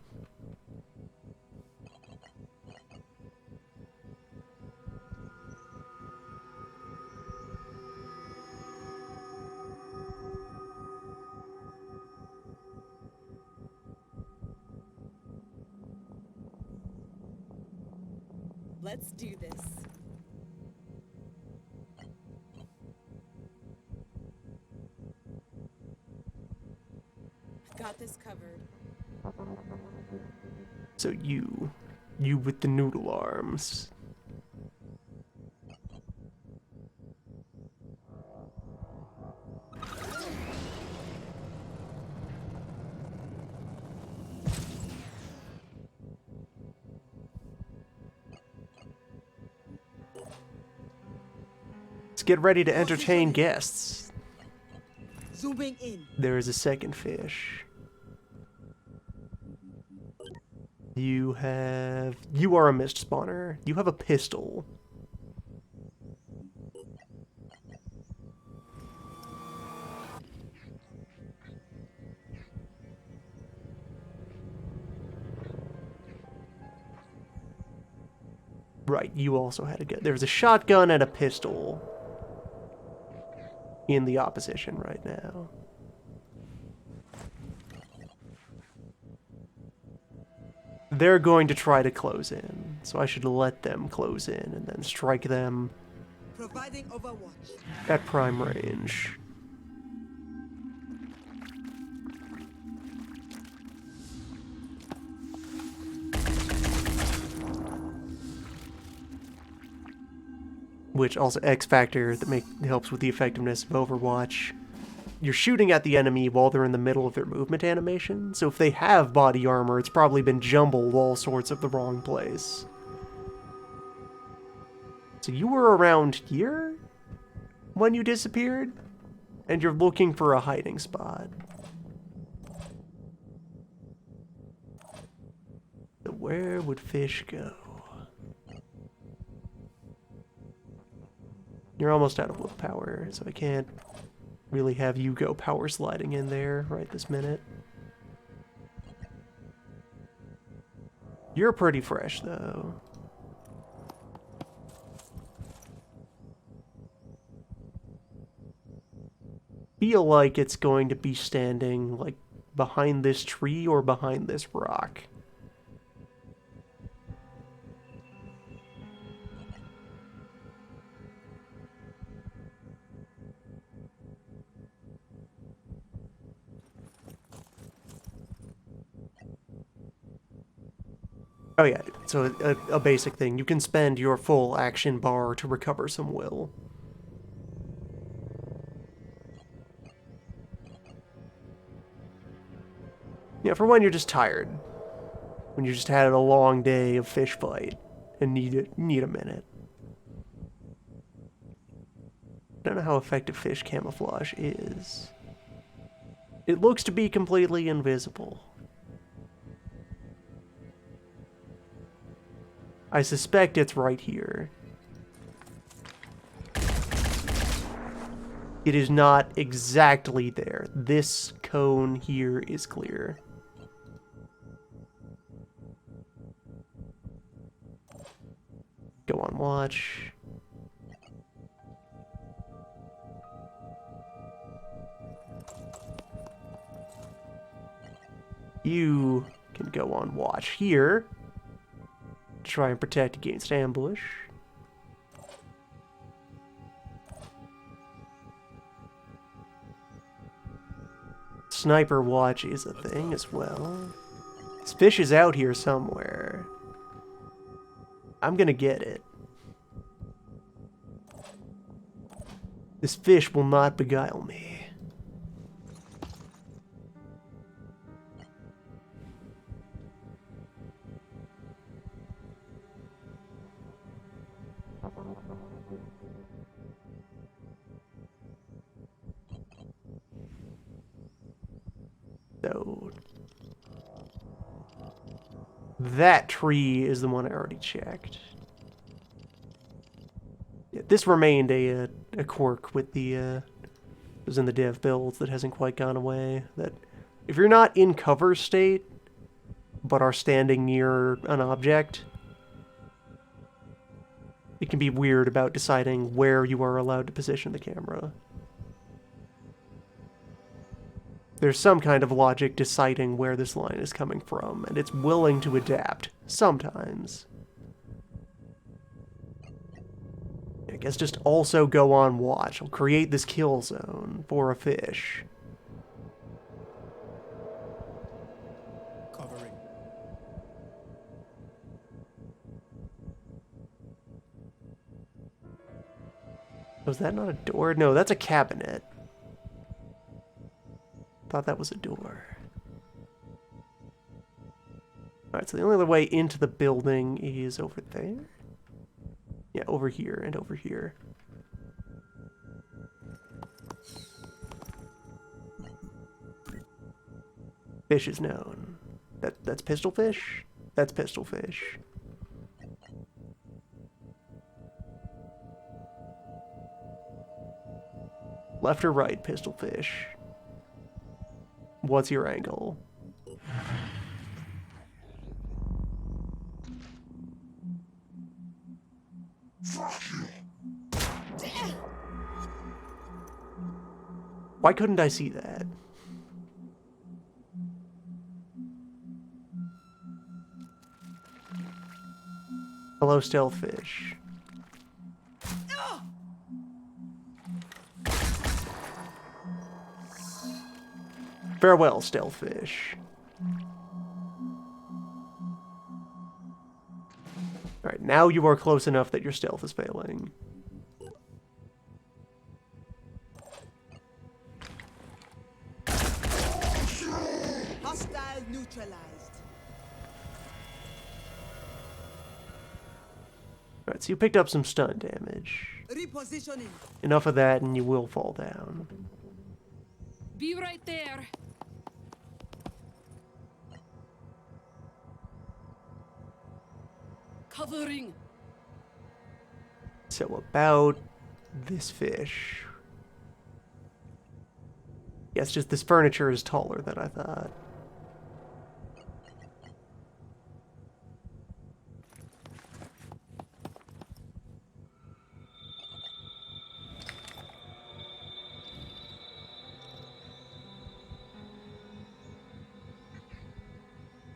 Let's do this. Got this covered. So you with the noodle arms. get ready to entertain guests. Zooming in. There is a second fish. You are a mist spawner. You have a pistol. Right, you also had a gun. There's a shotgun and a pistol in the opposition right now. They're going to try to close in, so I should let them close in and then strike them Providing overwatch. at prime range. Which also X factor that helps with the effectiveness of Overwatch. You're shooting at the enemy while they're in the middle of their movement animation, so if they have body armor, it's probably been jumbled all sorts of the wrong place. So you were around here when you disappeared, and you're looking for a hiding spot. So where would fish go? You're almost out of willpower, so I can't really have you go power sliding in there right this minute. You're pretty fresh, though. Feel like it's going to be standing, like, behind this tree or behind this rock. Oh yeah, so a basic thing. You can spend your full action bar to recover some will. Yeah, for when you're just tired. When you just had a long day of fish fight and need a minute. I don't know how effective fish camouflage is. It looks to be completely invisible. I suspect it's right here. It is not exactly there. This cone here is clear. Go on watch. You can go on watch here. Try and protect against ambush. Sniper watch is a thing as well. This fish is out here somewhere. I'm gonna get it. This fish will not beguile me. So that tree is the one I already checked. Yeah, this remained a quirk with the was in the dev builds that hasn't quite gone away. That if you're not in cover state but are standing near an object, it can be weird about deciding where you are allowed to position the camera. There's some kind of logic deciding where this line is coming from, and it's willing to adapt, sometimes. I guess just also go on watch. I'll create this kill zone for a fish. Covering. Was that not a door? No, that's a cabinet. Thought that was a door. Alright, so the only other way into the building is over there. Yeah, over here and over here. fish is known. That's pistol fish? That's pistol fish. Left or right, pistol fish? What's your angle? Why couldn't I see that? Hello, stealth fish. Farewell, stealth fish. Alright, now you are close enough that your stealth is failing. Hostile neutralized. Alright, so you picked up some stun damage. Repositioning. Enough of that and you will fall down. Be right there. Covering. So about this fish. Yes, just this furniture is taller than I thought.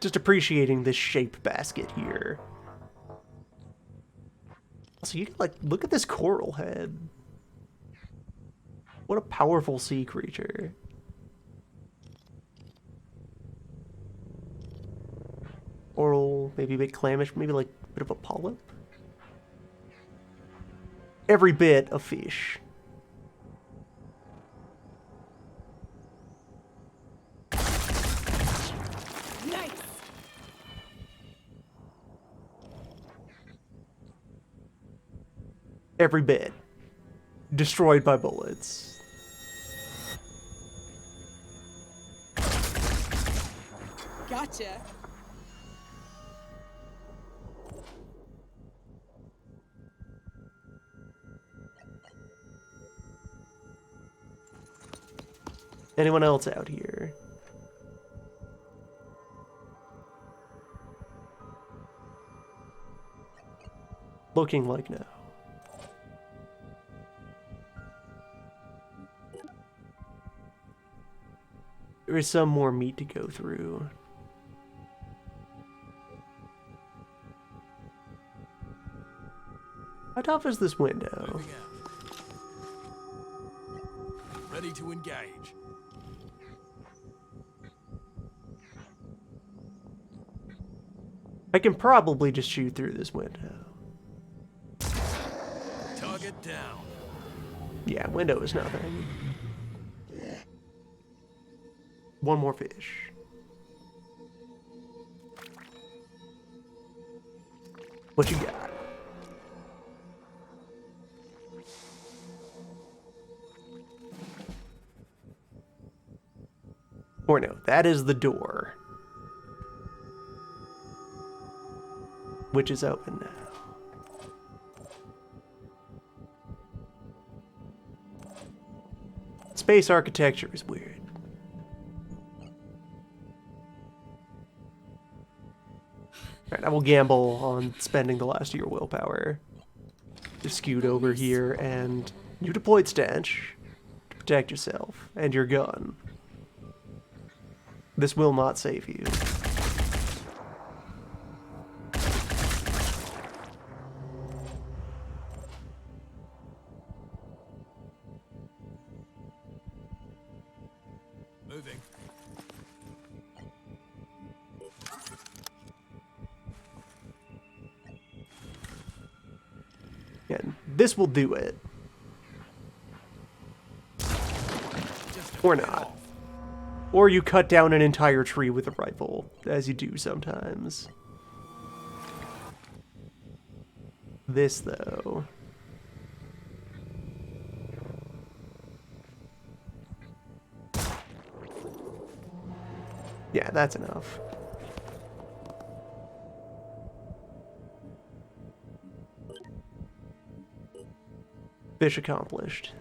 Just appreciating this shape basket here. So you can, like, look at this coral head. What a powerful sea creature. Oral, maybe a bit clammish, maybe like a bit of a polyp. Every bit a fish. Every bit. Destroyed by bullets. Gotcha. Anyone else out here? Looking like no. There is some more meat to go through. How tough is this window? Ready to engage. I can probably just shoot through this window. Target down. Yeah, window is nothing. One more fish. What you got? Or no, that is the door. Which is open now. Space architecture is weird. Alright, I will gamble on spending the last of your willpower. Just scoot over here, and you deployed Stench to protect yourself and your gun. This will not save you. Moving. And this will do it. Or not. Or you cut down an entire tree with a rifle, as you do sometimes. This, though. Yeah, that's enough. Fish accomplished.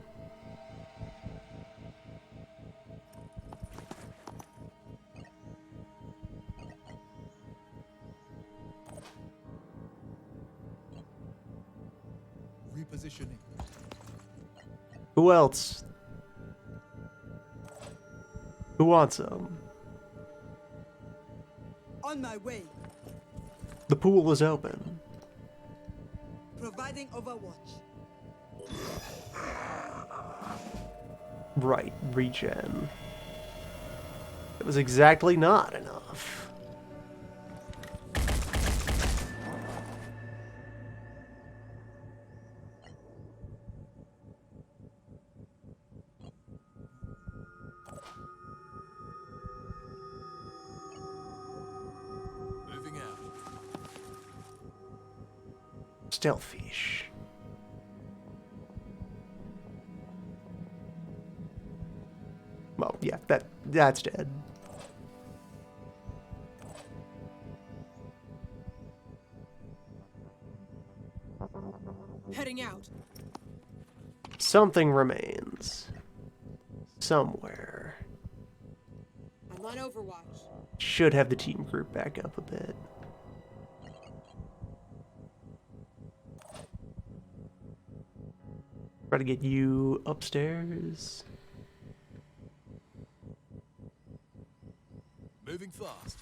Repositioning. Who else? Who wants some? On my way. The pool is open. Providing overwatch. Right, regen. It was exactly not enough. Moving out. Stealthfish. Well, yeah, that's dead. Heading out. Something remains. Somewhere. I'm on Overwatch. Should have the team group back up a bit. Try to get you upstairs. Moving fast.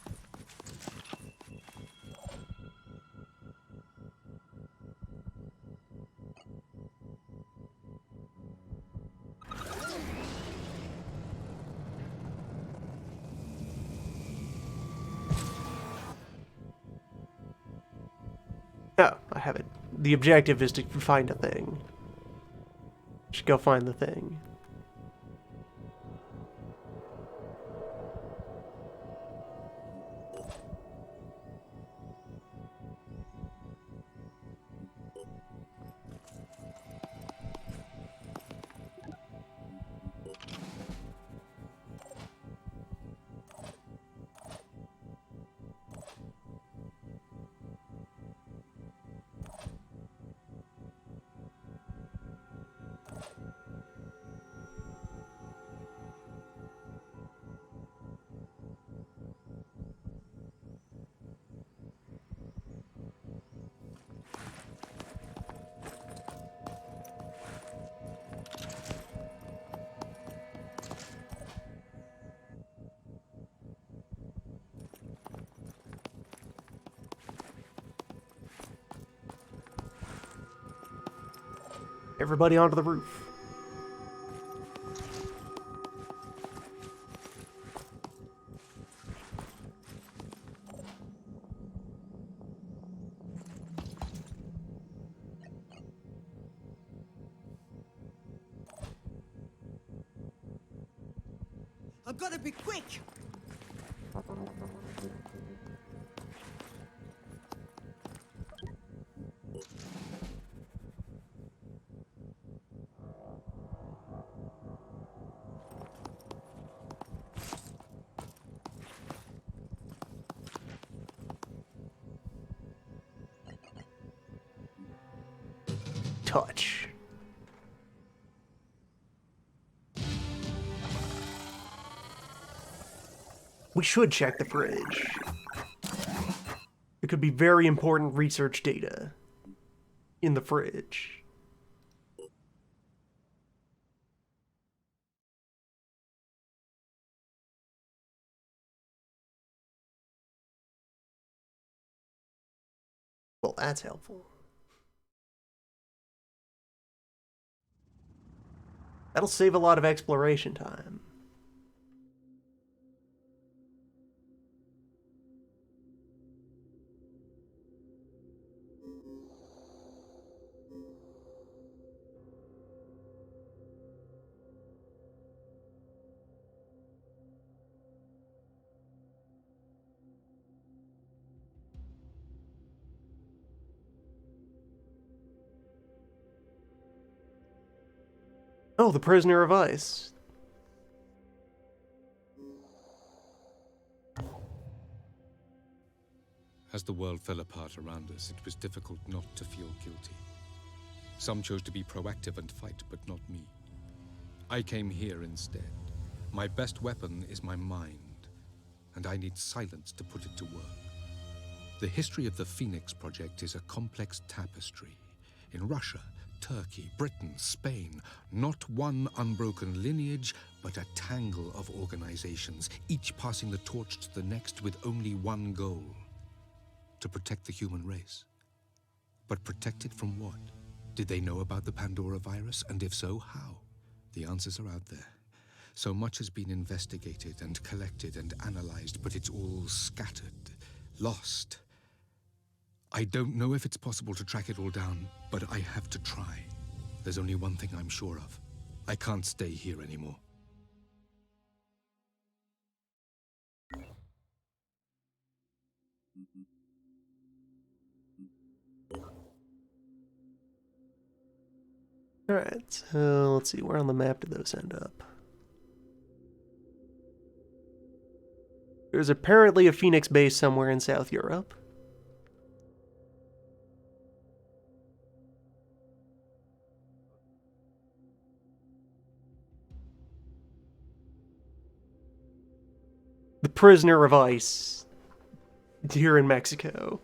Oh, I have it. The objective is to find a thing. Should go find the thing. Everybody onto the roof. I've got to be quick. Touch. We should check the fridge. It could be very important research data in the fridge. Well, that's helpful. That'll save a lot of exploration time. Oh, the Prisoner of Ice. As the world fell apart around us, it was difficult not to feel guilty. Some chose to be proactive and fight, but not me. I came here instead. My best weapon is my mind, and I need silence to put it to work. The history of the Phoenix Project is a complex tapestry. In Russia, Turkey, Britain, Spain, not one unbroken lineage, but a tangle of organizations, each passing the torch to the next with only one goal: to protect the human race. But protect it from what? Did they know about the Pandora virus, and if so, how? The answers are out there. So much has been investigated and collected and analyzed, but it's all scattered, lost. I don't know if it's possible to track it all down, but I have to try. There's only one thing I'm sure of. I can't stay here anymore. Alright, so let's see, where on the map did those end up? There's apparently a Phoenix base somewhere in South Europe. The Prisoner of Ice, here in Mexico.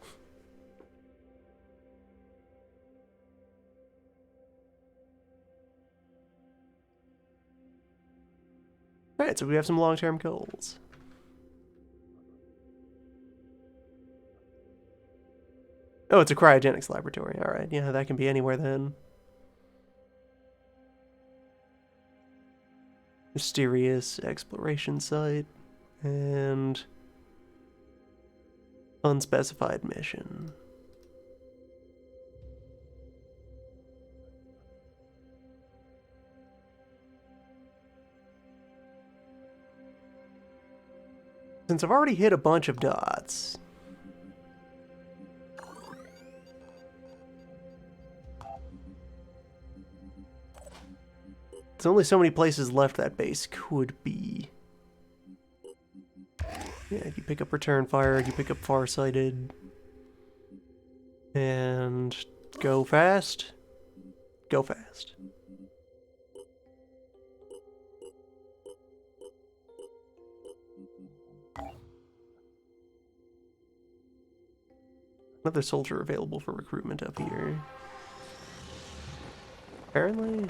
Alright, so we have some long-term goals. Oh, it's a cryogenics laboratory. Alright, yeah, that can be anywhere then. Mysterious exploration site. And unspecified mission. Since I've already hit a bunch of dots, there's only so many places left that base could be. Yeah, you pick up Return Fire, you pick up Farsighted, and go fast. Go fast. Another soldier available for recruitment up here. Apparently.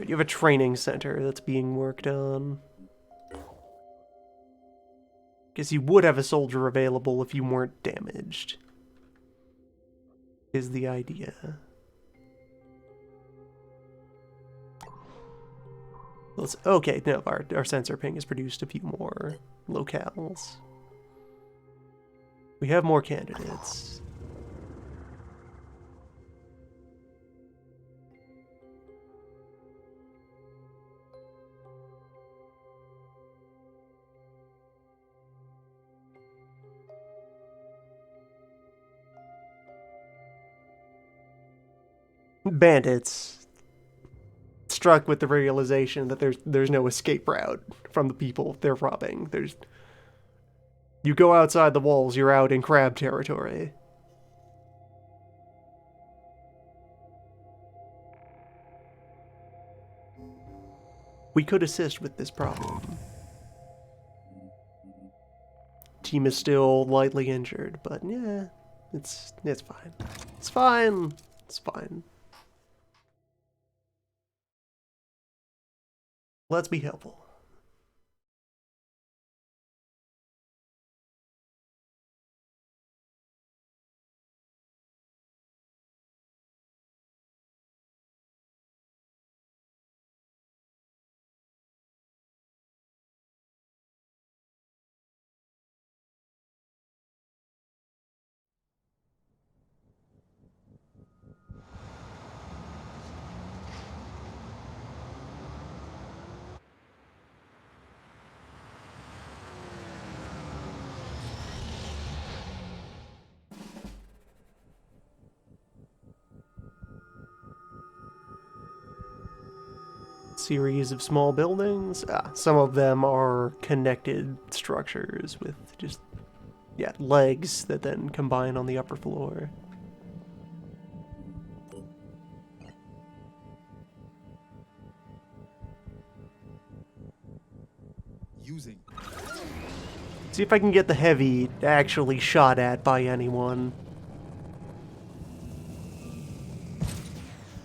You have a training center that's being worked on. Guess you would have a soldier available if you weren't damaged. Is the idea. Let's, okay, no, our sensor ping has produced a few more locales. We have more candidates. Bandits struck with the realization that there's no escape route from the people they're robbing. You go outside the walls, you're out in crab territory. We could assist with this problem. Team is still lightly injured, but yeah, it's fine. It's fine. It's fine. Let's be helpful. Series of small buildings. Some of them are connected structures with just Yeah, legs that then combine on the upper floor. Using. See if I can get the heavy actually shot at by anyone.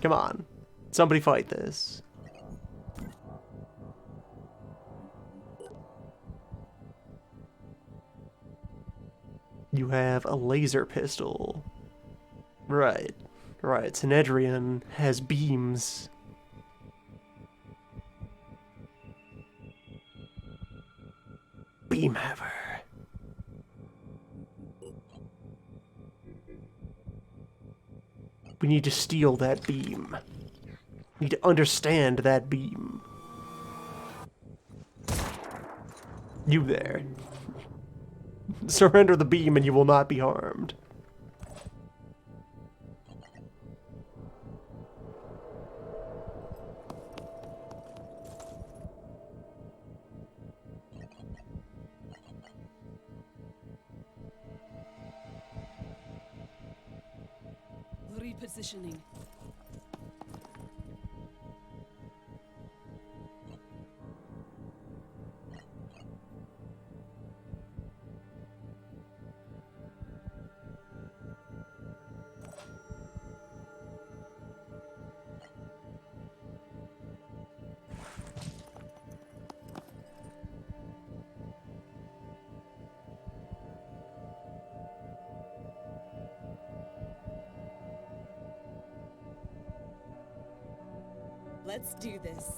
Come on. Somebody fight this. You have a laser pistol. Right. Right. Synedrian has beams. Beamhammer. We need to steal that beam. We need to understand that beam. You there. Surrender the beam and you will not be harmed. Repositioning. Let's do this.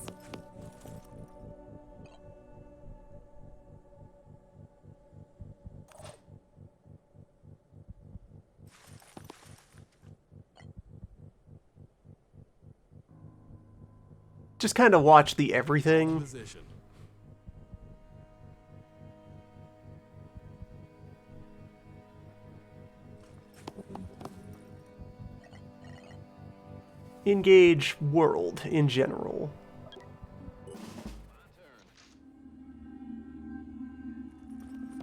Just kind of watch the everything. Position. Engage world in general.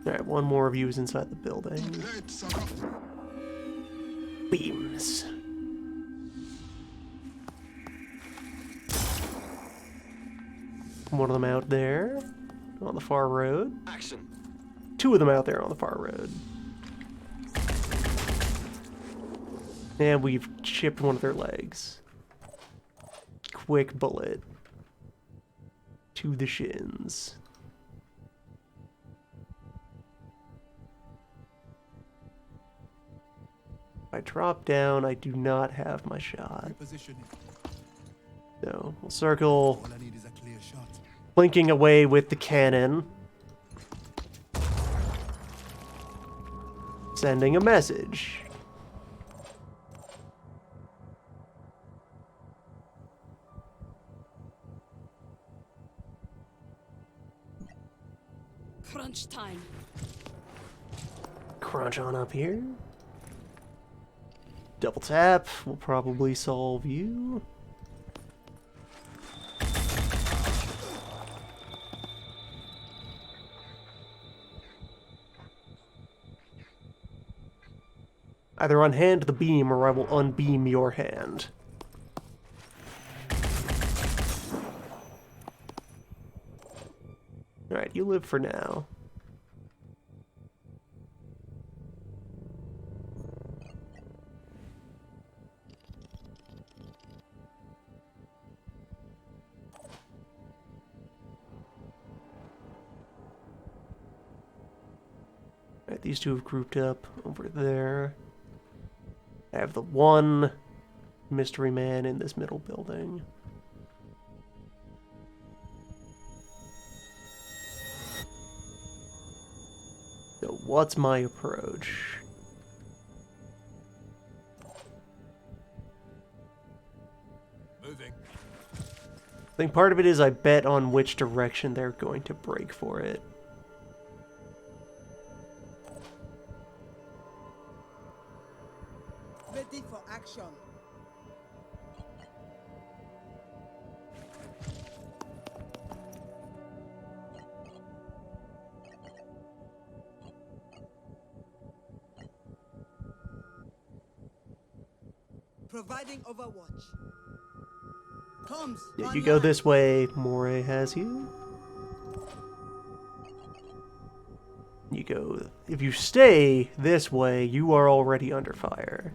Alright, one more view is inside the building. Beams. One of them out there on the far road. Action. Two of them out there on the far road. And we've chipped one of their legs. Quick bullet. To the shins. If I drop down, I do not have my shot. So, we'll circle. All I need is a clear shot. Blinking away with the cannon. Sending a message. Crunch time. Crunch on up here. Double tap will probably solve you. Either unhand the beam or I will unbeam your hand. Alright, you live for now. Alright, these two have grouped up over there. I have the one mystery man in this middle building. So what's my approach? Moving. I think part of it is I bet on which direction they're going to break for it. Ready for action. providing overwatch. Comms. Yeah, you go this way, Moray has you. You go... If you stay this way, you are already under fire.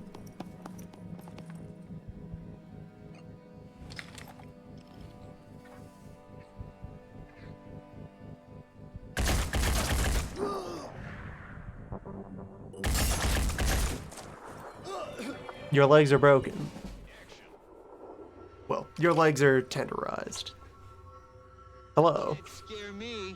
Your legs are broken. Well, your legs are tenderized. Hello. Scare me.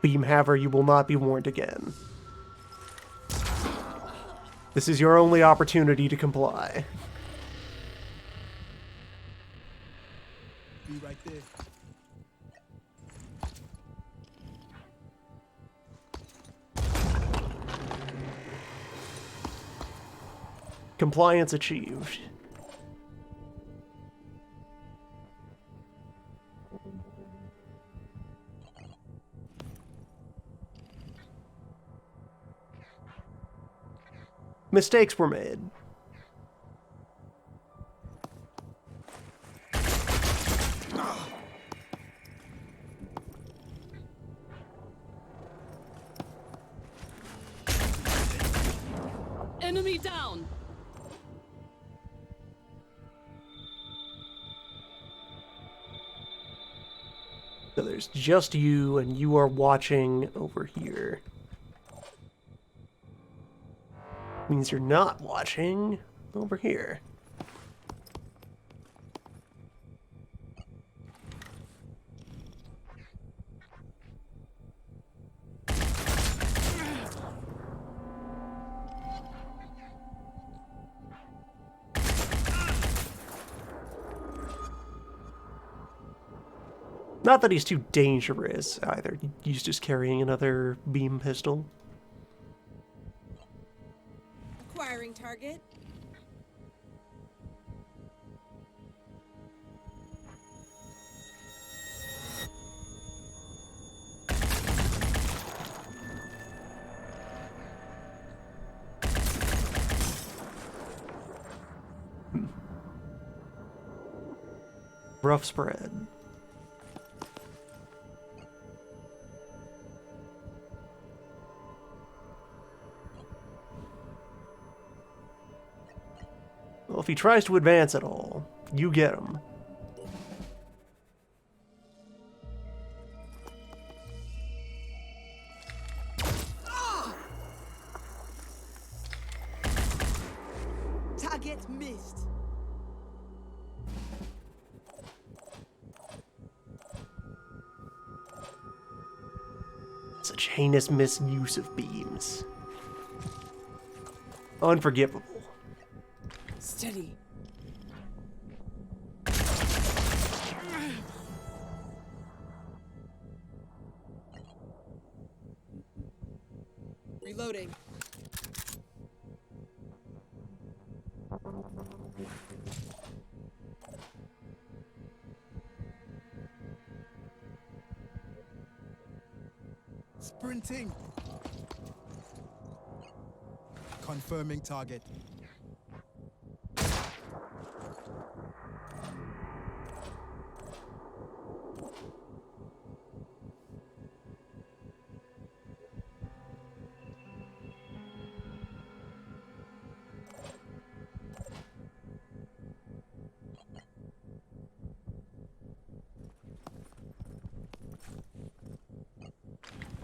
Beamhaver, you will not be warned again. This is your only opportunity to comply. Be right there. Compliance achieved. Mistakes were made. Enemy down! So there's just you, and you are watching over here. Means you're not watching over here. Not that he's too dangerous either. He's just carrying another beam pistol. Acquiring target. Rough spread. Well, if he tries to advance at all, you get him. Target missed. Such heinous misuse of beams. Unforgivable. Steady. Reloading. Sprinting. Confirming target.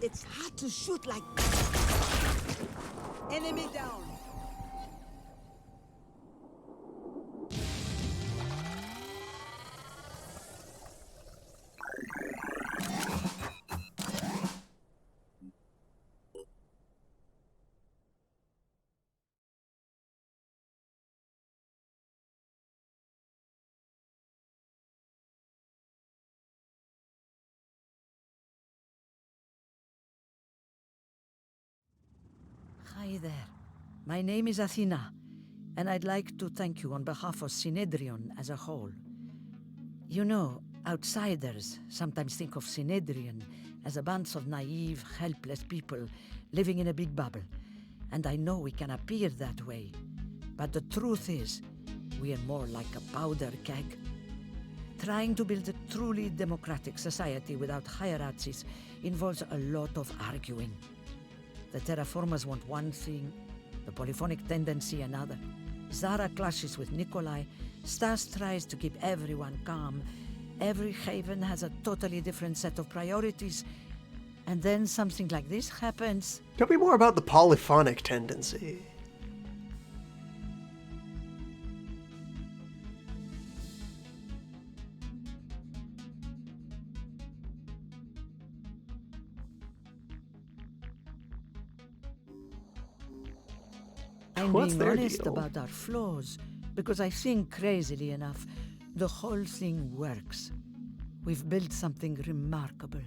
It's hard to shoot like that. Enemy down. Hi there. My name is Athena, and I'd like to thank you on behalf of Synedrion as a whole. You know, outsiders sometimes think of Synedrian as a bunch of naive, helpless people living in a big bubble. And I know we can appear that way. But the truth is, we are more like a powder keg. Trying to build a truly democratic society without hierarchies involves a lot of arguing. The terraformers want one thing, the polyphonic tendency another. Zara clashes with Nikolai, Stas tries to keep everyone calm. Every haven has a totally different set of priorities. And then something like this happens. Tell me more about the polyphonic tendency. I'm What's being their honest deal? about our flaws, because I think, crazily enough, the whole thing works. We've built something remarkable,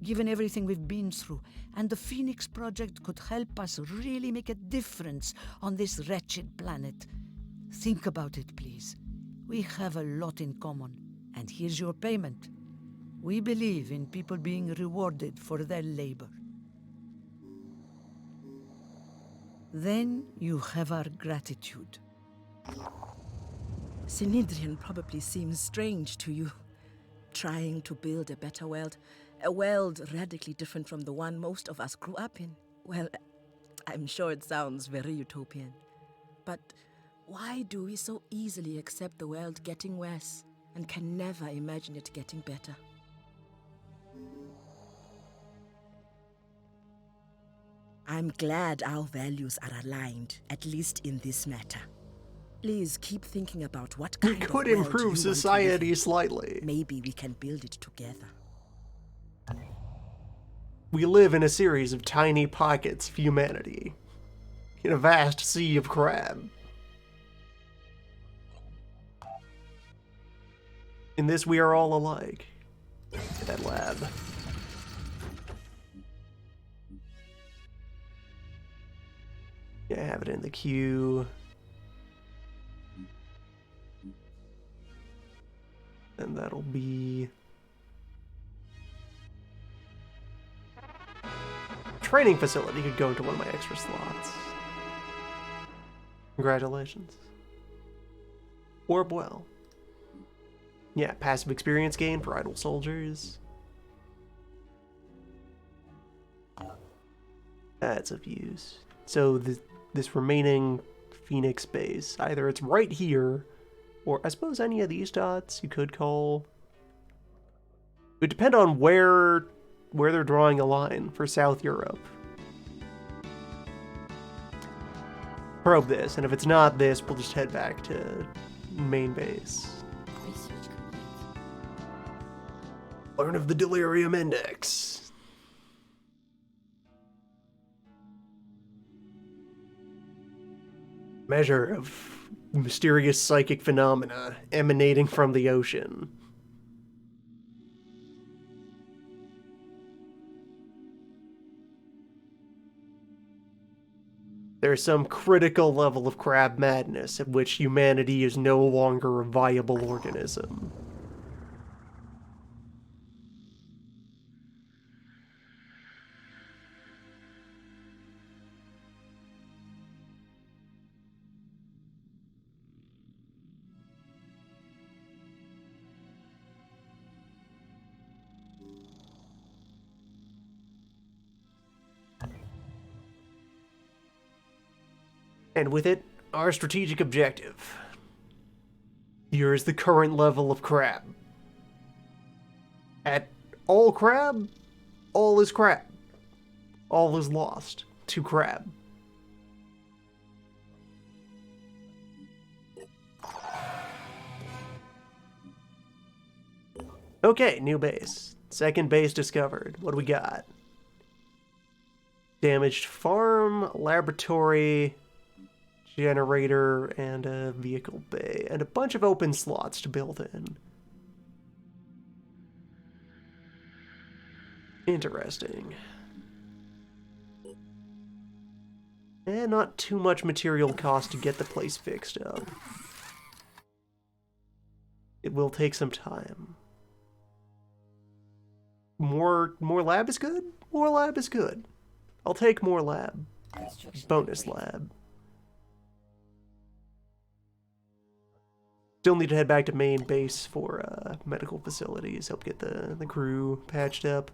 given everything we've been through, and the Phoenix Project could help us really make a difference on this wretched planet. Think about it, please. We have a lot in common, and here's your payment. We believe in people being rewarded for their labor. Then you have our gratitude. Synedrian probably seems strange to you. Trying to build a better world, a world radically different from the one most of us grew up in. Well, I'm sure it sounds very utopian. But why do we so easily accept the world getting worse and can never imagine it getting better? I'm glad our values are aligned, at least in this matter. Please keep thinking about what kind We of could world improve you want to live society in. slightly. Maybe we can build it together. We live in a series of tiny pockets of humanity, in a vast sea of crab. In this, we are all alike. That lab. Yeah, have it in the queue. And that'll be... training facility could go into one of my extra slots. Congratulations. Work well. Yeah, passive experience gain for idle soldiers. That's of use. So this remaining Phoenix base, either it's right here, or I suppose any of these dots you could call. It would depend on where they're drawing a line for South Europe. Probe this, and if it's not this, we'll just head back to main base. Learn of the Delirium Index. Measure of mysterious psychic phenomena emanating from the ocean. There's some critical level of crab madness at which humanity is no longer a viable organism. And with it, our strategic objective. Here is the current level of crab. At all crab, all is crab. All is lost to crab. Okay, new base. Second base discovered. What do we got? Damaged farm, laboratory, generator, and a vehicle bay, and a bunch of open slots to build in. Interesting. And not too much material cost to get the place fixed up. It will take some time. More lab is good? More lab is good. I'll take more lab. Bonus lab. Still need to head back to main base for medical facilities. Help get the crew patched up.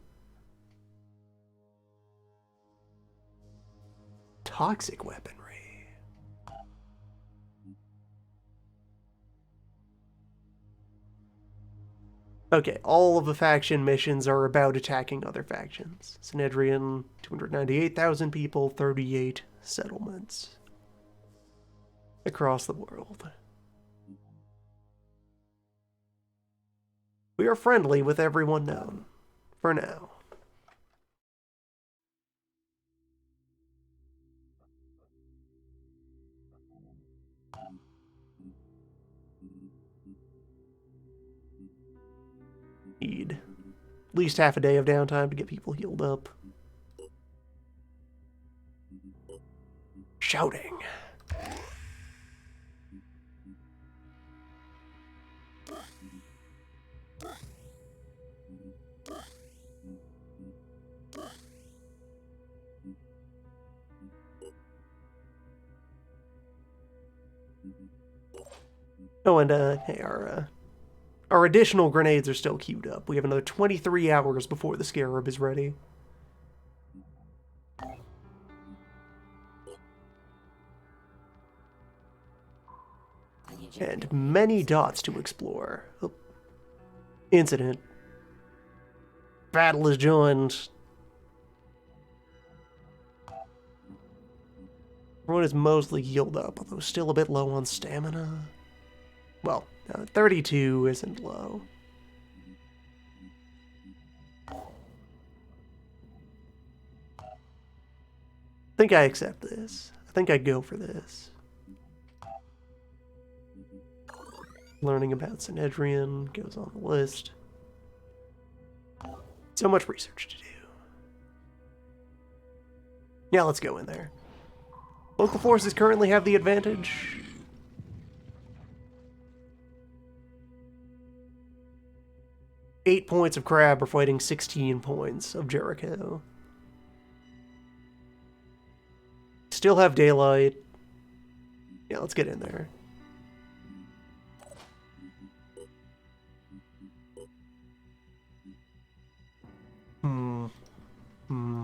Toxic weaponry. Okay, all of the faction missions are about attacking other factions. Synedrian, 298,000 people, 38 settlements across the world. We are friendly with everyone known, for now. Need at least half a day of downtime to get people healed up. Shouting. Oh, and hey, our additional grenades are still queued up. We have another 23 hours before the Scarab is ready. And many dots to explore. Oh. Incident. Battle is joined. Everyone is mostly healed up, although still a bit low on stamina. Well, 32 isn't low. I think I accept this. I think I go for this. Learning about Synedrian goes on the list. So much research to do. Yeah, let's go in there. Local forces currently have the advantage. Eight points of Crab are fighting 16 points of Jericho. Still have daylight. Yeah, let's get in there.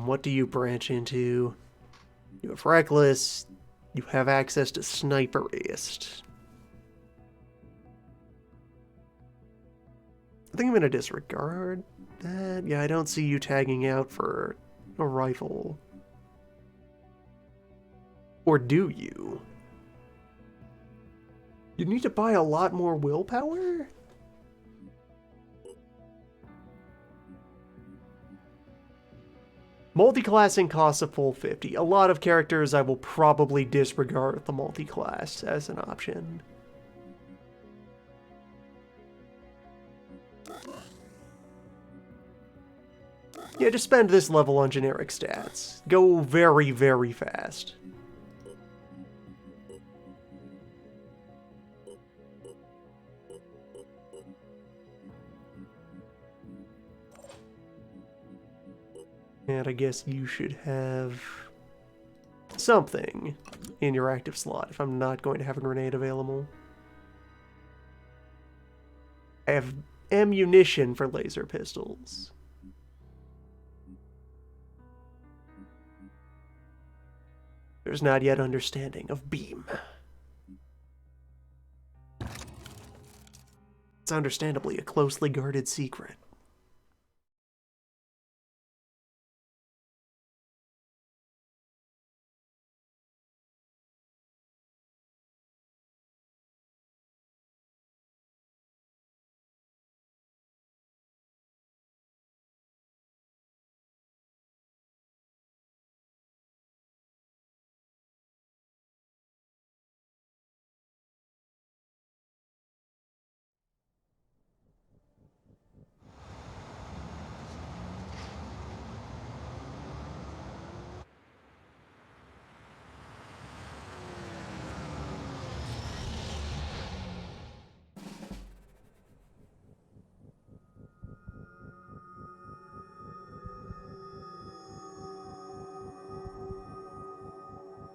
What do you branch into? You have Reckless. You have access to Sniperist. I think I'm going to disregard that. Yeah, I don't see you tagging out for a rifle. Or do you? You need to buy a lot more willpower? Multi-classing costs a full 50. A lot of characters I will probably disregard the multi-class as an option. Yeah, just spend this level on generic stats. Go very, very fast. And I guess you should have something in your active slot if I'm not going to have a grenade available. I have ammunition for laser pistols. There's not yet understanding of beam. It's understandably a closely guarded secret.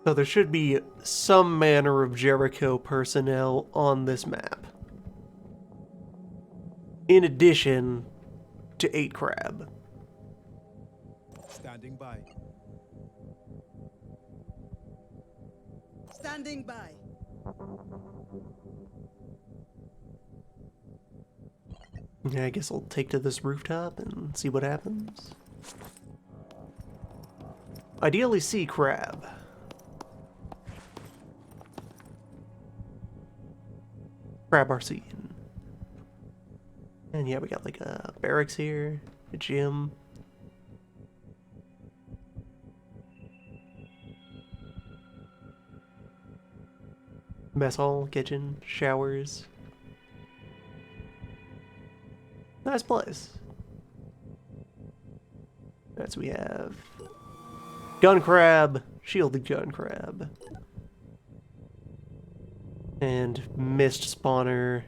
So there should be some manner of Jericho personnel on this map. In addition to 8 Crab. Standing by. Standing by. Yeah, I guess I'll take to this rooftop and see what happens. Ideally see Crab. Crab our scene. And yeah, we got like a barracks here, a gym. Mess hall, kitchen, showers. Nice place. Alright, so we have gun crab, shielded gun crab, and mist spawner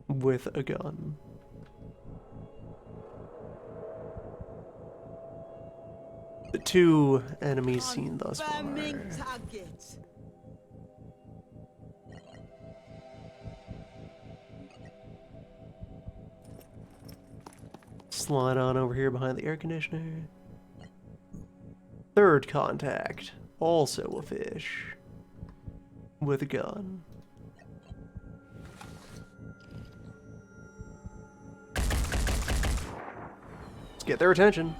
with a gun. The 2 enemies seen thus far. Target. Slide on over here behind the air conditioner. 3rd contact, also a fish with a gun. Let's get their attention.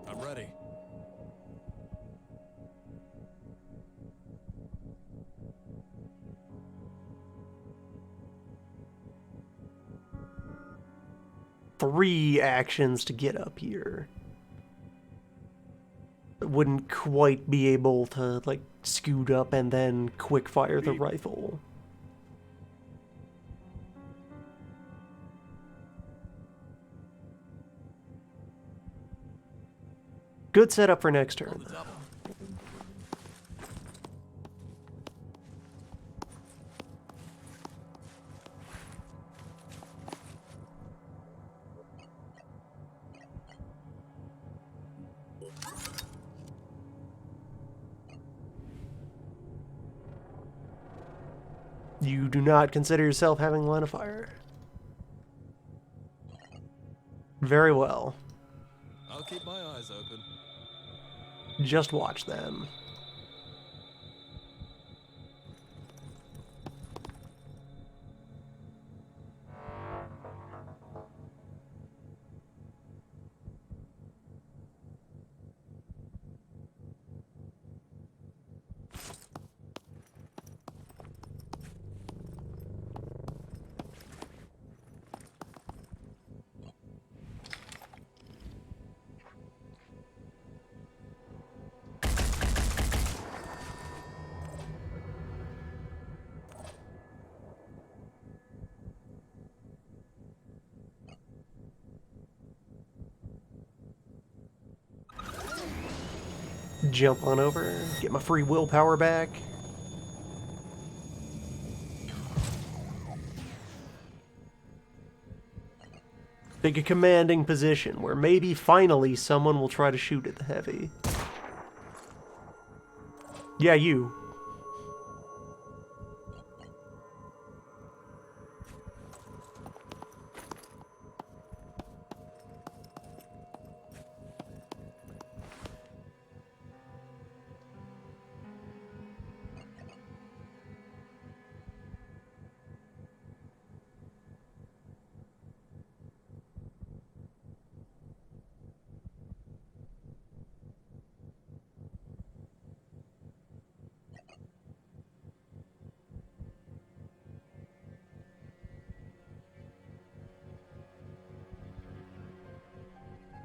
I'm ready. Three actions to get up here. I wouldn't quite be able to, like, scoot up and then quick fire the rifle. Good setup for next turn. You do not consider yourself having line of fire. Very well. I'll keep my eyes open. Just watch them. Jump on over, get my free willpower back. Take a commanding position where maybe finally someone will try to shoot at the heavy. Yeah, you.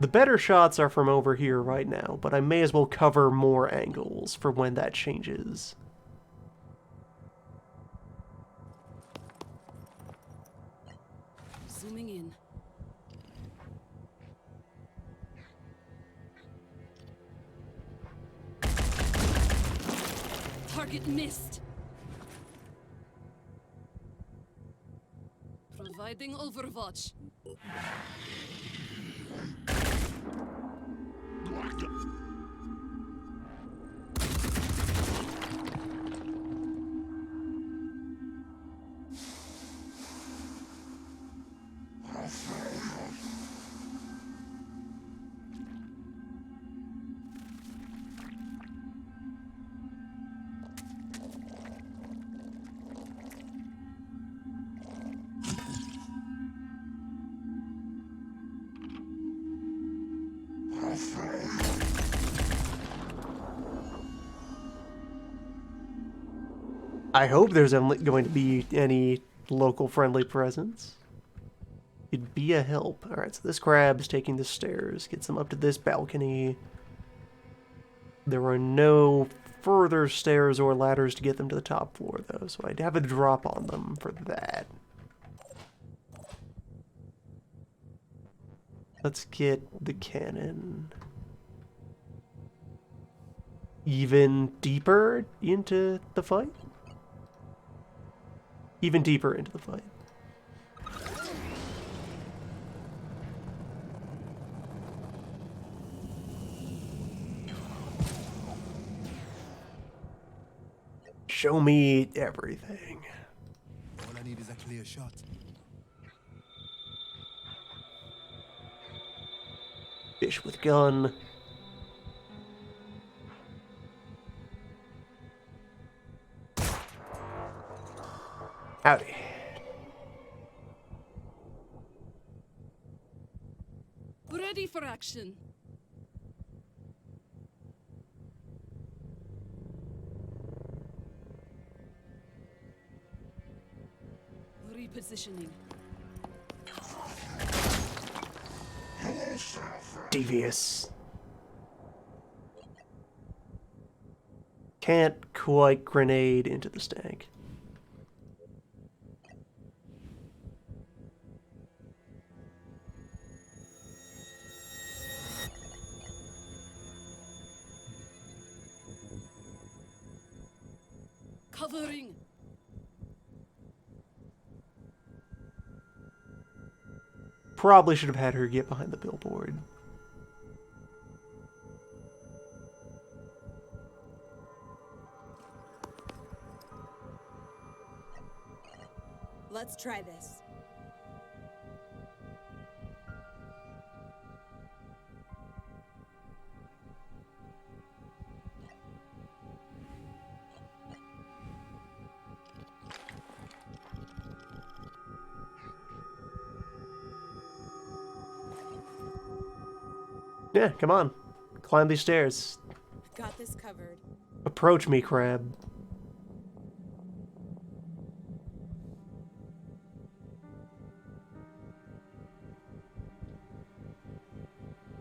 The better shots are from over here right now, but I may as well cover more angles for when that changes. Zooming in. Target missed. Providing overwatch. I hope there's going to be any local friendly presence. It'd be a help. Alright, so this crab is taking the stairs, gets them up to this balcony. There are no further stairs or ladders to get them to the top floor, though, so I'd have a drop on them for that. Let's get the cannon even deeper into the fight. Even deeper into the fight. Show me everything. All I need is a clear shot. Fish with gun. Howdy. Ready for action. Repositioning. Devious. Can't quite grenade into the stank. Covering. Probably should have had her get behind the billboard. Let's try this. Yeah, come on. Climb these stairs. Got this covered. Approach me, crab.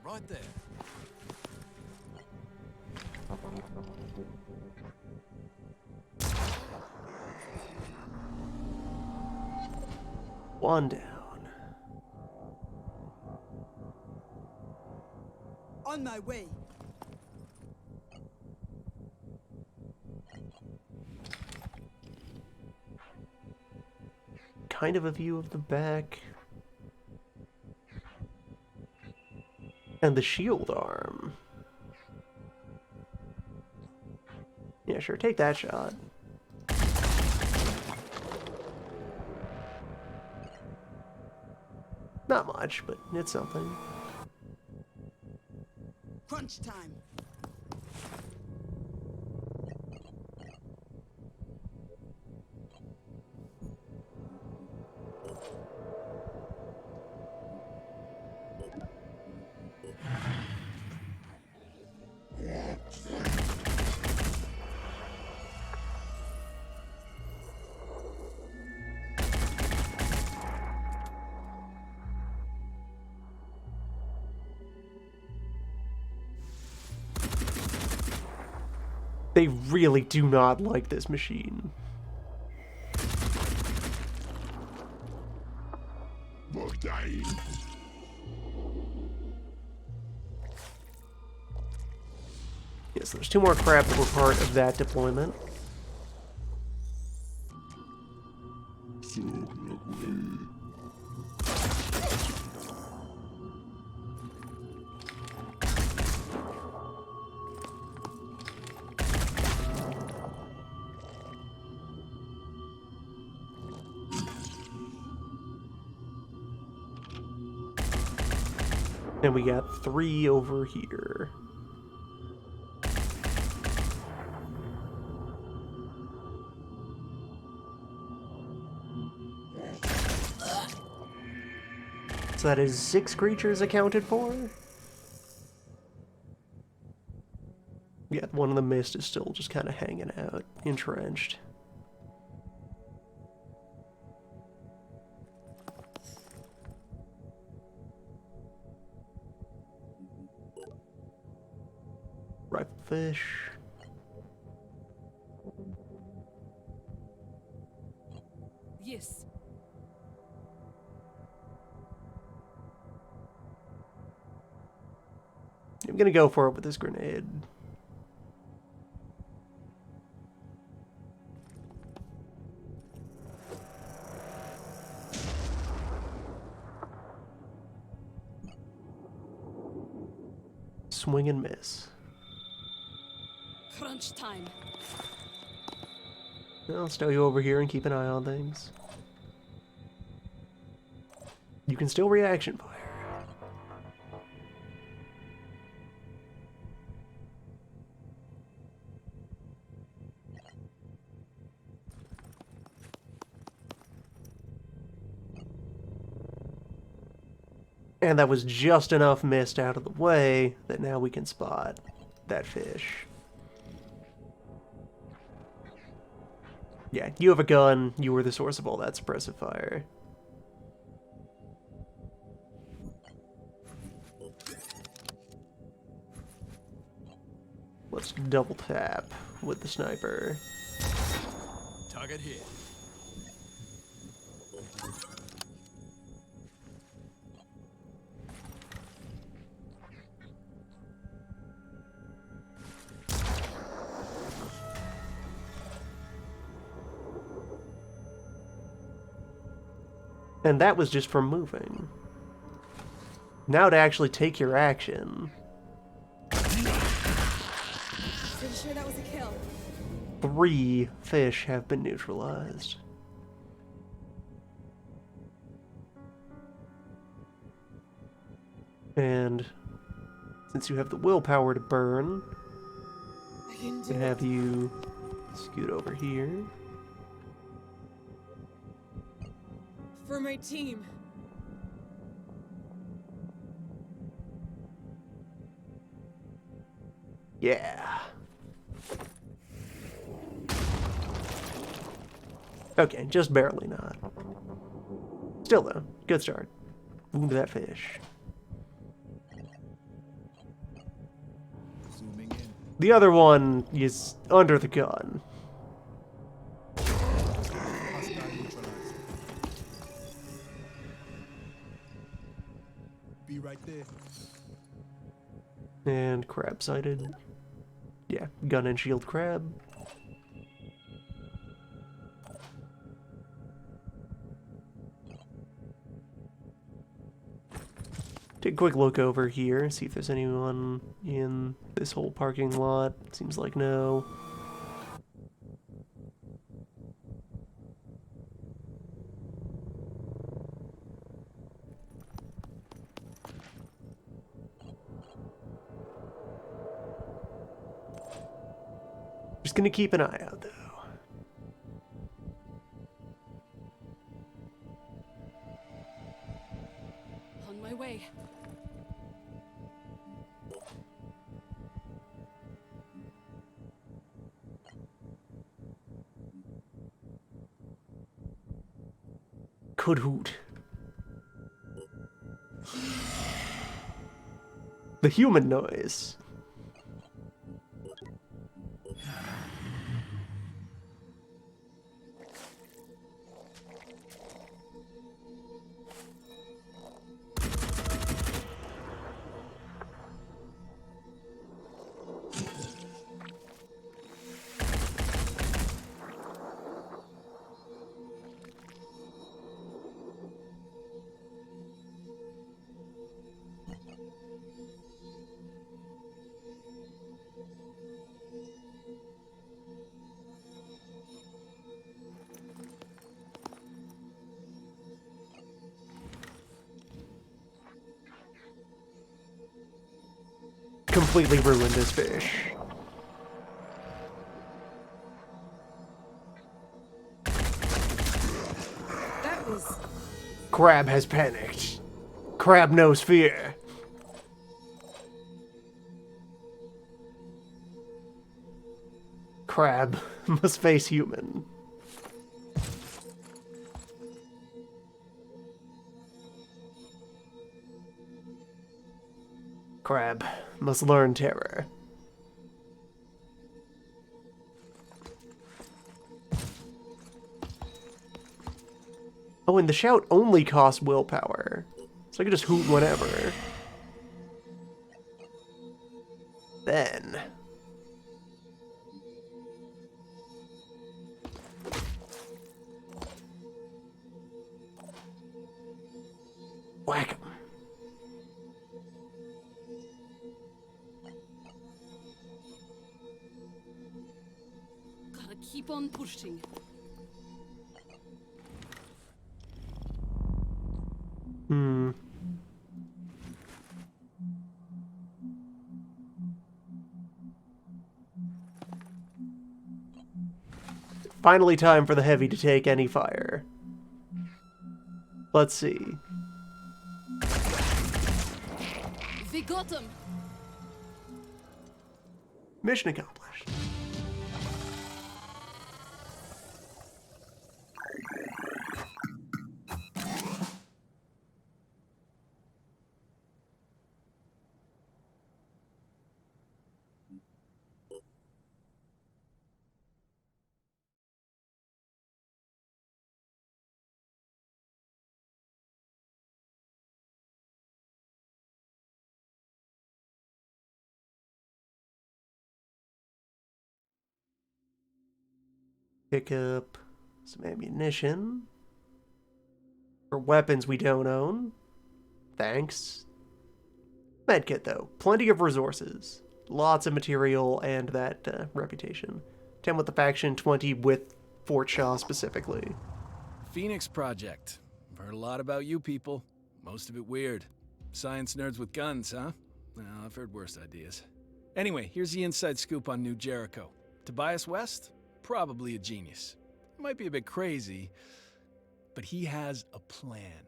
Right there. One down. On my way. Kind of a view of the back. And the shield arm. Yeah, sure, take that shot. Not much, but it's something. Crunch time. They really do not like this machine. Yes, there's two more crab that were part of that deployment. And we got 3 over here. So that is 6 creatures accounted for? Yeah, one of the mist is still just kind of hanging out, entrenched. Rifle fish. Yes. I'm gonna go for it with this grenade. Swing and miss. Crunch time. I'll stow you over here and keep an eye on things. You can still reaction fire. And that was just enough mist out of the way that now we can spot that fish. Yeah, you have a gun. You were the source of all that suppressive fire. Let's double tap with the sniper. Target here. And that was just from moving. Now to actually take your action. Pretty sure that was a kill. 3 fish have been neutralized. And since you have the willpower to burn, I can do I'm gonna have you scoot over here. For my team. Yeah. Okay, just barely not. Still though, good start. Wound that fish. Zooming in. The other one is under the gun. Hostile neutralized. Be right there. And crab sighted. Yeah, gun and shield crab. Take a quick look over here, see if there's anyone in this whole parking lot. Seems like no. Just gonna keep an eye out, though. On my way. Could hoot. The human noise. completely ruined this fish. That was... Crab has panicked. Crab knows fear. Crab must face human. Crab must learn terror. Oh, and the shout only costs willpower. So I can just hoot whenever. Then... whack 'em. Gotta keep on pushing. Finally time for the heavy to take any fire. Let's see. We got him. Mission accomplished. Pick up some ammunition. For weapons we don't own. Thanks. Medkit, though. Plenty of resources. Lots of material and that reputation. 10 with the faction, 20 with Fort Shaw specifically. Phoenix Project. I've heard a lot about you people. Most of it weird. Science nerds with guns, huh? Well, I've heard worse ideas. Anyway, here's the inside scoop on New Jericho. Tobias West? Probably a genius. Might be a bit crazy, but he has a plan.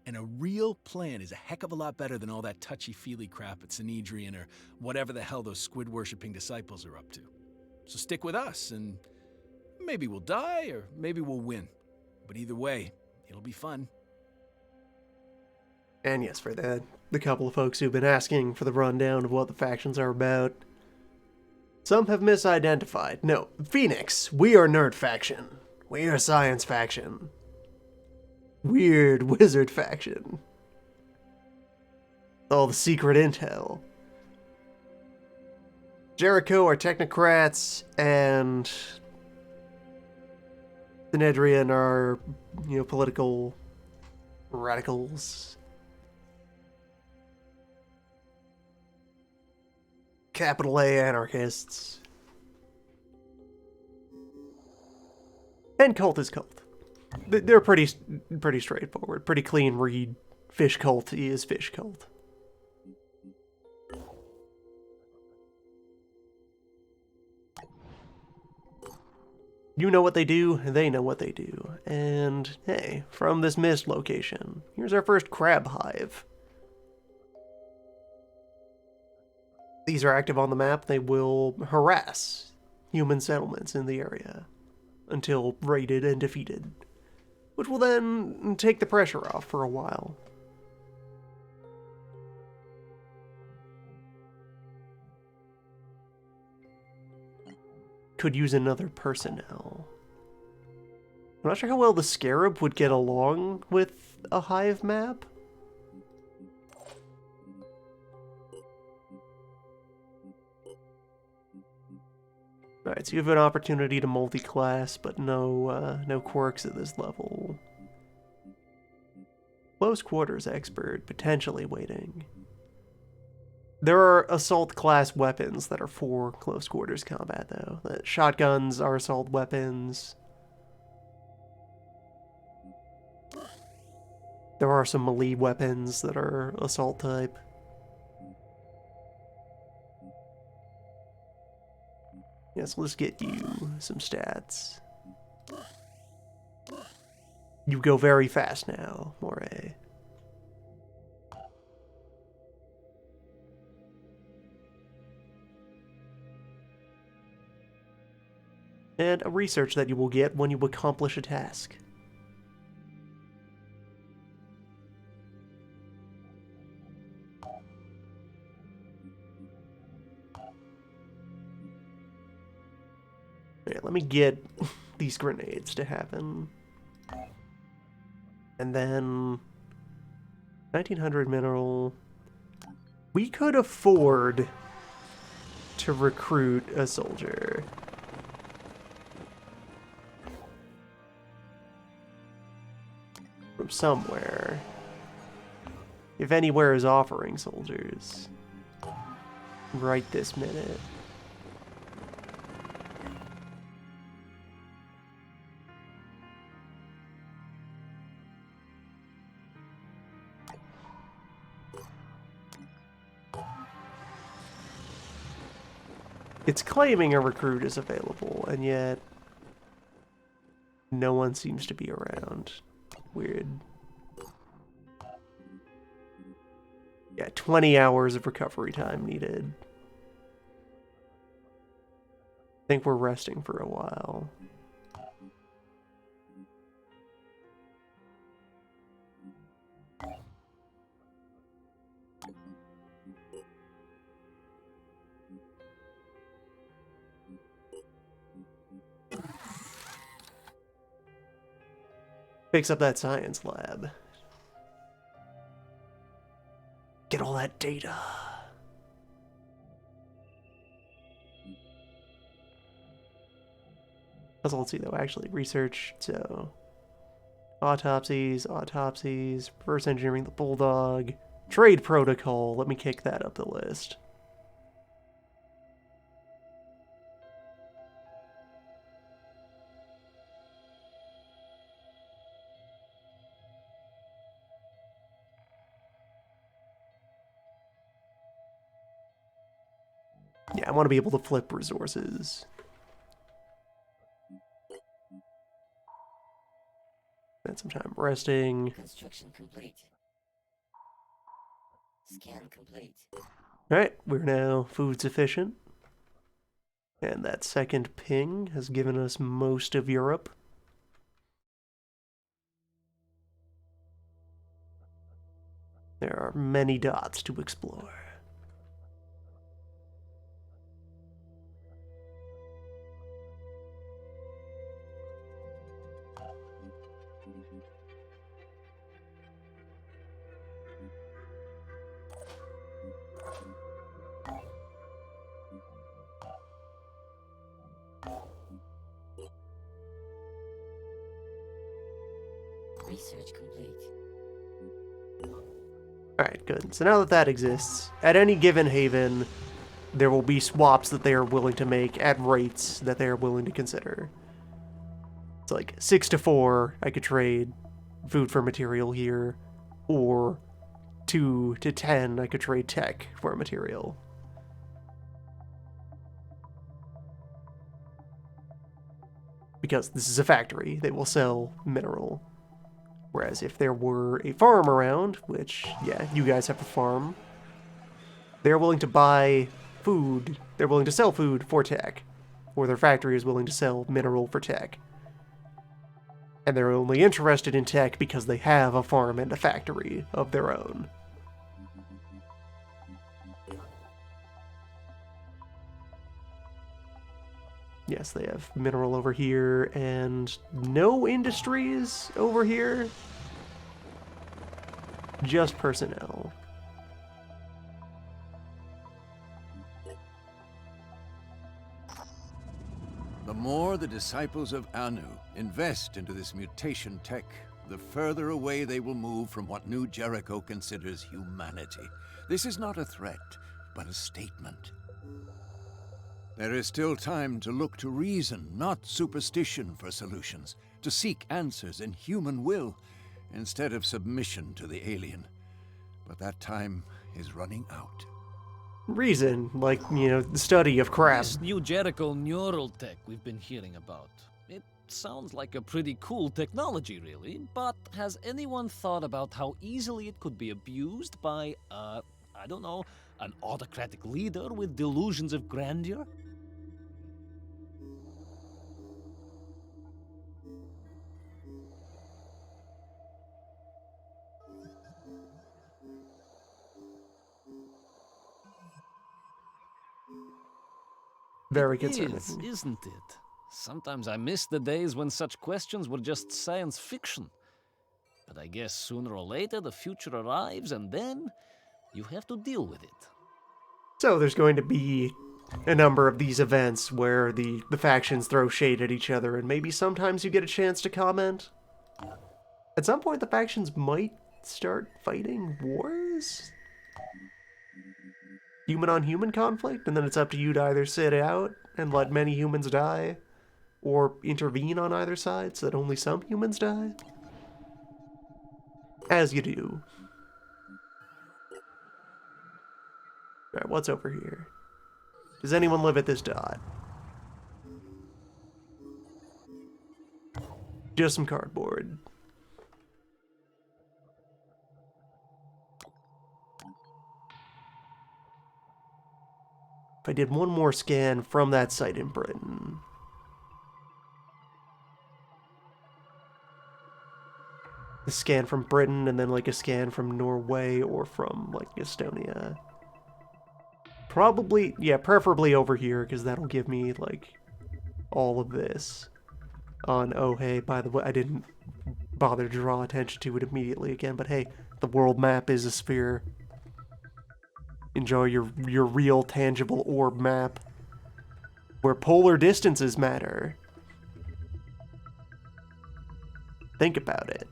And a real plan is a heck of a lot better than all that touchy-feely crap at Sanhedrian or whatever the hell those squid-worshipping disciples are up to. So stick with us, and maybe we'll die, or maybe we'll win. But either way, it'll be fun. And yes, for that, the couple of folks who've been asking for the rundown of what the factions are about. Some have misidentified. No, Phoenix, we are Nerd Faction. We are Science Faction. Weird Wizard Faction. All the secret intel. Jericho are Technocrats, and Sanhedrian are, political radicals. Capital A anarchists. And cult is cult. They're pretty straightforward. Pretty clean read. Fish cult is fish cult. You know what they do, they know what they do. And hey, from this mist location, here's our first crab hive. These are active on the map. They will harass human settlements in the area until raided and defeated, which will then take the pressure off for a while. Could use another personnel. I'm not sure how well the Scarab would get along with a hive map. Alright, so you have an opportunity to multi-class, but no quirks at this level. Close quarters expert, potentially waiting. There are assault class weapons that are for close quarters combat, though. Shotguns are assault weapons. There are some melee weapons that are assault type. Yes, let's get you some stats. You go very fast now, Moray. And a research that you will get when you accomplish a task. Let me get these grenades to happen. And then 1900 mineral. We could afford to recruit a soldier. From somewhere. If anywhere is offering soldiers. Right this minute. It's claiming a recruit is available, and yet no one seems to be around. Weird. Yeah, 20 hours of recovery time needed. I think we're resting for a while. Picks up that science lab. Get all that data. So let's see though, actually research, so autopsies, reverse engineering the Bulldog, trade protocol, let me kick that up the list. Yeah, I want to be able to flip resources. Spend some time resting. Construction complete. Scan complete. Alright, we're now food sufficient. And that second ping has given us most of Europe. There are many dots to explore. Research complete. Alright, good. So now that that exists, at any given haven, there will be swaps that they are willing to make at rates that they are willing to consider. It's like 6 to 4, I could trade food for material here, or 2 to 10, I could trade tech for material. Because this is a factory, they will sell mineral. Whereas if there were a farm around, which, yeah, you guys have a farm, they're willing to buy food, they're willing to sell food for tech. Or their factory is willing to sell mineral for tech. And they're only interested in tech because they have a farm and a factory of their own. Yes, they have mineral over here, and no industries over here. Just personnel. The more the disciples of Anu invest into this mutation tech, the further away they will move from what New Jericho considers humanity. This is not a threat, but a statement. There is still time to look to reason, not superstition, for solutions, to seek answers in human will, instead of submission to the alien. But that time is running out. reason, like, you know, the study of crap. This new Jericho neural tech we've been hearing about. It sounds like a pretty cool technology, really, but has anyone thought about how easily it could be abused by, I don't know, an autocratic leader with delusions of grandeur? Very concerning. It is, isn't it? Sometimes I miss the days when such questions were just science fiction. But I guess sooner or later the future arrives, and then you have to deal with it. So there's going to be a number of these events where the factions throw shade at each other, and maybe sometimes you get a chance to comment. At some point, the factions might start fighting wars? Human-on-human conflict, and then it's up to you to either sit out and let many humans die, or intervene on either side so that only some humans die. As you do. Alright, what's over here? Does anyone live at this dot? Just some cardboard. If I did one more scan from that site in Britain. A scan from Britain, and then like a scan from Norway or from like Estonia. Probably, yeah, preferably over here, because that'll give me like all of this. On, oh hey, by the way, I didn't bother to draw attention to it immediately again, but hey, the world map is a sphere. Enjoy your real tangible orb map, where polar distances matter. Think about it.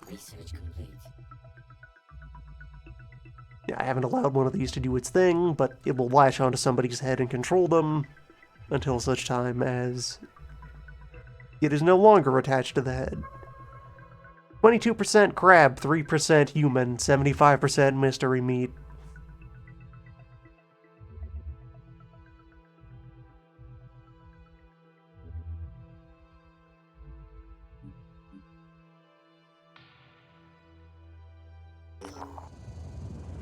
Research complete. Yeah, I haven't allowed one of these to do its thing, but it will latch onto somebody's head and control them until such time as it is no longer attached to the head. 22% crab, 3% human, 75% mystery meat.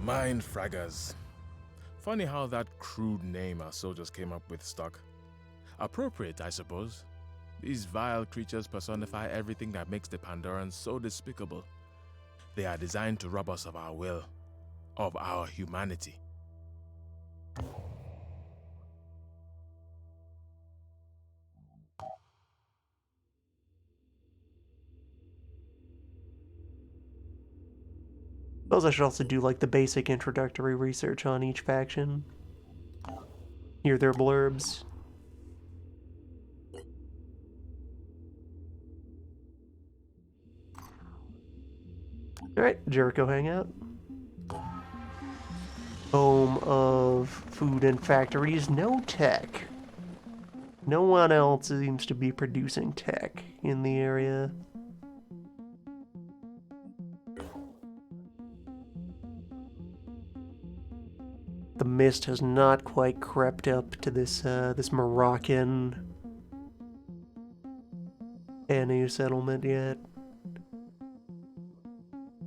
Mind fraggers. Funny how that crude name our soldiers came up with stuck. Appropriate, I suppose. These vile creatures personify everything that makes the Pandorans so despicable. They are designed to rob us of our will, of our humanity. Suppose I should also do like the basic introductory research on each faction. Hear their blurbs. Alright, Jericho Hangout. Home of food and factories, no tech. No one else seems to be producing tech in the area. The mist has not quite crept up to this this Moroccan Anu settlement yet.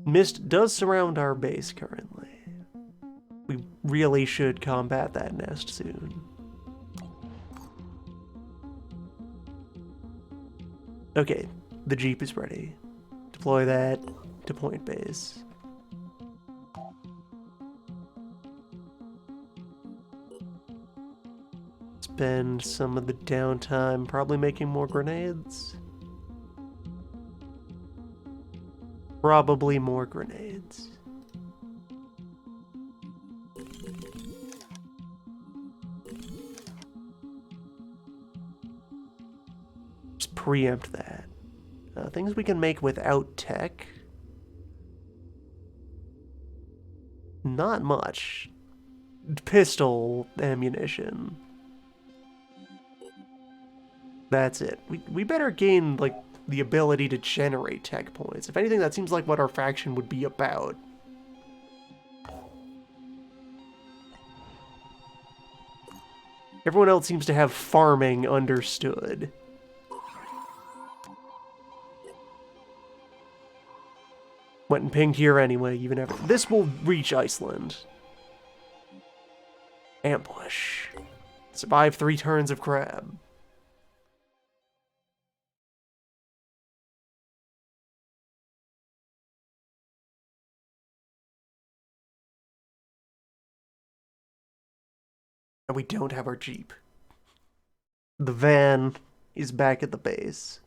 Mist does surround our base currently. We really should combat that nest soon. Okay, the Jeep is ready. Deploy that to point base. Spend some of the downtime probably making more grenades. Probably more grenades. Just preempt that. Things we can make without tech. Not much. Pistol ammunition. That's it. We better gain, like, the ability to generate tech points. If anything, that seems like what our faction would be about. Everyone else seems to have farming understood. Went and pinged here anyway, even after. This will reach Iceland. Ambush. Survive 3 turns of crab. And we don't have our Jeep. The van is back at the base.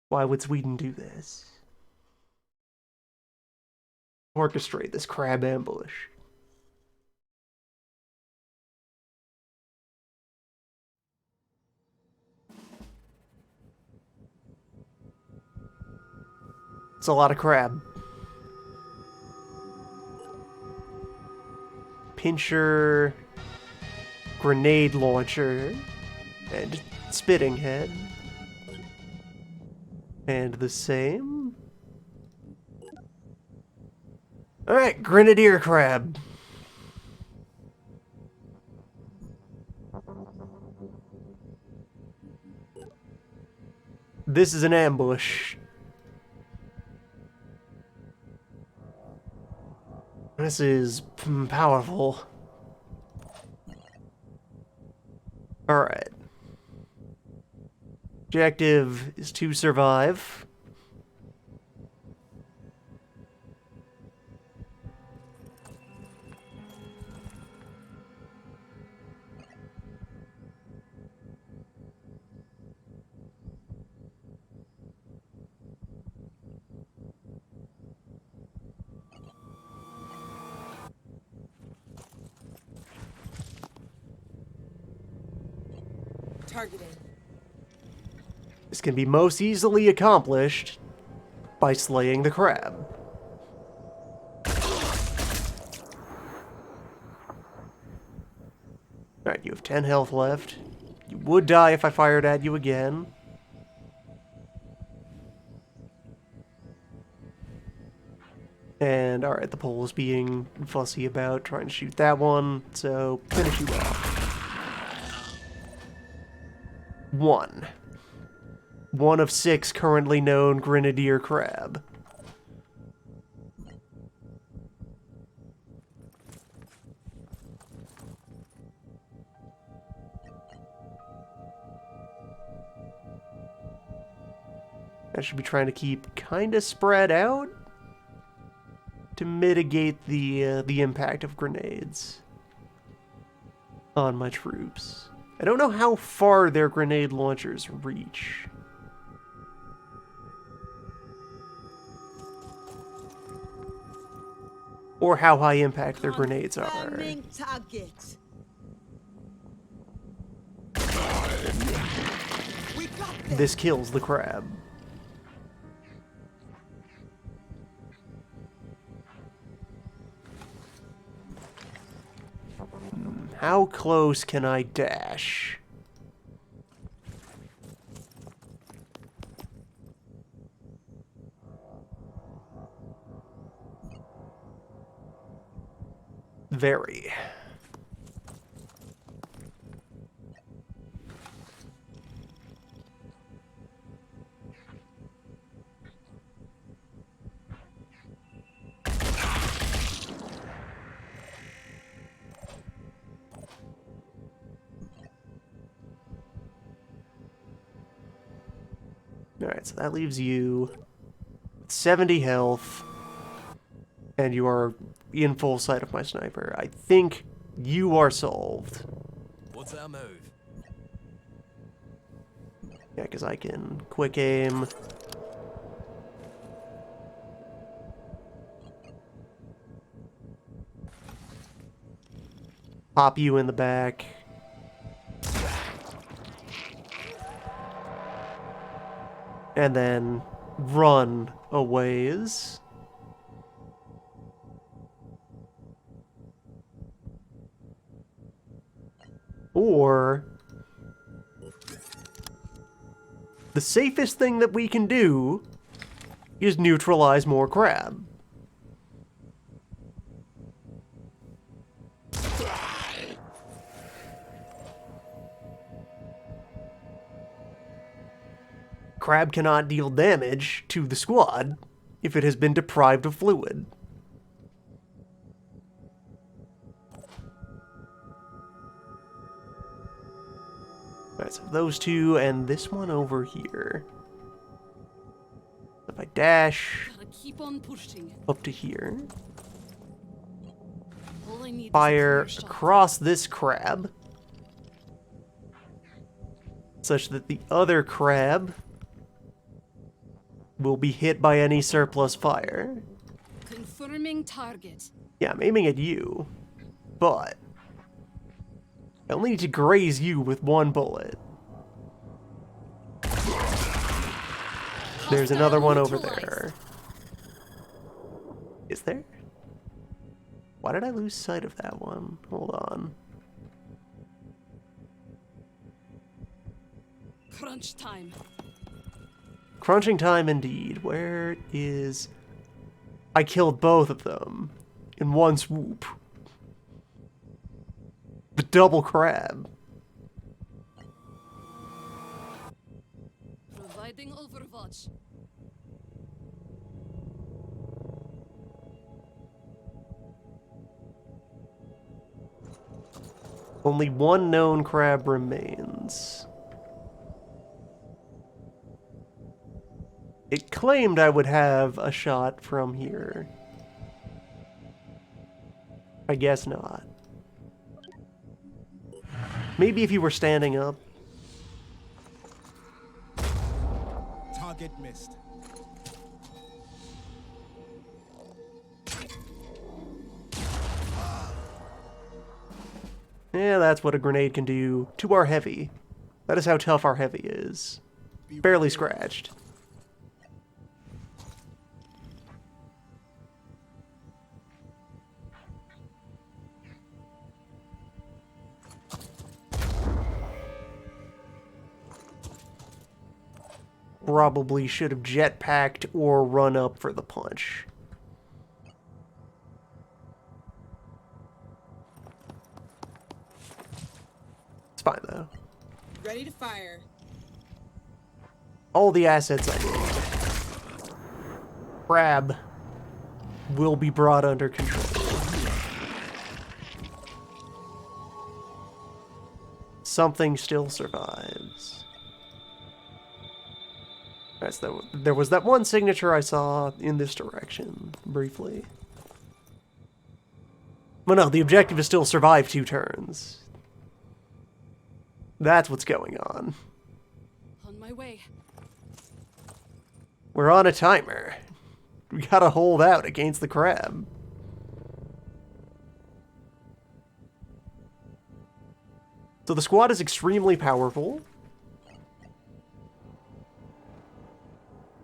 Why would Sweden do this? Orchestrate this crab ambush. It's a lot of crab. Pincher, grenade launcher, and spitting head. And the same. Alright, grenadier crab. This is an ambush. This is powerful. Alright. Objective is to survive. Targeting. This can be most easily accomplished by slaying the crab. Alright, you have 10 health left. You would die if I fired at you again. And, alright, the pole's being fussy about trying to shoot that one, so finish you off. 1. 1 of 6 currently known grenadier crab. I should be trying to keep kinda spread out to mitigate the impact of grenades on my troops. I don't know how far their grenade launchers reach. Or how high impact their grenades are. Target. This kills the crab. How close can I dash? Very. Alright, so that leaves you 70 health, and you are in full sight of my sniper. I think you are solved. What's our move? Yeah, because I can quick aim. Pop you in the back. and then run a ways. Or the safest thing that we can do is neutralize more crab. Crab cannot deal damage to the squad if it has been deprived of fluid. Alright, so those two and this one over here. If I dash Keep on pushing. up to here, All I need fire is a clear shot. across this crab, such that the other crab will be hit by any surplus fire. Confirming target. Yeah, I'm aiming at you, but I only need to graze you with one bullet. There's another one over there. Is there? Why did I lose sight of that one? Hold on. Crunch time. Crunching time indeed. Where is... I killed both of them in one swoop. The double crab. Providing overwatch. Only one known crab remains. It claimed I would have a shot from here. I guess not. Maybe if you were standing up. Target missed. Yeah, that's what a grenade can do to our heavy. That is how tough our heavy is. Barely scratched. Probably should have jetpacked or run up for the punch. It's fine though. Ready to fire. All the assets I need. Crab will be brought under control. Something still survives. That's there was that one signature I saw in this direction, briefly. But no, the objective is still survive 2 turns. That's what's going on. On my way. We're on a timer. We gotta hold out against the crab. So the squad is extremely powerful.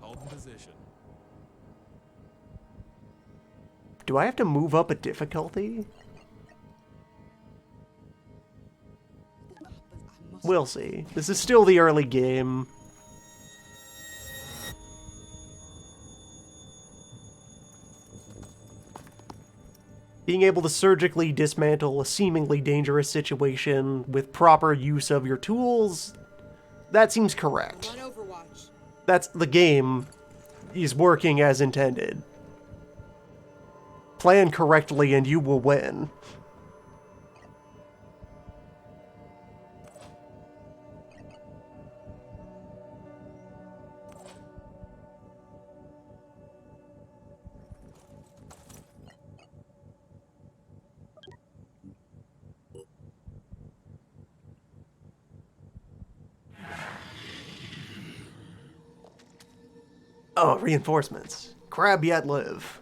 Hold in position. Do I have to move up a difficulty? We'll see. This is still the early game. Being able to surgically dismantle a seemingly dangerous situation with proper use of your tools, that seems correct. That's the game is working as intended. Plan correctly and you will win. Oh, reinforcements. Crab yet live.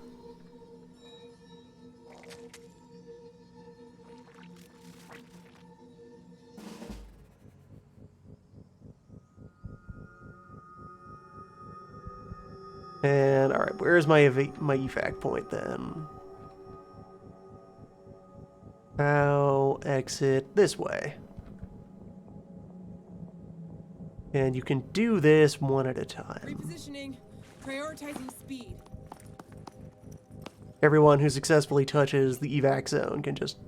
And alright, where's my evac point then? I'll exit this way. And you can do this one at a time. Repositioning. Prioritizing speed. Everyone who successfully touches the evac zone can just,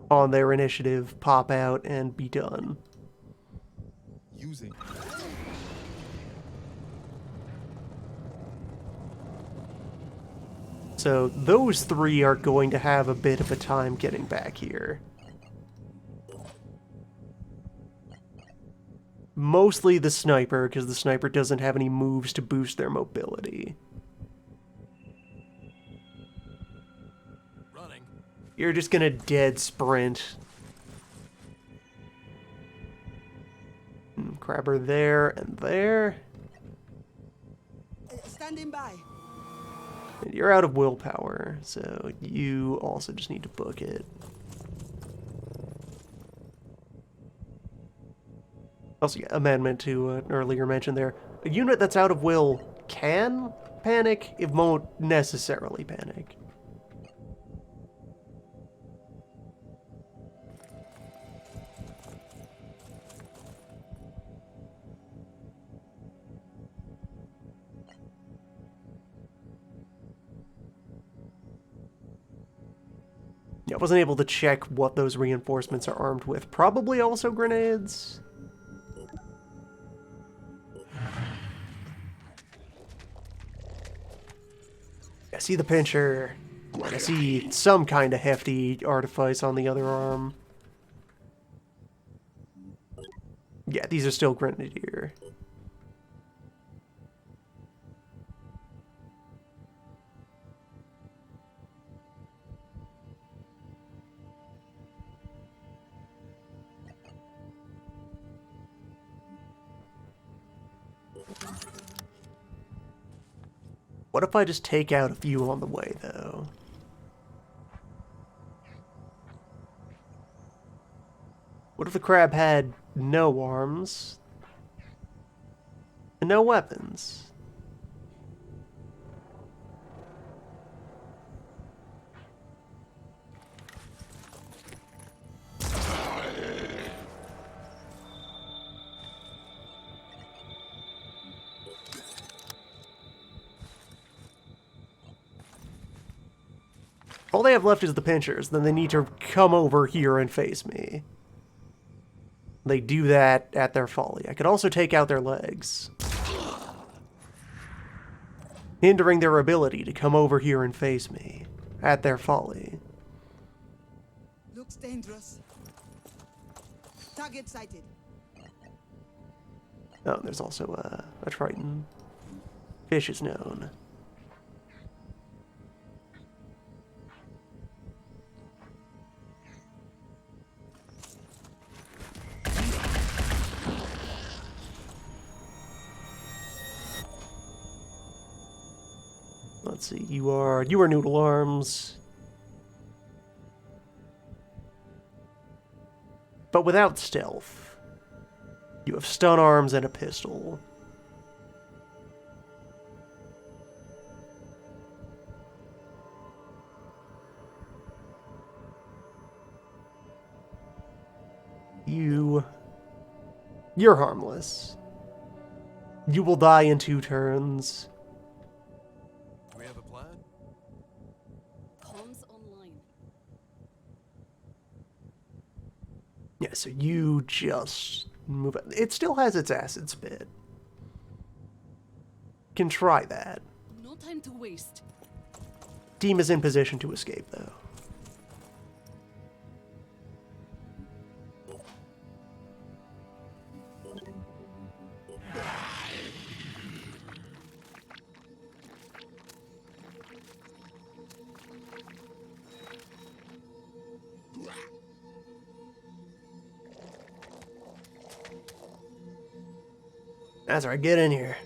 on their initiative, pop out and be done. Using. So those three are going to have a bit of a time getting back here. Mostly the sniper, because the sniper doesn't have any moves to boost their mobility. Running. You're just gonna dead sprint. Crabber there and there. Standing by. And you're out of willpower, so you also just need to book it. Also, yeah, amendment to an earlier mention there. A unit that's out of will can panic, it won't necessarily panic. Yeah, I wasn't able to check what those reinforcements are armed with. Probably also grenades. I see the pincher. I see some kind of hefty artifice on the other arm. Yeah, these are still grenadier. What if I just take out a few on the way, though? What if the crab had no arms and no weapons? All they have left is the pinchers, then they need to come over here and face me. They do that at their folly. I could also take out their legs, hindering their ability to come over here and face me at their folly. Looks dangerous. Target sighted. Oh, there's also a Triton. Fish is known. Let's see, you are Noodle Arms. But without stealth. You have stun arms and a pistol. You're harmless. You will die in 2 turns. Do we have a plan? Comms online. Yeah, so you just move it. It still has its acid spit. Can try that. No time to waste. Team is in position to escape, though. That's right, get in here.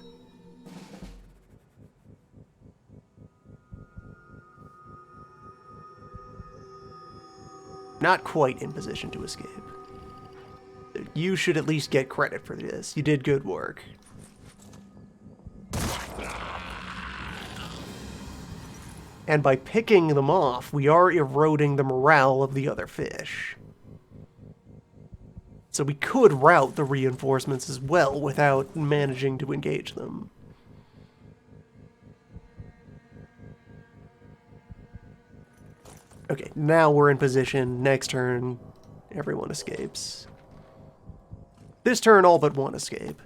Not quite in position to escape. You should at least get credit for this. You did good work. And by picking them off, we are eroding the morale of the other fish. So we could rout the reinforcements as well without managing to engage them. Okay, now we're in position. Next turn, everyone escapes. This turn, all but one escape.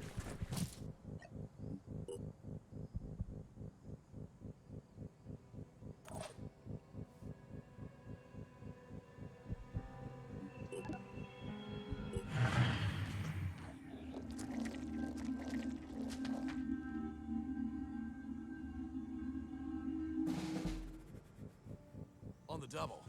On the double.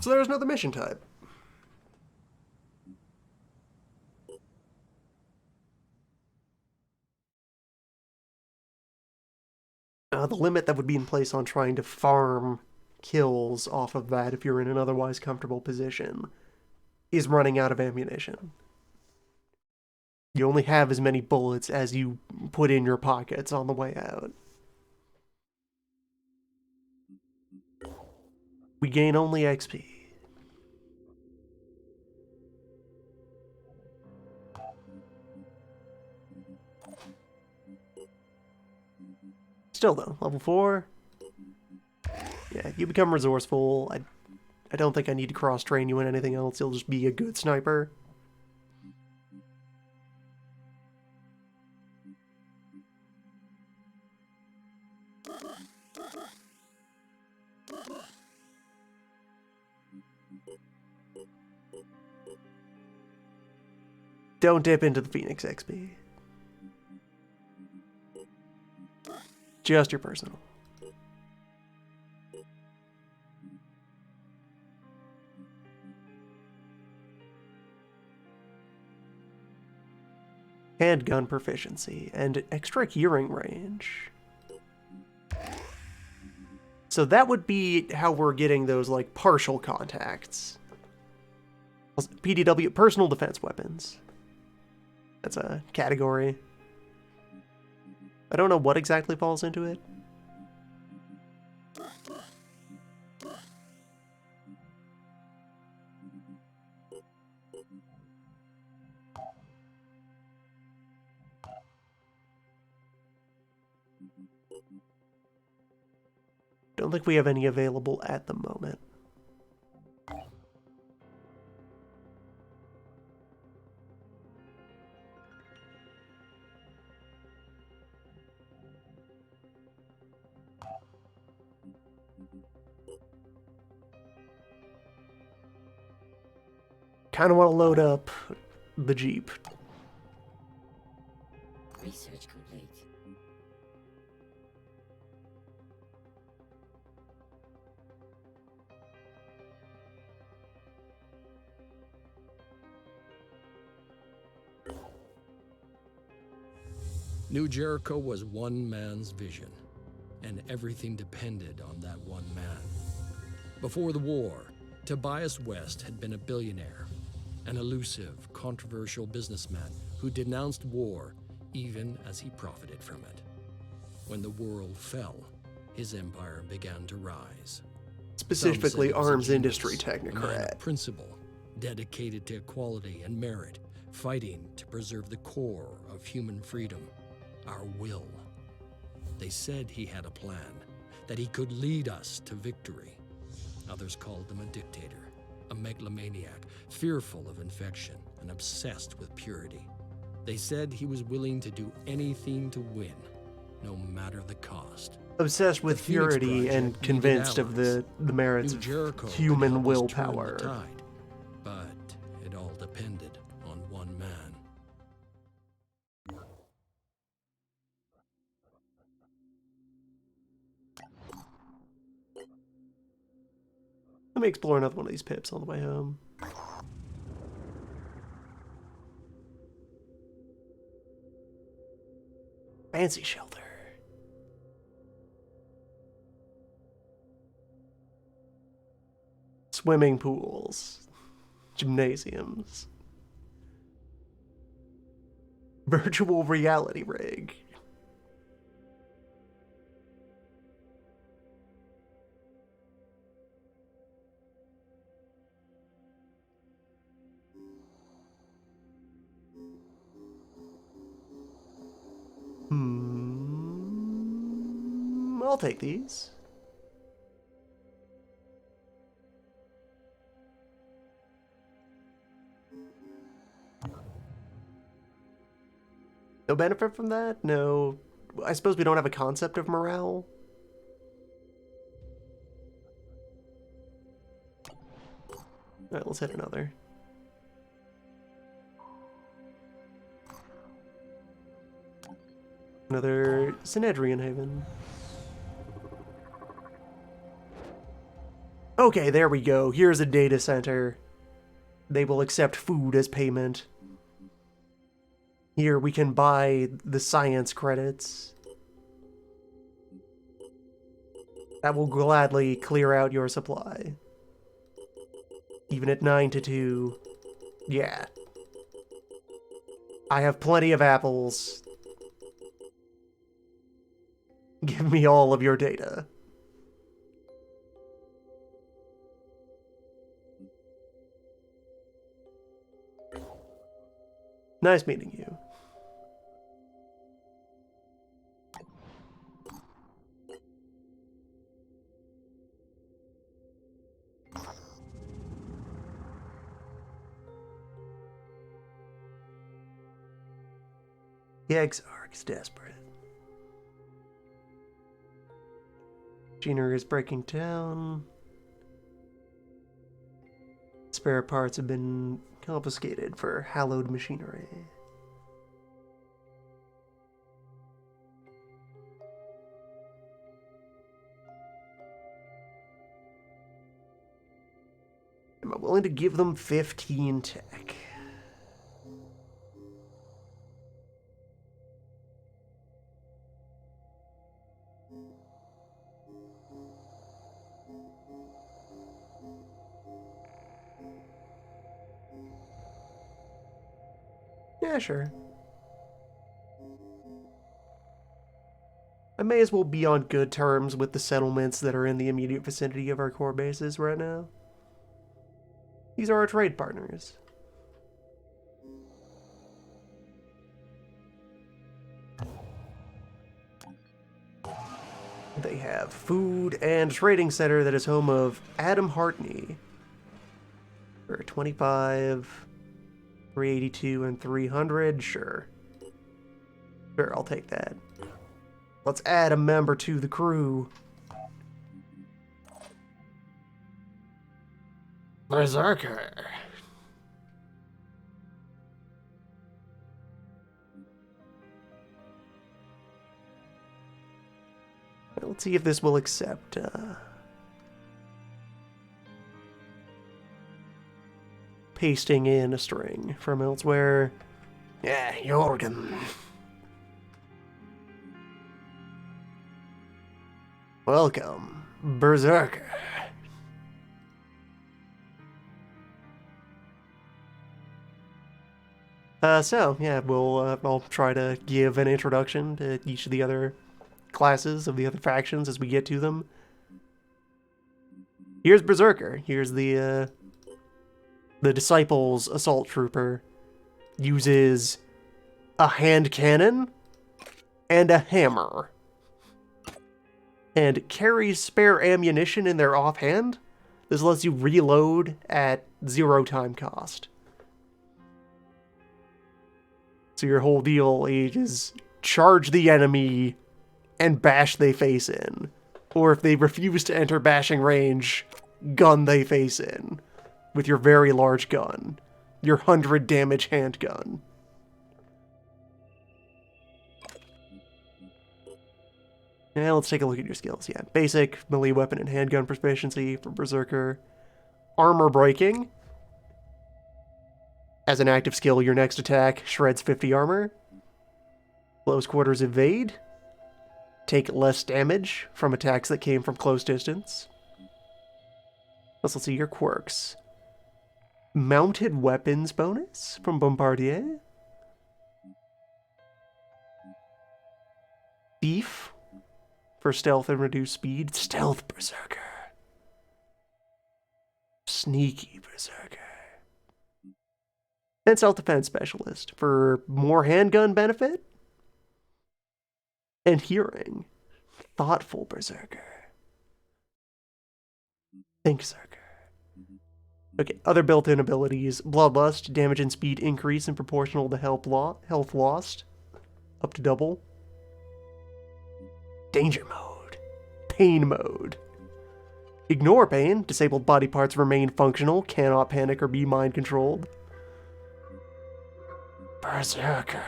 So there's another mission type. The limit that would be in place on trying to farm kills off of that if you're in an otherwise comfortable position is running out of ammunition. You only have as many bullets as you put in your pockets on the way out. We gain only XP. Still though, level 4. Yeah, you become resourceful. I don't think I need to cross-train you in anything else. You'll just be a good sniper. Don't dip into the Phoenix XP. Just your personal. Handgun proficiency and extra hearing range. So that would be how we're getting those, like, partial contacts. PDW, personal defense weapons. That's a category. I don't know what exactly falls into it. Don't think we have any available at the moment. Kind of want to load up the Jeep. Research complete. New Jericho was one man's vision, and everything depended on that one man. Before the war, Tobias West had been a billionaire, an elusive, controversial businessman who denounced war even as he profited from it. When the world fell, his empire began to rise. Specifically, arms industry a man technocrat. of principle, dedicated to equality and merit, fighting to preserve the core of human freedom, our will. They said he had a plan, that he could lead us to victory. Others called him a dictator, a megalomaniac, fearful of infection and obsessed with purity. They said he was willing to do anything to win, no matter the cost. Obsessed with The Phoenix purity Project and needed convinced of allies. the merits New Jericho of could human help us turn the willpower. tide, but it all depended on one man. Let me explore another one of these pips on the way home. Fancy shelter. swimming pools, gymnasiums, virtual reality rig. I'll take these. No benefit from that? No. I suppose we don't have a concept of morale. Alright, let's hit another. Another Synedrian Haven. Okay, there we go. Here's a data center. They will accept food as payment. Here we can buy the science credits. That will gladly clear out your supply. Even at 9 to 2. Yeah. I have plenty of apples. Give me all of your data. Nice meeting you. The Exarch is desperate. Machinery is breaking down. Spare parts have been confiscated for hallowed machinery. Am I willing to give them 15 tech? Yeah, sure. I may as well be on good terms with the settlements that are in the immediate vicinity of our core bases right now. These are our trade partners. They have food and trading center that is home of Adam Hartney for 25, 382, and 300. Sure, I'll take that. Let's add a member to the crew. Berserker. Let's see if this will accept. Pasting in a string from elsewhere. Yeah, Jorgen. Welcome, Berserker. So, yeah, I'll try to give an introduction to each of the other classes of the other factions as we get to them. Here's Berserker. Here's the Disciples Assault Trooper. Uses a hand cannon and a hammer. And carries spare ammunition in their offhand. This lets you reload at 0 time cost. So your whole deal is charge the enemy and bash they face in. Or if they refuse to enter bashing range, gun they face in. With your very large gun. Your 100 damage handgun. Now let's take a look at your skills. Yeah, basic melee weapon and handgun proficiency for Berserker. Armor breaking. As an active skill, your next attack shreds 50 armor. Close quarters evade. Take less damage from attacks that came from close distance. Let's see your quirks. Mounted weapons bonus from Bombardier. Thief for stealth and reduced speed. Stealth Berserker. Sneaky Berserker. And self-defense specialist for more handgun benefit. And hearing. Thoughtful Berserker. Thinkserker. Okay, other built-in abilities. Bloodlust, damage and speed increase and proportional to health lost. Up to double. Danger mode. Pain mode. Ignore pain. Disabled body parts remain functional. Cannot panic or be mind controlled. Berserker.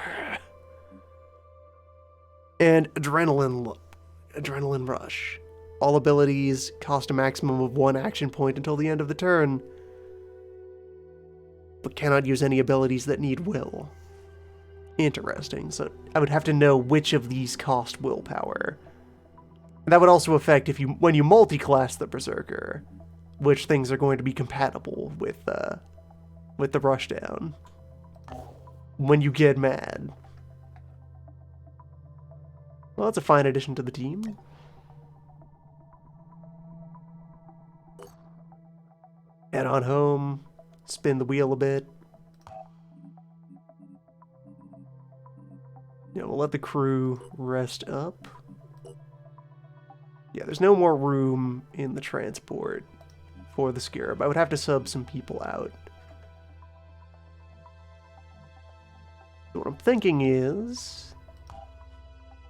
And adrenaline rush. All abilities cost a maximum of 1 action point until the end of the turn, but cannot use any abilities that need will. Interesting. So I would have to know which of these cost willpower. And that would also affect when you multi-class the Berserker, which things are going to be compatible with the rushdown. When you get mad. Well, that's a fine addition to the team. Head on home. Spin the wheel a bit. Yeah, we'll let the crew rest up. Yeah, there's no more room in the transport for the Scarab. I would have to sub some people out. What I'm thinking is,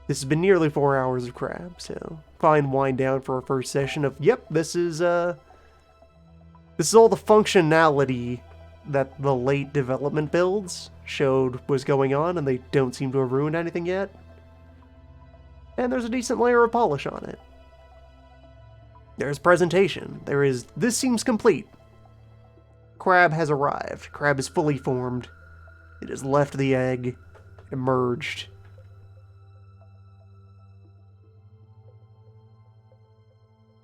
this has been nearly 4 hours of crab, so fine wind down for our first session of, yep, this is all the functionality that the late development builds showed was going on, and they don't seem to have ruined anything yet. And there's a decent layer of polish on it. There's presentation. This seems complete. Crab has arrived. Crab is fully formed. It has left the egg, emerged.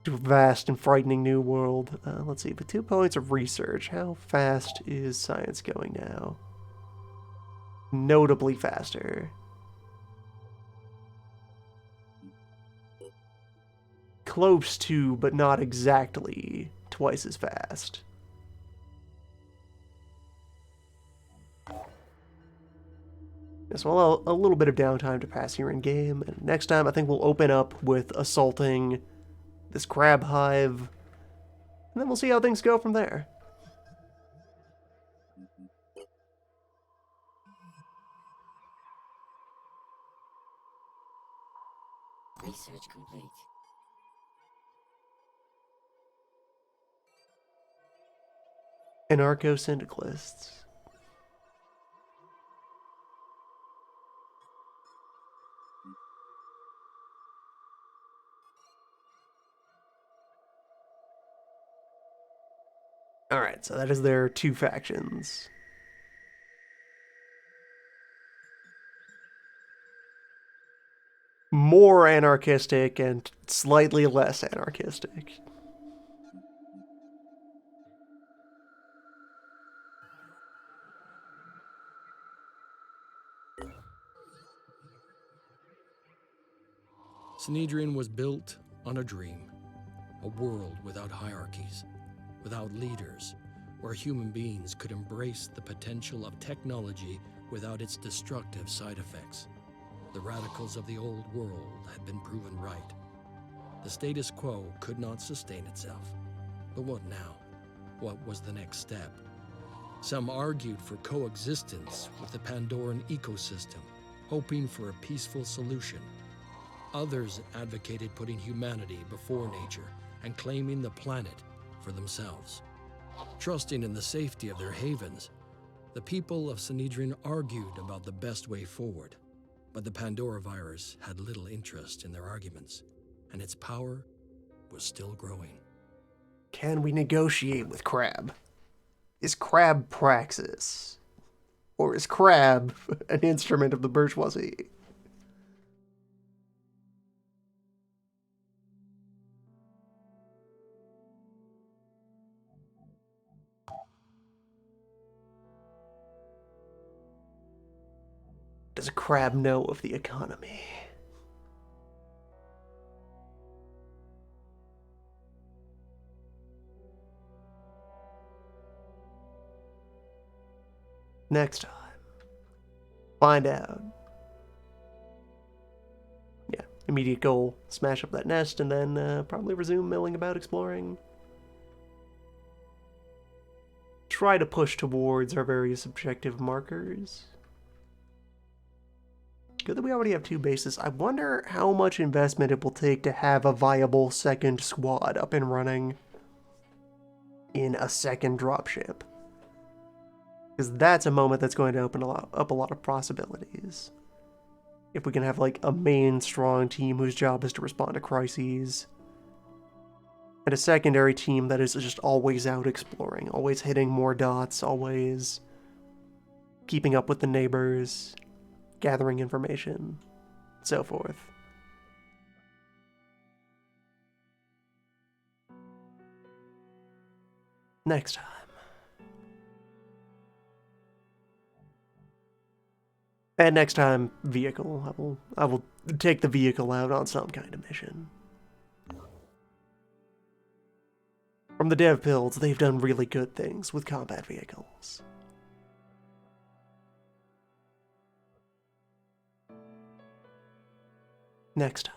To a vast and frightening new world. Let's see, with 2 points of research, how fast is science going now? Notably faster. Close to, but not exactly, twice as fast. Yes, well, a little bit of downtime to pass here in game, and next time I think we'll open up with assaulting this crab hive, and then we'll see how things go from there. Research complete. Anarcho-syndicalists. Alright, so that is their 2 factions. More anarchistic and slightly less anarchistic. Synedrion was built on a dream, a world without hierarchies, without leaders, where human beings could embrace the potential of technology without its destructive side effects. The radicals of the old world had been proven right. The status quo could not sustain itself. But what now? What was the next step? Some argued for coexistence with the Pandoran ecosystem, hoping for a peaceful solution. Others advocated putting humanity before nature and claiming the planet for themselves. Trusting in the safety of their havens, the people of Synedrion argued about the best way forward. But the Pandora virus had little interest in their arguments, and its power was still growing. Can we negotiate with Crab? Is Crab praxis? Or is Crab an instrument of the bourgeoisie? does a crab know of the economy? Next time. Find out. Yeah, immediate goal. Smash up that nest and then probably resume milling about exploring. Try to push towards our various objective markers. Good that we already have 2 bases. I wonder how much investment it will take to have a viable second squad up and running in a second dropship. Because that's a moment that's going to open up a lot of possibilities. If we can have like a main strong team whose job is to respond to crises, and a secondary team that is just always out exploring, always hitting more dots, always keeping up with the neighbors, gathering information, so forth. Next time. And next time, vehicle. I will take the vehicle out on some kind of mission. From the dev builds, they've done really good things with combat vehicles. Next time.